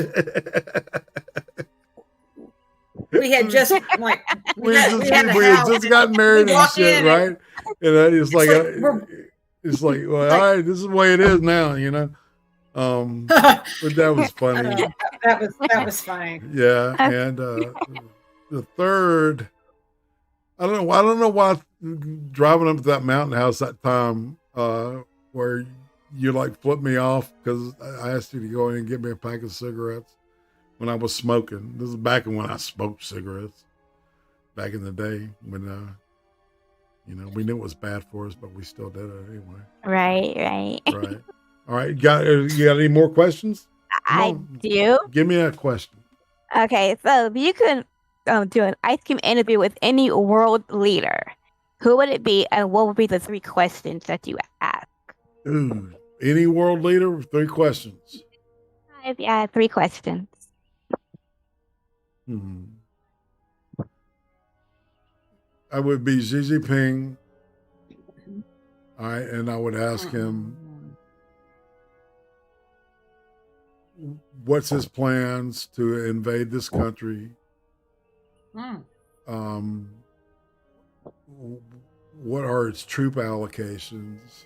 E: We had just like
D: we had just gotten married and shit, right? And it's like well, all right, this is the way it is now, you know. But that was funny.
E: That was funny.
D: Yeah, and the third, I don't know why driving up to that mountain house that time where you like flipped me off because I asked you to go in and get me a pack of cigarettes when I was smoking. This is back when I smoked cigarettes, back in the day when you know, we knew it was bad for us, but we still did it anyway.
H: Right.
D: Right. All right. You got any more questions?
H: I do.
D: Give me a question.
H: Okay, so if you could do an ice cream interview with any world leader, who would it be, and what would be the 3 questions that you ask?
D: Ooh, any world leader with 3 questions.
H: Yeah, 3 questions.
D: I would be Xi Jinping. All right, and I would ask him what's his plans to invade this country. What are its troop allocations?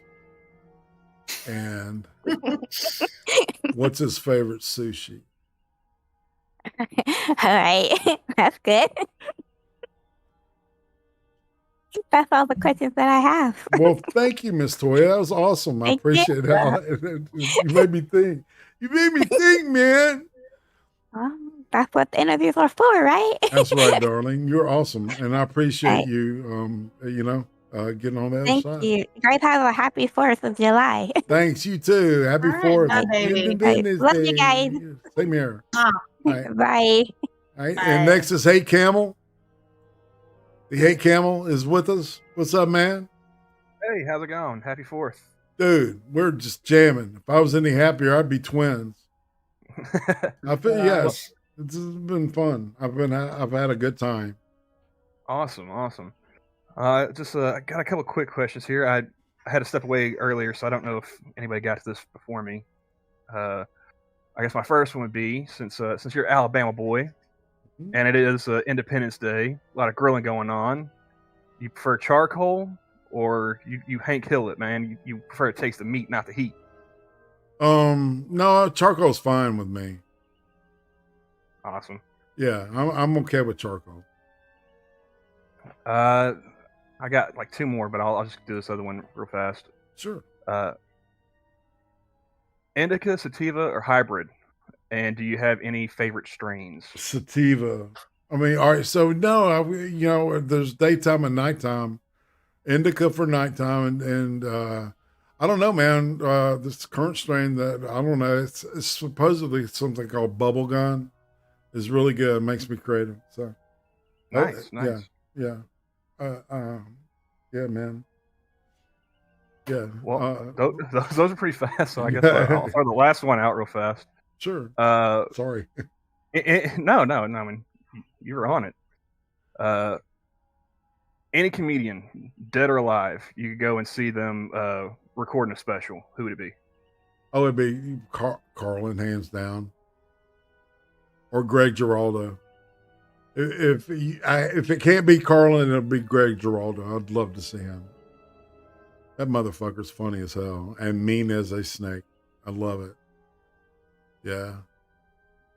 D: And what's his favorite sushi?
H: All right, that's good. That's all the questions that I have.
D: Well, thank you, Miss Toya. That was awesome. I appreciate it. You made me think. You made me think, man.
H: Well, that's what the interviews are for, right?
D: That's right, darling. You're awesome, and I appreciate you. Getting on the other
H: Thank
D: side.
H: you. You guys have a happy 4th of July.
D: Thanks. You too. Happy 4th.
H: Bye, baby. Love you guys.
D: Same here.
H: Bye.
D: All right.
H: Bye.
D: All right. And next is Hate Camel. The Hate Camel is with us. What's up, man?
I: Hey, how's it going? Happy 4th.
D: Dude, we're just jamming. If I was any happier, I'd be twins. I feel yes. It's been fun. I've had a good time.
I: Awesome. I got a couple quick questions here. I had to step away earlier, so I don't know if anybody got to this before me. I guess my first one would be, since you're an Alabama boy, and it is Independence Day, a lot of grilling going on. You prefer charcoal, or you Hank Hill it, man? You prefer to taste the meat, not the heat?
D: No, charcoal's fine with me.
I: Awesome.
D: Yeah, I'm okay with charcoal.
I: I got like 2 more, but I'll just do this other one real fast.
D: Sure.
I: Indica, sativa, or hybrid? And do you have any favorite strains?
D: Sativa. I mean, all right. So no, there's daytime and nighttime. Indica for nighttime, and I don't know, man. This current strain that I don't know. It's supposedly something called bubble gun. Is really good. It makes me creative. So
I: Nice.
D: yeah, yeah, man. Yeah.
I: Well, those are pretty fast, so I guess I'll throw the last one out real fast.
D: Sure. Sorry.
I: No. I mean, you were on it. Any comedian, dead or alive, you could go and see them recording a special. Who would it be?
D: Oh, it'd be Carlin, hands down, or Greg Giraldo. If it can't be Carlin, it'll be Greg Giraldo. I'd love to see him. That motherfucker's funny as hell and mean as a snake. I love it. Yeah.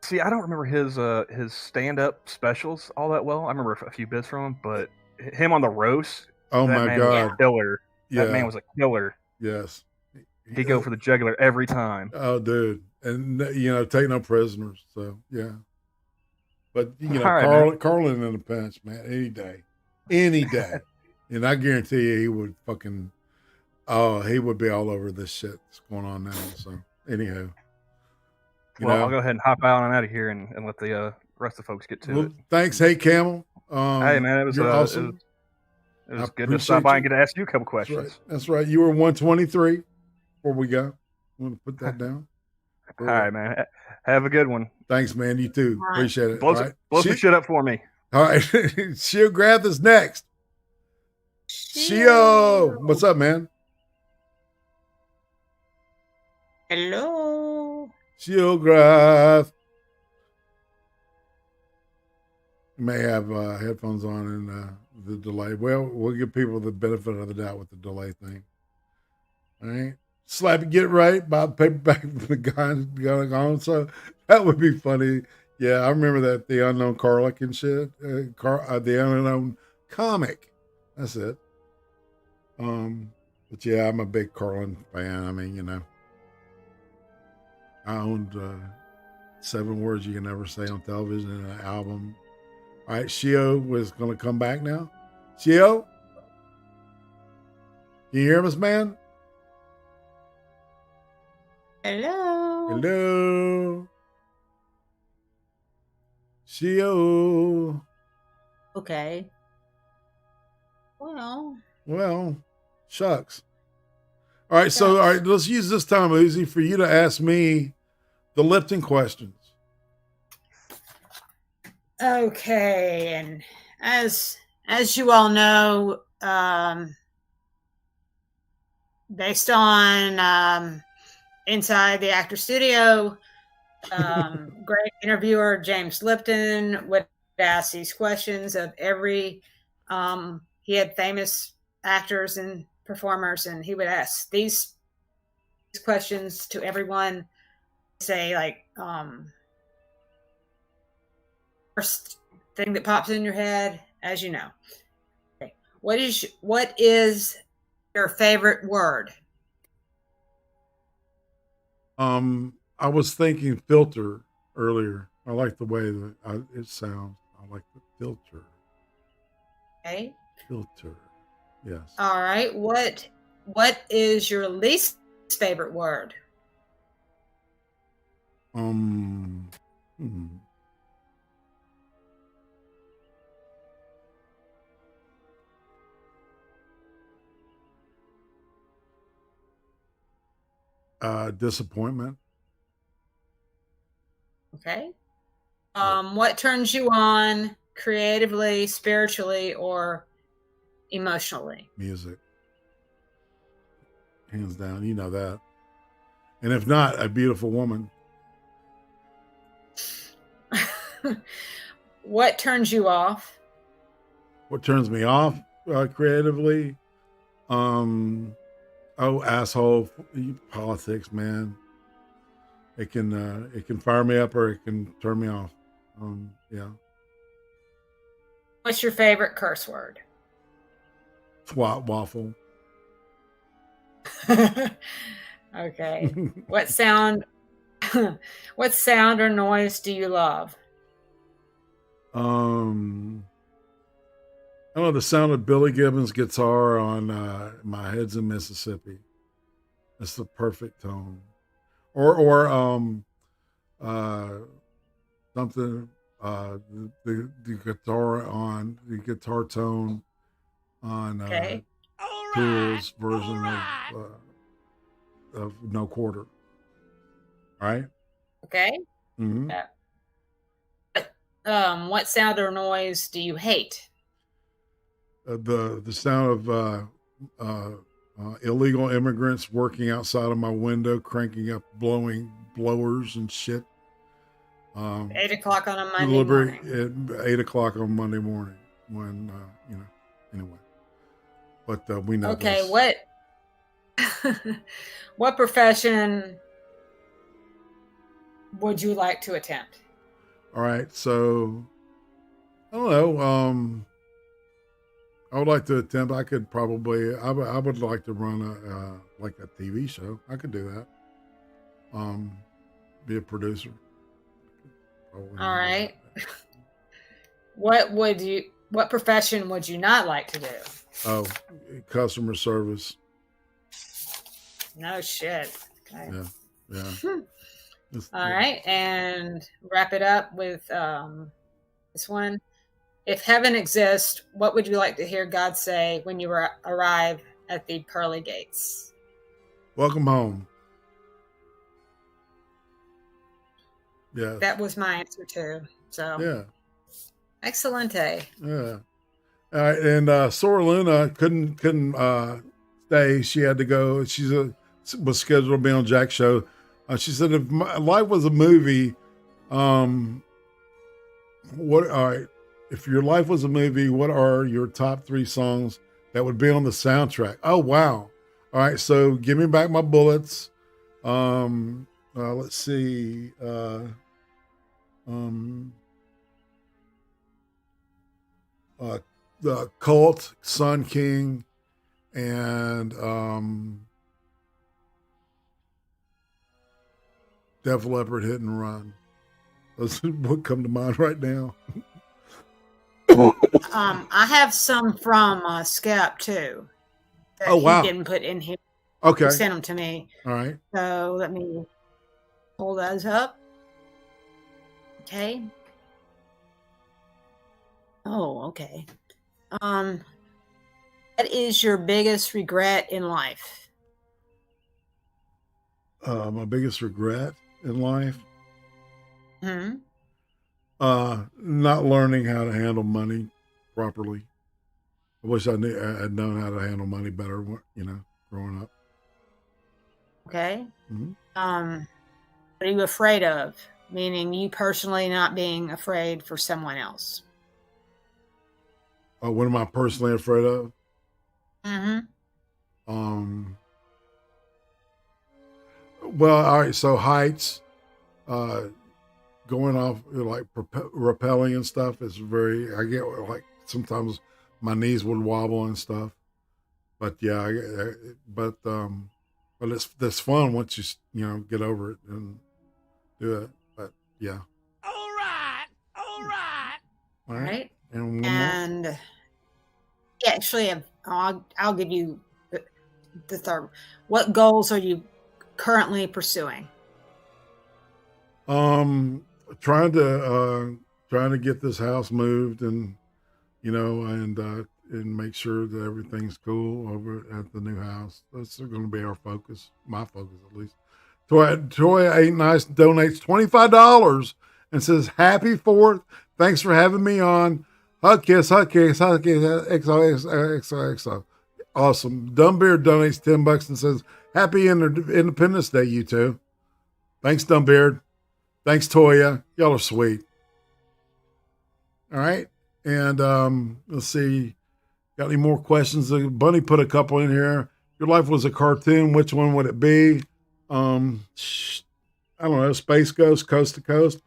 I: See, I don't remember his stand-up specials all that well. I remember a few bits from him, but him on the roast.
D: Oh
I: that
D: my
I: man
D: God.
I: was a killer.
D: Yeah.
I: That man was a killer.
D: Yes.
I: He'd go for the jugular every time.
D: Oh, dude. And, take no prisoners. So, yeah. But,
I: All right,
D: Carlin in a pinch, man, any day. Any day. And I guarantee you he would he would be all over this shit that's going on now. So, anyhow.
I: I'll go ahead and hop out on out of here and let the rest of the folks get to it.
D: Thanks. Hey, Camel.
I: Hey, man, it was
D: awesome.
I: It was good to stop by and get to ask you a couple questions.
D: That's right. You were 123 before we go. I'm going to put that down.
I: All right, man. Have a good one.
D: Thanks, man. You too.
I: All right.
D: Appreciate it.
I: Blow
D: All right.
I: some shit up for me.
D: All right. Shiograth is next. Shio. What's up, man?
E: Hello.
D: Shiograth. You may have headphones on and the delay. Well, we'll give people the benefit of the doubt with the delay thing. All right. Slap it, get it right. Buy the paperback for the guy going on. So that would be funny. Yeah, I remember that. The Unknown Carlick and shit. The Unknown Comic. That's it. But yeah, I'm a big Carlin fan. I mean, I owned 7 Words You Can Never Say on Television and an album. All right, Shio was going to come back now. Shio? Can you hear us, man?
E: Hello.
D: Hello. Shio.
E: Okay.
D: Well, shucks. All right, so let's use this time, Uzi, for you to ask me the lifting questions.
E: Okay, and as you all know, based on Inside the Actor Studio, great interviewer James Lipton would ask these questions of every. He had famous actors and performers, and he would ask these questions to everyone. Say like, first thing that pops in your head, as you know. Okay. What is your favorite word?
D: I was thinking filter earlier. I like the way that it sounds. I like the filter.
E: Okay.
D: Filter. Yes.
E: All right. What is your least favorite word?
D: Disappointment.
E: Okay. What turns you on creatively, spiritually, or emotionally?
D: Music. Hands down. You know that. And if not, a beautiful woman.
E: What turns you off?
D: What turns me off creatively? Asshole politics, man. It can fire me up or it can turn me off. Yeah.
E: What's your favorite curse word?
D: Twat waffle.
E: Okay. What sound or noise do you love?
D: I don't know, the sound of Billy Gibbons' guitar on My Head's in Mississippi. That's the perfect tone. Or something the guitar tone on
E: Okay.
D: Tool's version of No Quarter. All right.
E: Okay.
D: Mm-hmm.
E: What sound or noise do you hate?
D: The sound of illegal immigrants working outside of my window, cranking up blowing blowers and shit.
E: 8 o'clock on a Monday morning.
D: At 8 o'clock on Monday morning when, anyway. But we know
E: Okay,
D: this.
E: what profession would you like to attempt?
D: All right, so I don't know. I would like to attempt. I could probably. I would like to run a TV show. I could do that. Be a producer. Probably.
E: All right. What profession would you not like to do?
D: Oh, customer service.
E: No shit. Okay.
D: Yeah.
E: All right, and wrap it up with this one. If heaven exists, what would you like to hear God say when you arrive at the pearly gates?
D: Welcome home. Yeah.
E: That was my answer too. So
D: yeah.
E: Excelente.
D: Yeah. All right, and Sora Luna couldn't stay. She had to go. Was scheduled to be on Jack's show. She said, "If my life was a movie, if your life was a movie, what are your top 3 songs that would be on the soundtrack?" Oh wow! All right, so Give Me Back My Bullets. Let's see. The Cult, Sun King, and Def Leppard, Hit and Run. Those would come to mind right now.
E: I have some from Skep too. That
D: Oh, wow.
E: He didn't put in here.
D: Okay.
E: He sent them to me.
D: All right.
E: So let me pull those up. Okay. Oh, okay. What is your biggest regret in life?
D: My biggest regret in life?
E: Hmm.
D: Not learning how to handle money properly. I wish I had known how to handle money better, growing up.
E: Okay.
D: Mhm.
E: What are you afraid of? Meaning you personally not being afraid for someone else.
D: What am I personally afraid of?
E: Mm-hmm.
D: Well, all right. So heights, going off like rappelling and stuff is I get like sometimes my knees would wobble and stuff. But yeah, but it's fun once you get over it and do it. But yeah. All right. And one more?
E: And yeah, actually, I'll give you the third. What goals are you currently pursuing?
D: Trying to get this house moved and make sure that everything's cool over at the new house. That's going to be our focus, my focus at least. Toy Ain't Nice donates $25 and says, "Happy 4th. Thanks for having me on. Hug kiss, hug kiss, hug kiss, XO. Awesome." Dumbbeard donates $10 and says, "Happy Independence Day, you two." Thanks, Dumbbeard. Thanks, Toya. Y'all are sweet. All right. And let's see. Got any more questions? Bunny put a couple in here. Your life was a cartoon. Which one would it be? I don't know. Space Ghost, Coast to Coast.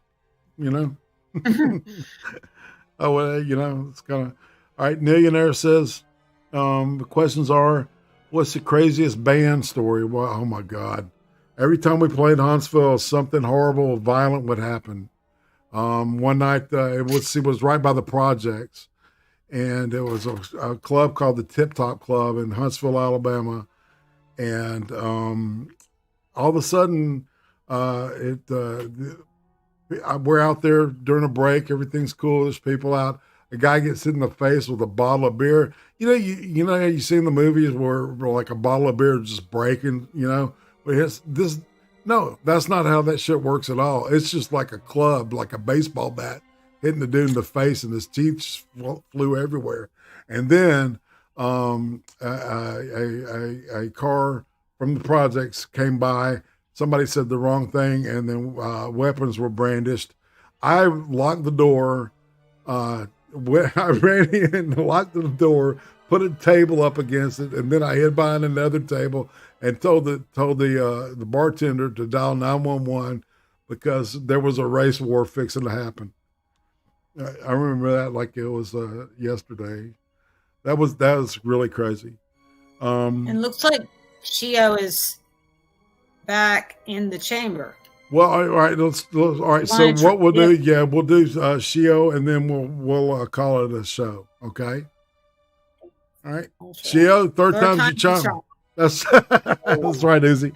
D: Oh, well, it's kind of all right. Millionaire says the questions are: what's the craziest band story? Well, oh my God! Every time we played Huntsville, something horrible, violent would happen. One night it was right by the projects, and it was a club called the Tip Top Club in Huntsville, Alabama, and all of a sudden we're out there during a break. Everything's cool. There's people out. A guy gets hit in the face with a bottle of beer. You know how you see in the movies where like a bottle of beer is just breaking, but no, that's not how that shit works at all. It's just like a club, like a baseball bat hitting the dude in the face, and his teeth just flew everywhere. And then a car from the projects came by. Somebody said the wrong thing, and then weapons were brandished. I locked the door. I ran in, locked the door, put a table up against it, and then I hid behind another table and told the bartender to dial 911 because there was a race war fixing to happen. I remember that like it was yesterday. That was really crazy.
E: And looks like Shio is back in the chamber.
D: Well, all right. All right. So what we'll do? Yeah, we'll do Shio, and then we'll call it a show. Okay. All right. Shio, third time's your charm. That's right, Uzi.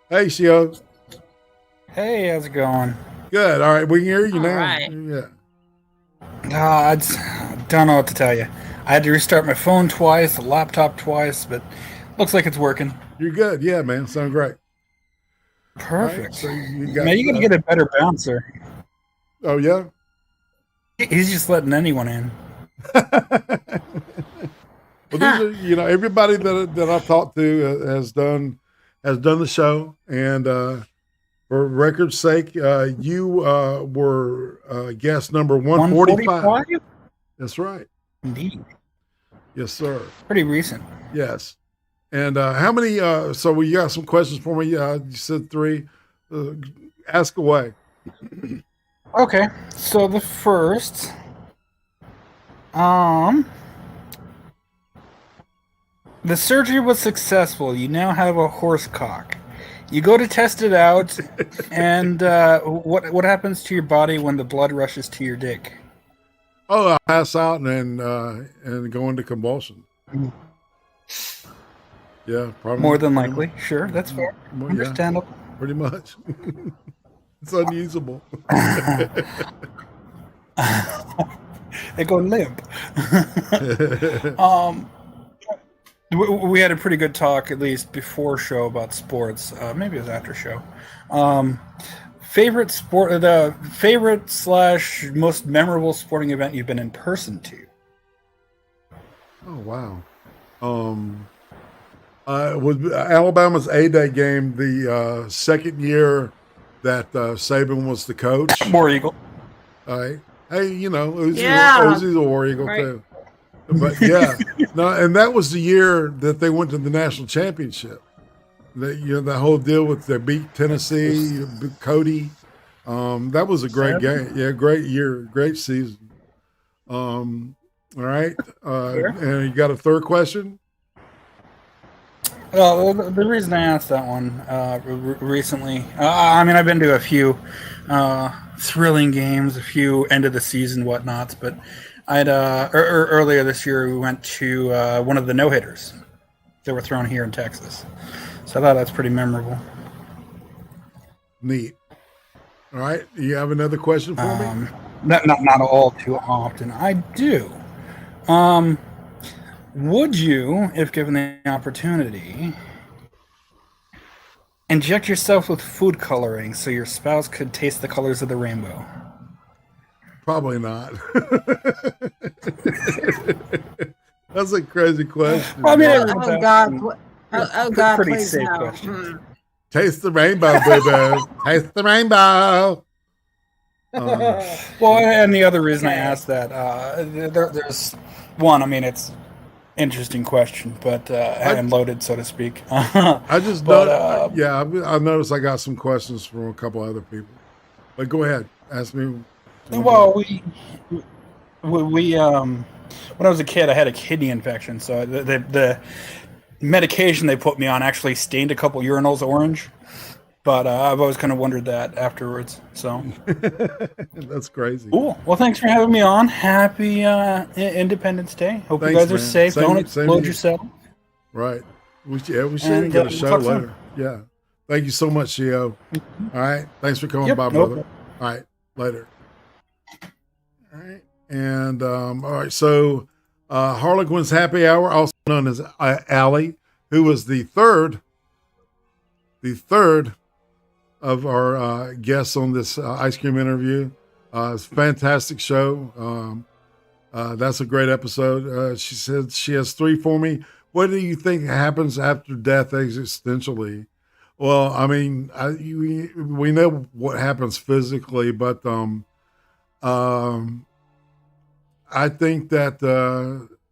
D: Hey, Shio.
J: Hey, how's it going?
D: Good. All right, we can hear you now.
J: right.
D: Yeah.
J: I don't know what to tell you. I had to restart my phone twice, the laptop twice, but looks like it's working.
D: You're good. Yeah, man. Sound great.
J: Perfect.
D: Right, so you
J: Maybe you gotta get a better bouncer.
D: Oh yeah.
J: He's just letting anyone in.
D: Well, these are, everybody that I've talked to has done the show, and for record's sake, you were guest number 145. That's right.
J: Indeed.
D: Yes, sir.
J: Pretty recent.
D: Yes. And how many? So you got some questions for me? You said 3. Ask away.
J: Okay. So the first, the surgery was successful. You now have a horse cock. You go to test it out, and what happens to your body when the blood rushes to your dick?
D: Oh, I'll pass out and go into convulsion. Yeah, probably.
J: More than likely. Sure, that's fair.
D: Yeah,
J: Understandable.
D: pretty much. It's unusable.
J: They go limp. We had a pretty good talk, at least before show, about sports. Maybe it was after show. Favorite sport, the favorite / most memorable sporting event you've been in person to?
D: Oh wow. Was Alabama's A-Day game the second year that Saban was the coach?
J: War Eagle.
D: All right. Hey, Uzi's a War Eagle too. But yeah, no, and that was the year that they went to the national championship. The whole deal with they beat Tennessee, beat Cody. That was a great game. Yeah, great year, great season. All right. And you got a third question?
J: Well, the reason I asked that one recently, I've been to a few thrilling games, a few end of the season whatnots, but earlier this year we went to one of the no-hitters that were thrown here in Texas. So I thought that's pretty memorable.
D: Neat. All right. You have another question for me?
J: Not all too often. I do. Would you, if given the opportunity, inject yourself with food coloring so your spouse could taste the colors of the rainbow?
D: Probably not. That's a crazy question.
E: Oh God,
J: pretty
E: please
J: safe
E: no.
J: question.
D: Taste the rainbow, baby. Taste the rainbow.
J: Well, and the other reason I asked that, there's one. It's interesting question, but and loaded, so to speak.
D: I just I noticed I got some questions from a couple other people. But go ahead, ask me.
J: Well, we when I was a kid, I had a kidney infection, so the medication they put me on actually stained a couple urinals orange. but I've always kind of wondered that afterwards. So
D: that's crazy.
J: Cool. Well, thanks for having me on. Happy Independence Day. Hope you guys are
D: man.
J: safe.
D: Same
J: Don't
D: to
J: explode
D: you.
J: yourself.
D: Right. We should
J: And,
D: get
J: we'll
D: a show
J: talk soon.
D: later. Yeah. Thank you so much, Shio. All right. Thanks for coming
J: Yep,
D: by,
J: no
D: brother.
J: problem.
D: All right. Later. All right. And all right. So Harlequin's Happy Hour, also known as Allie, who was the third of our guests on this ice cream interview. It's a fantastic show. That's a great episode. She said she has 3 for me. What do you think happens after death existentially? Well, I mean, we know what happens physically, but I think that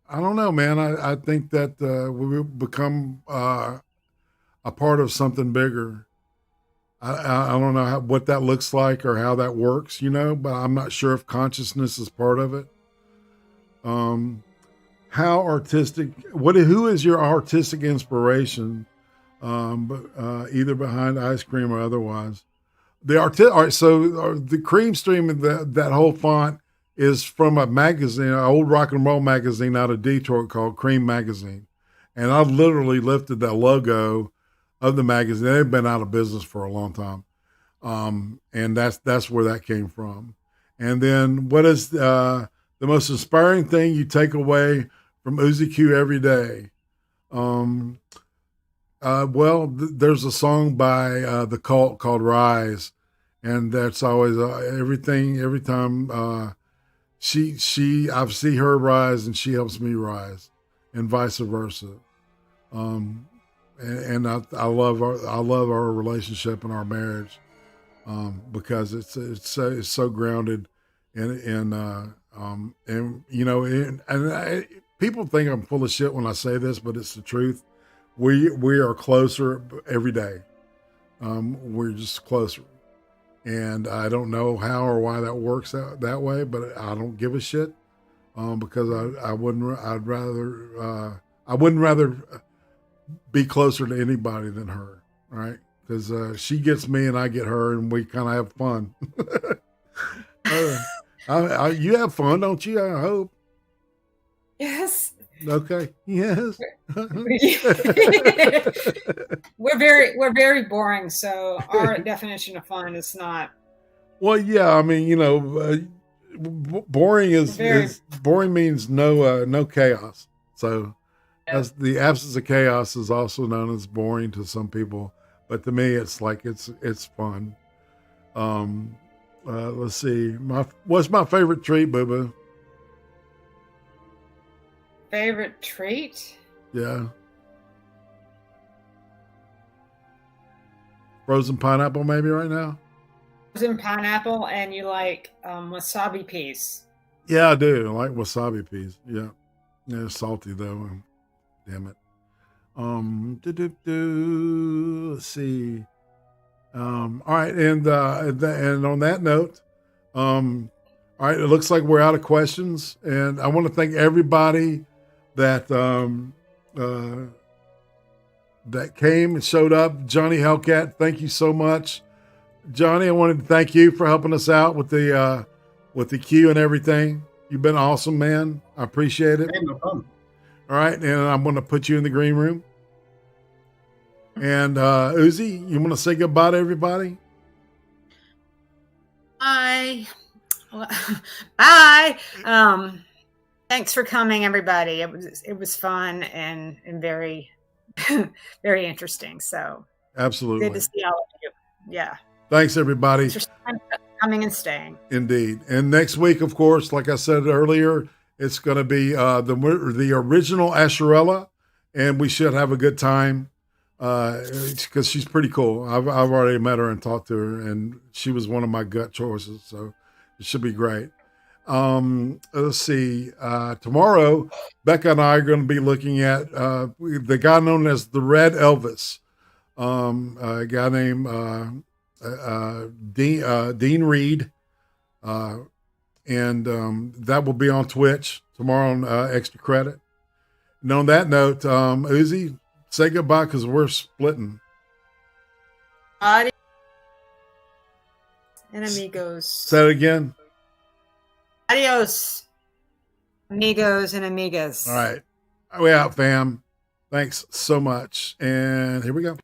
D: I don't know, man. I think that we will become a part of something bigger. I don't know what that looks like or how that works, but I'm not sure if consciousness is part of it. How artistic? Who is your artistic inspiration? Either behind ice cream or otherwise. All right, so the Creem stream, that whole font is from a magazine, an old rock and roll magazine out of Detroit called Creem Magazine, and I literally lifted that logo of the magazine. They've been out of business for a long time, and that's where that came from. And then, what is the most inspiring thing you take away from Uzi Q every day? There's a song by The Cult called Rise, and that's always every time I see her rise and she helps me rise, and vice versa. And I love our relationship and our marriage, because it's so grounded and people think I'm full of shit when I say this, but it's the truth. We are closer every day. We're just closer, and I don't know how or why that works out that way, but I don't give a shit, because I wouldn't rather be closer to anybody than her, right? Because she gets me and I get her, and we kind of have fun. You have fun, don't you? I hope.
E: Yes.
D: Okay. Yes.
E: We're very boring, so our definition of fun is not.
D: Well, yeah. I mean, boring boring means no chaos. So, as the absence of chaos is also known as boring to some people, but to me, it's like it's fun. Let's see. What's my favorite treat, Boo Boo?
E: Favorite treat?
D: Yeah. Frozen pineapple, maybe right now?
E: Frozen pineapple, and you like wasabi peas.
D: Yeah, I do. I like wasabi peas. Yeah. Yeah, it's salty though. Damn it. Let's see. All right, and on that note, all right, it looks like we're out of questions, and I want to thank everybody that that came and showed up. Johnny Hellcat, thank you so much. Johnny, I wanted to thank you for helping us out with the queue and everything. You've been awesome, man. I appreciate it.
C: Hey, no problem.
D: All right, and I'm going to put you in the green room. And Uzi, you want to say goodbye to everybody?
E: Bye. Bye. Thanks for coming, everybody. It was fun and very very interesting. So
D: Absolutely.
E: good to see all of you. Yeah.
D: Thanks, everybody.
E: Thanks for coming and staying.
D: Indeed. And next week, of course, like I said earlier, it's going to be the original Asherella, and we should have a good time because she's pretty cool. I've already met her and talked to her, and she was one of my gut choices, so it should be great. Let's see. Tomorrow, Becca and I are going to be looking at the guy known as the Red Elvis, a guy named Dean Reed, and that will be on Twitch tomorrow on Extra Credit. And on that note, Uzi, say goodbye because we're splitting.
E: Bye. and amigos.
D: Say it again.
E: Adios, amigos and amigas.
D: All right. We out, fam. Thanks so much. And here we go.